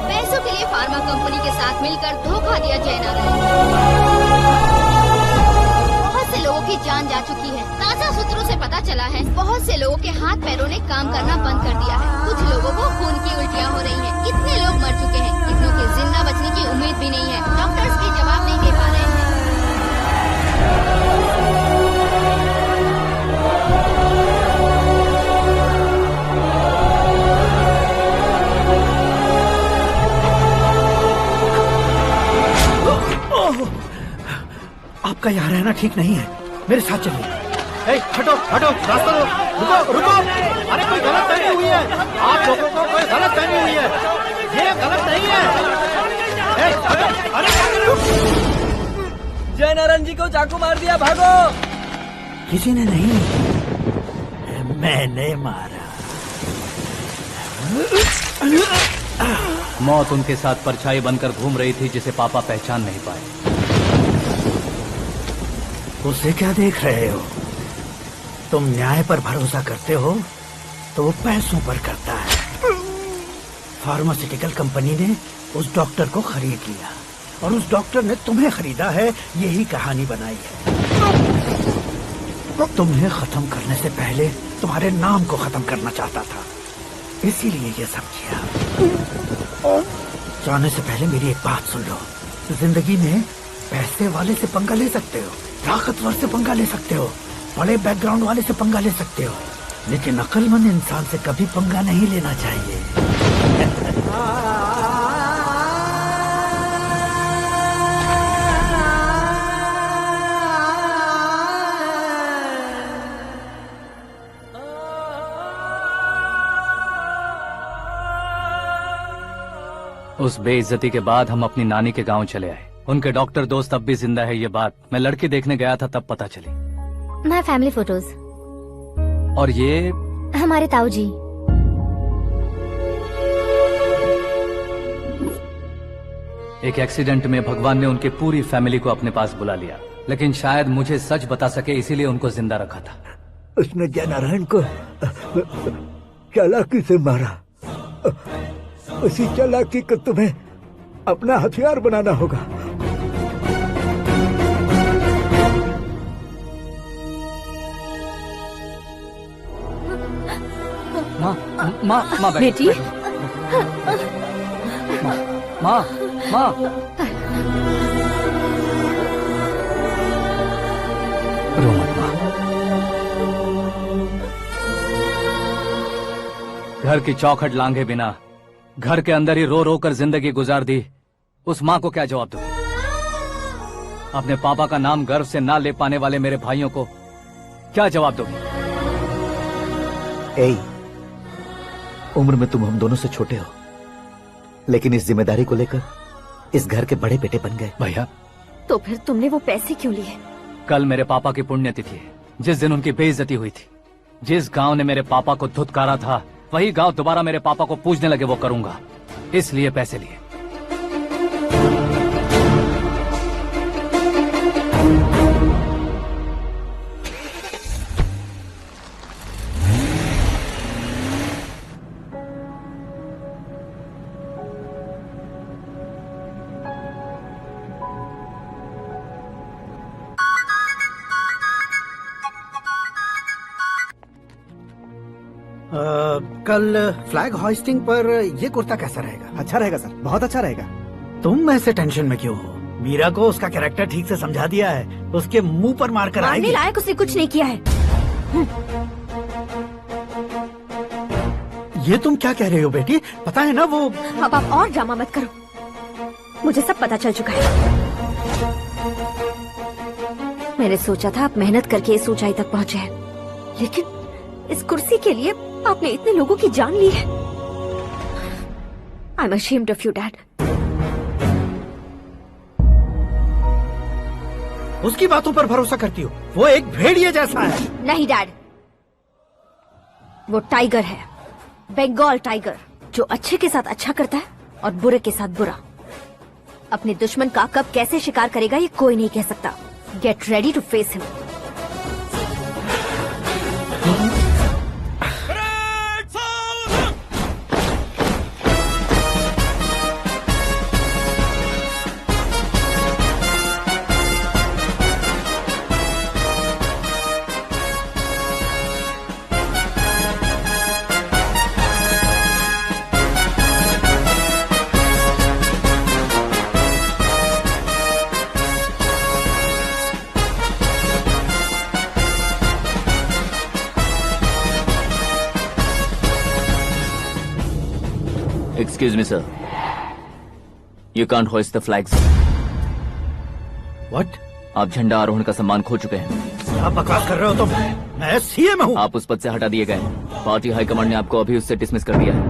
पैसों के लिए फार्मा कंपनी के साथ मिलकर धोखा दिया जयनारायण। बहुत से लोगों की जान जा चुकी है। ताजा सूत्रों से पता चला है बहुत से लोगों के हाथ पैरों ने काम करना बंद कर दिया है। कुछ लोगों को खून की उल्टियाँ हो रही हैं। कितने लोग मर चुके हैं, कितनों के जिंदा बचने की उम्मीद भी नहीं है। डॉक्टर्स भी जवाब नहीं दे पा रहे हैं। आपका यहाँ रहना ठीक नहीं है, मेरे साथ चलिए। हटो हटो, रास्ता दो, रुको रुको। अरे कोई गलत फहमी हुई है, आप लोगों को कोई गलत फहमी हुई है, ये गलत नहीं है। जयनारायण जी को चाकू मार दिया, भागो। किसी ने नहीं, मैंने मारा। मौत उनके साथ परछाई बनकर घूम रही थी, जिसे पापा पहचान नहीं पाए। उसे क्या देख रहे हो? तुम न्याय पर भरोसा करते हो तो वो पैसों पर करता है। फार्मास्यूटिकल कंपनी ने उस डॉक्टर को खरीद लिया और उस डॉक्टर ने तुम्हें खरीदा है, यही कहानी बनाई है। तुम्हें खत्म करने से पहले तुम्हारे नाम को खत्म करना चाहता था, इसीलिए ये सब किया। जाने से पहले मेरी एक बात सुन लो, जिंदगी में पैसे वाले से पंगा ले सकते हो, ताकतवर से पंगा ले सकते हो, बड़े बैकग्राउंड वाले से पंगा ले सकते हो, लेकिन अक्लमंद इंसान से कभी पंगा नहीं लेना चाहिए। उस बेइज्जती के बाद हम अपनी नानी के गांव चले आए। उनके डॉक्टर दोस्त अब भी जिंदा है, ये बात मैं लड़की देखने गया था तब पता चली। My family photos. और ये हमारे ताऊ जी। एक एक्सीडेंट में भगवान ने उनकी पूरी फैमिली को अपने पास बुला लिया, लेकिन शायद मुझे सच बता सके इसीलिए उनको जिंदा रखा था। उसने जयनारायण को चालाकी से मारा। उसी चालाकी को तुम्हें अपना हथियार बनाना होगा। माँ बेटी, माँ रो मत माँ। घर की चौखट लांघे बिना घर के अंदर ही रो रो कर जिंदगी गुजार दी, उस माँ को क्या जवाब दूं? अपने पापा का नाम गर्व से ना ले पाने वाले मेरे भाइयों को क्या जवाब दोगे? उम्र में तुम हम दोनों से छोटे हो, लेकिन इस जिम्मेदारी को लेकर इस घर के बड़े बेटे बन गए। भैया, तो फिर तुमने वो पैसे क्यों लिए? कल मेरे पापा की पुण्यतिथि है, जिस दिन उनकी बेइज्जती हुई थी। जिस गांव ने मेरे पापा को धुतकारा था, वही गांव दोबारा मेरे पापा को पूजने लगे वो करूंगा, इसलिए पैसे लिए। कल फ्लैग होइस्टिंग पर ये कुर्ता कैसा रहेगा? अच्छा रहेगा सर, बहुत अच्छा रहेगा। तुम ऐसे टेंशन में क्यों हो? मीरा को उसका कैरेक्टर ठीक से समझा दिया है, उसके मुंह पर मारकर मारने आएगी। लायक उसने कुछ नहीं किया है। ये तुम क्या कह रहे हो बेटी? पता है ना वो। अब आप और ड्रामा मत करो, मुझे सब पता चल चुका है। मैंने सोचा था आप मेहनत करके इस ऊंचाई तक पहुंचे हैं, लेकिन इस कुर्सी के लिए आपने इतने लोगों की जान ली है। I am ashamed of you dad. उसकी बातों पर भरोसा करती हो? वो एक भेड़िए जैसा है। नहीं डैड, वो टाइगर है, बंगाल टाइगर, जो अच्छे के साथ अच्छा करता है और बुरे के साथ बुरा। अपने दुश्मन का कब कैसे शिकार करेगा ये कोई नहीं कह सकता। Get ready to face him. Excuse me, sir. You can't hoist the flags. What? आप झंडा आरोहण का सम्मान खो चुके हैं। क्या बकवास कर रहे हो तुम? मैं सीएम हूँ। आप उस पद से हटा दिए गए। पार्टी हाईकमांड ने आपको अभी उससे डिसमिस कर दिया है।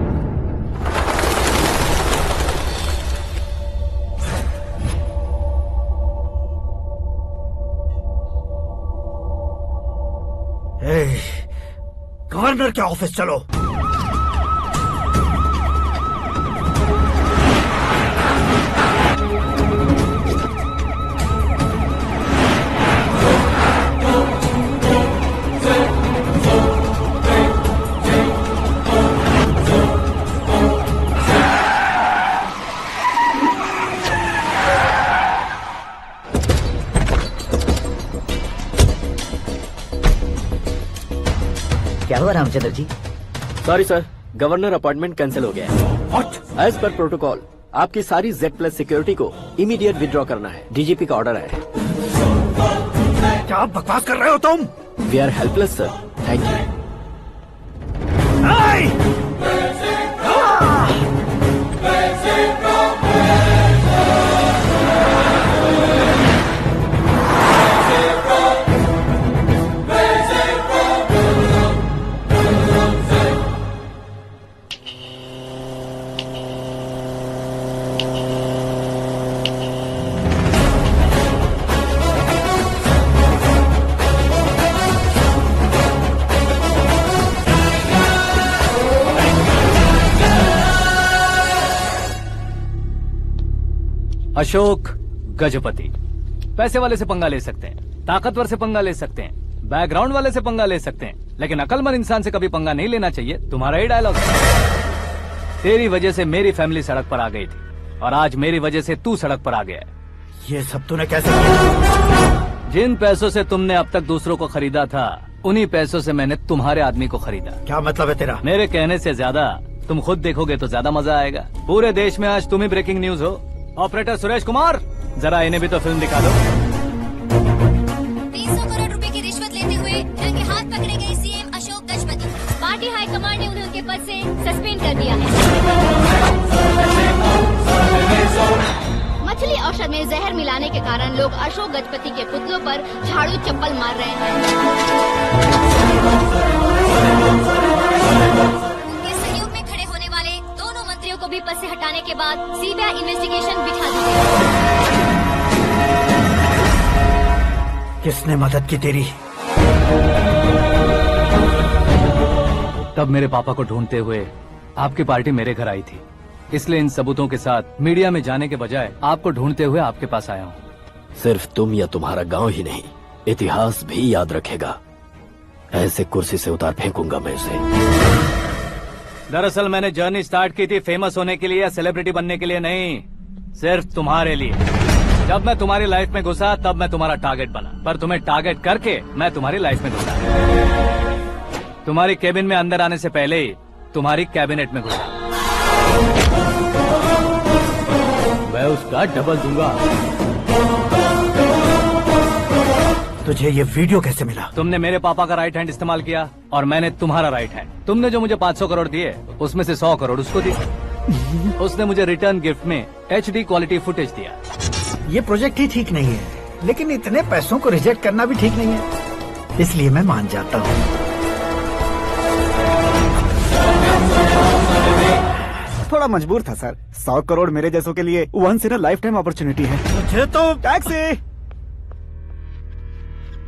गवर्नर के ऑफिस चलो। क्या हुआ Ramchandra ji? Sorry sir, governor appointment cancel हो गया है। एज पर प्रोटोकॉल आपकी सारी Z+ सिक्योरिटी को इमीडिएट विड्रॉ करना है। डीजीपी का ऑर्डर है। क्या बकवास कर रहे हो तुम? We are helpless sir. Thank you. Ashok Gajapati. पैसे वाले से पंगा ले सकते हैं, ताकतवर से पंगा ले सकते हैं, बैकग्राउंड वाले से पंगा ले सकते हैं, लेकिन अकलमंद इंसान से कभी पंगा नहीं लेना चाहिए। तुम्हारा ही डायलॉग। तेरी वजह से मेरी फैमिली सड़क पर आ गई थी और आज मेरी वजह से तू सड़क पर आ गया है। ये सब तूने कैसे किया? जिन पैसों से तुमने अब तक दूसरों को खरीदा था, उन्हीं पैसों से मैंने तुम्हारे आदमी को खरीदा। क्या मतलब है तेरा? मेरे कहने से ज्यादा तुम खुद देखोगे तो ज्यादा मजा आएगा। पूरे देश में आज तुम ही ब्रेकिंग न्यूज हो। ऑपरेटर सुरेश कुमार, जरा इन्हें भी तो फिल्म दिखा दो। 300 करोड़ रुपए की रिश्वत लेते हुए रंगे हाथ पकड़े गए CM Ashok Gajapati. Party high command ने उन्हें उनके पद से सस्पेंड कर दिया है। मछली औषध में जहर मिलाने के कारण लोग अशोक गजपति के पुतलों पर झाड़ू चप्पल मार रहे हैं। उनके सहयोग में खड़े होने वाले दोनों मंत्रियों आरोपियों को भी पद से हटाने के बाद सीबीआई इन्वेस्टिगेशन बिठा दी गई। किसने मदद की तेरी? तब मेरे पापा को ढूंढते हुए आपकी पार्टी मेरे घर आई थी, इसलिए इन सबूतों के साथ मीडिया में जाने के बजाय आपको ढूंढते हुए आपके पास आया हूँ। सिर्फ तुम या तुम्हारा गांव ही नहीं, इतिहास भी याद रखेगा। ऐसे कुर्सी से उतार फेंकूंगा मैं उसे। दरअसल मैंने जर्नी स्टार्ट की थी फेमस होने के लिए या सेलिब्रिटी बनने के लिए नहीं, सिर्फ तुम्हारे लिए। जब मैं तुम्हारी लाइफ में घुसा तब मैं तुम्हारा टारगेट बना, पर तुम्हें टारगेट करके मैं तुम्हारी लाइफ में घुसा। तुम्हारी केबिन में अंदर आने से पहले ही तुम्हारी कैबिनेट में घुसा। मैं उसका डबल दूंगा। तुझे ये वीडियो कैसे मिला? तुमने मेरे पापा का राइट हैंड इस्तेमाल किया और मैंने तुम्हारा राइट हैंड। तुमने जो मुझे 500 करोड़ दिए उसमें से 100 करोड़ उसको दिए। उसने मुझे रिटर्न गिफ्ट में HD क्वालिटी फुटेज दिया। ये प्रोजेक्ट ही ठीक नहीं है, लेकिन इतने पैसों को रिजेक्ट करना भी ठीक नहीं है, इसलिए मैं मान जाता हूँ। थोड़ा मजबूर था सर। 100 करोड़ मेरे जैसों के लिए once in a lifetime opportunity है। मुझे तो टैक्सी।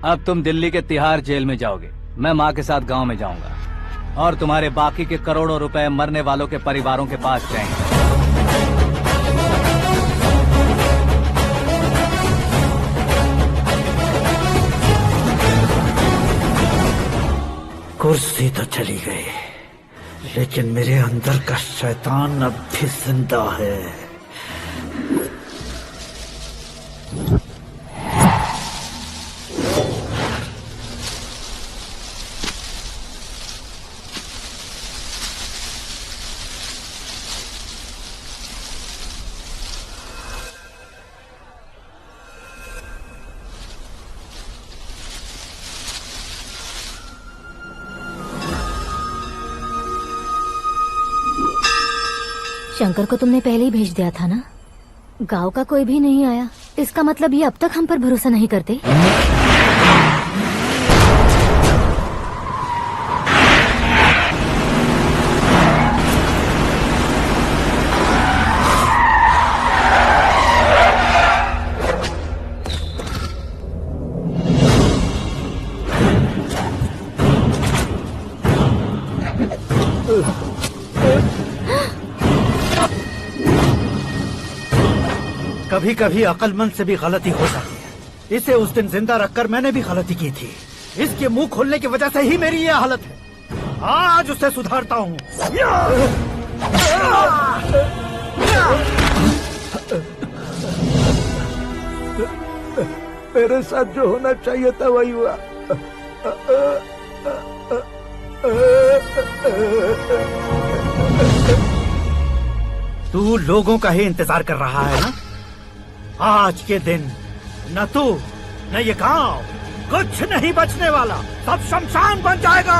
अब तुम दिल्ली के तिहाड़ जेल में जाओगे, मैं माँ के साथ गांव में जाऊंगा और तुम्हारे बाकी के करोड़ों रुपए मरने वालों के परिवारों के पास जाएंगे। कुर्सी तो चली गई, लेकिन मेरे अंदर का शैतान अब भी जिंदा है। शंकर को तुमने पहले ही भेज दिया था ना? गांव का कोई भी नहीं आया, इसका मतलब ये अब तक हम पर भरोसा नहीं करते। कभी कभी अक्लमंद से भी गलती हो जाती है। इसे उस दिन जिंदा रखकर मैंने भी गलती की थी। इसके मुंह खोलने की वजह से ही मेरी ये हालत है। आज उसे सुधारता हूँ। मेरे साथ जो होना चाहिए था वही हुआ। तू लोगों का ही इंतजार कर रहा है ना? आज के दिन न तू न ये गांव कुछ नहीं बचने वाला, सब शमशान बन जाएगा।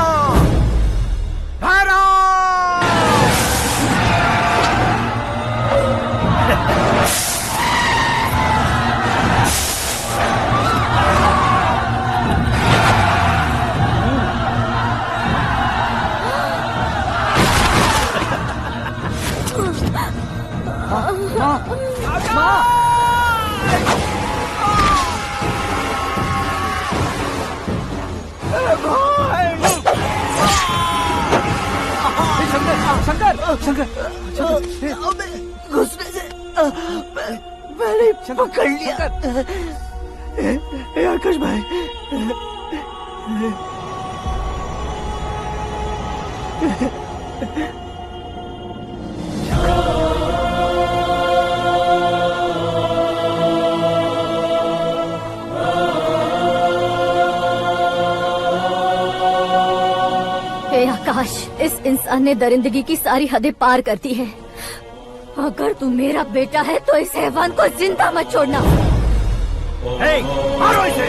घुसने से मैंने पकड़ लिया। आकाश भाई, आकाश, इस इंसान ने दरिंदगी की सारी हदें पार कर दी है। अगर तू मेरा बेटा है तो इस हैवान को जिंदा मत छोड़ना। मारो इसे।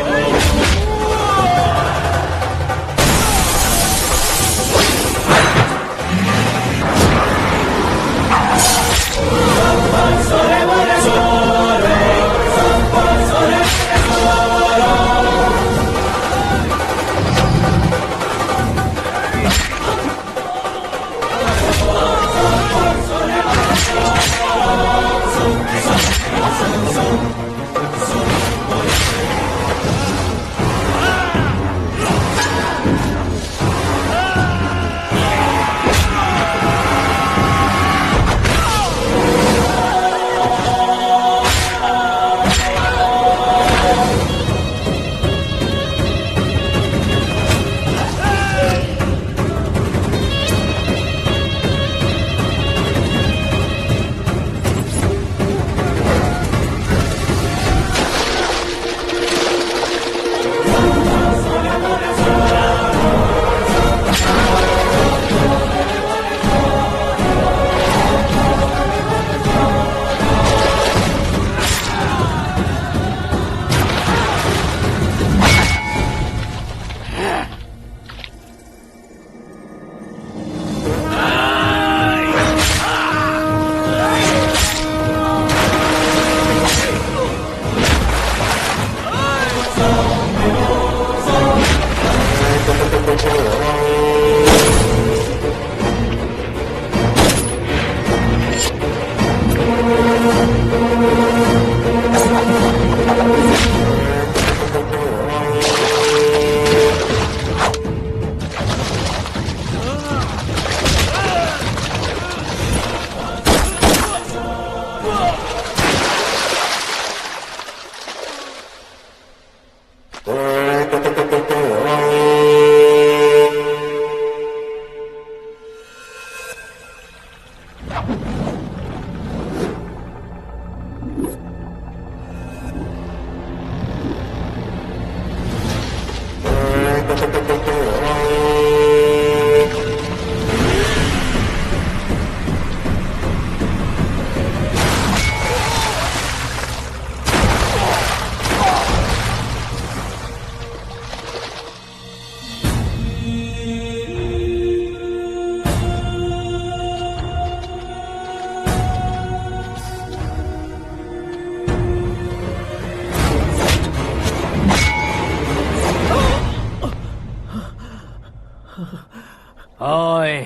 ओए,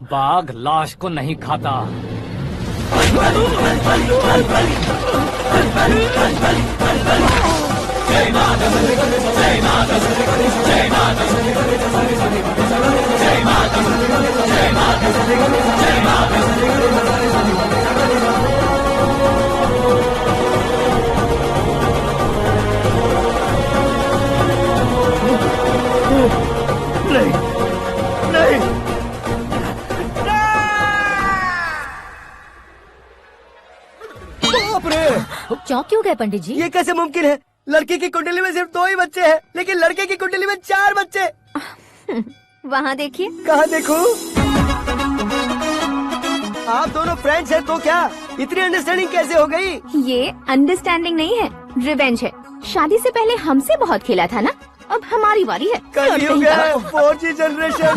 बाघ लाश को नहीं खाता। नहीं नहीं बाप रे! चौंक क्यों गए पंडित जी? ये कैसे मुमकिन है? लड़की की कुंडली में सिर्फ 2 ही बच्चे हैं, लेकिन लड़के की कुंडली में 4 बच्चे। वहाँ देखिए। कहाँ देखूं? आप दोनों फ्रेंड्स हैं तो क्या इतनी अंडरस्टैंडिंग कैसे हो गई? ये अंडरस्टैंडिंग नहीं है, रिवेंज है। शादी से पहले हमसे बहुत खेला था ना, अब हमारी बारी है। कल हो गया 4G जनरेशन।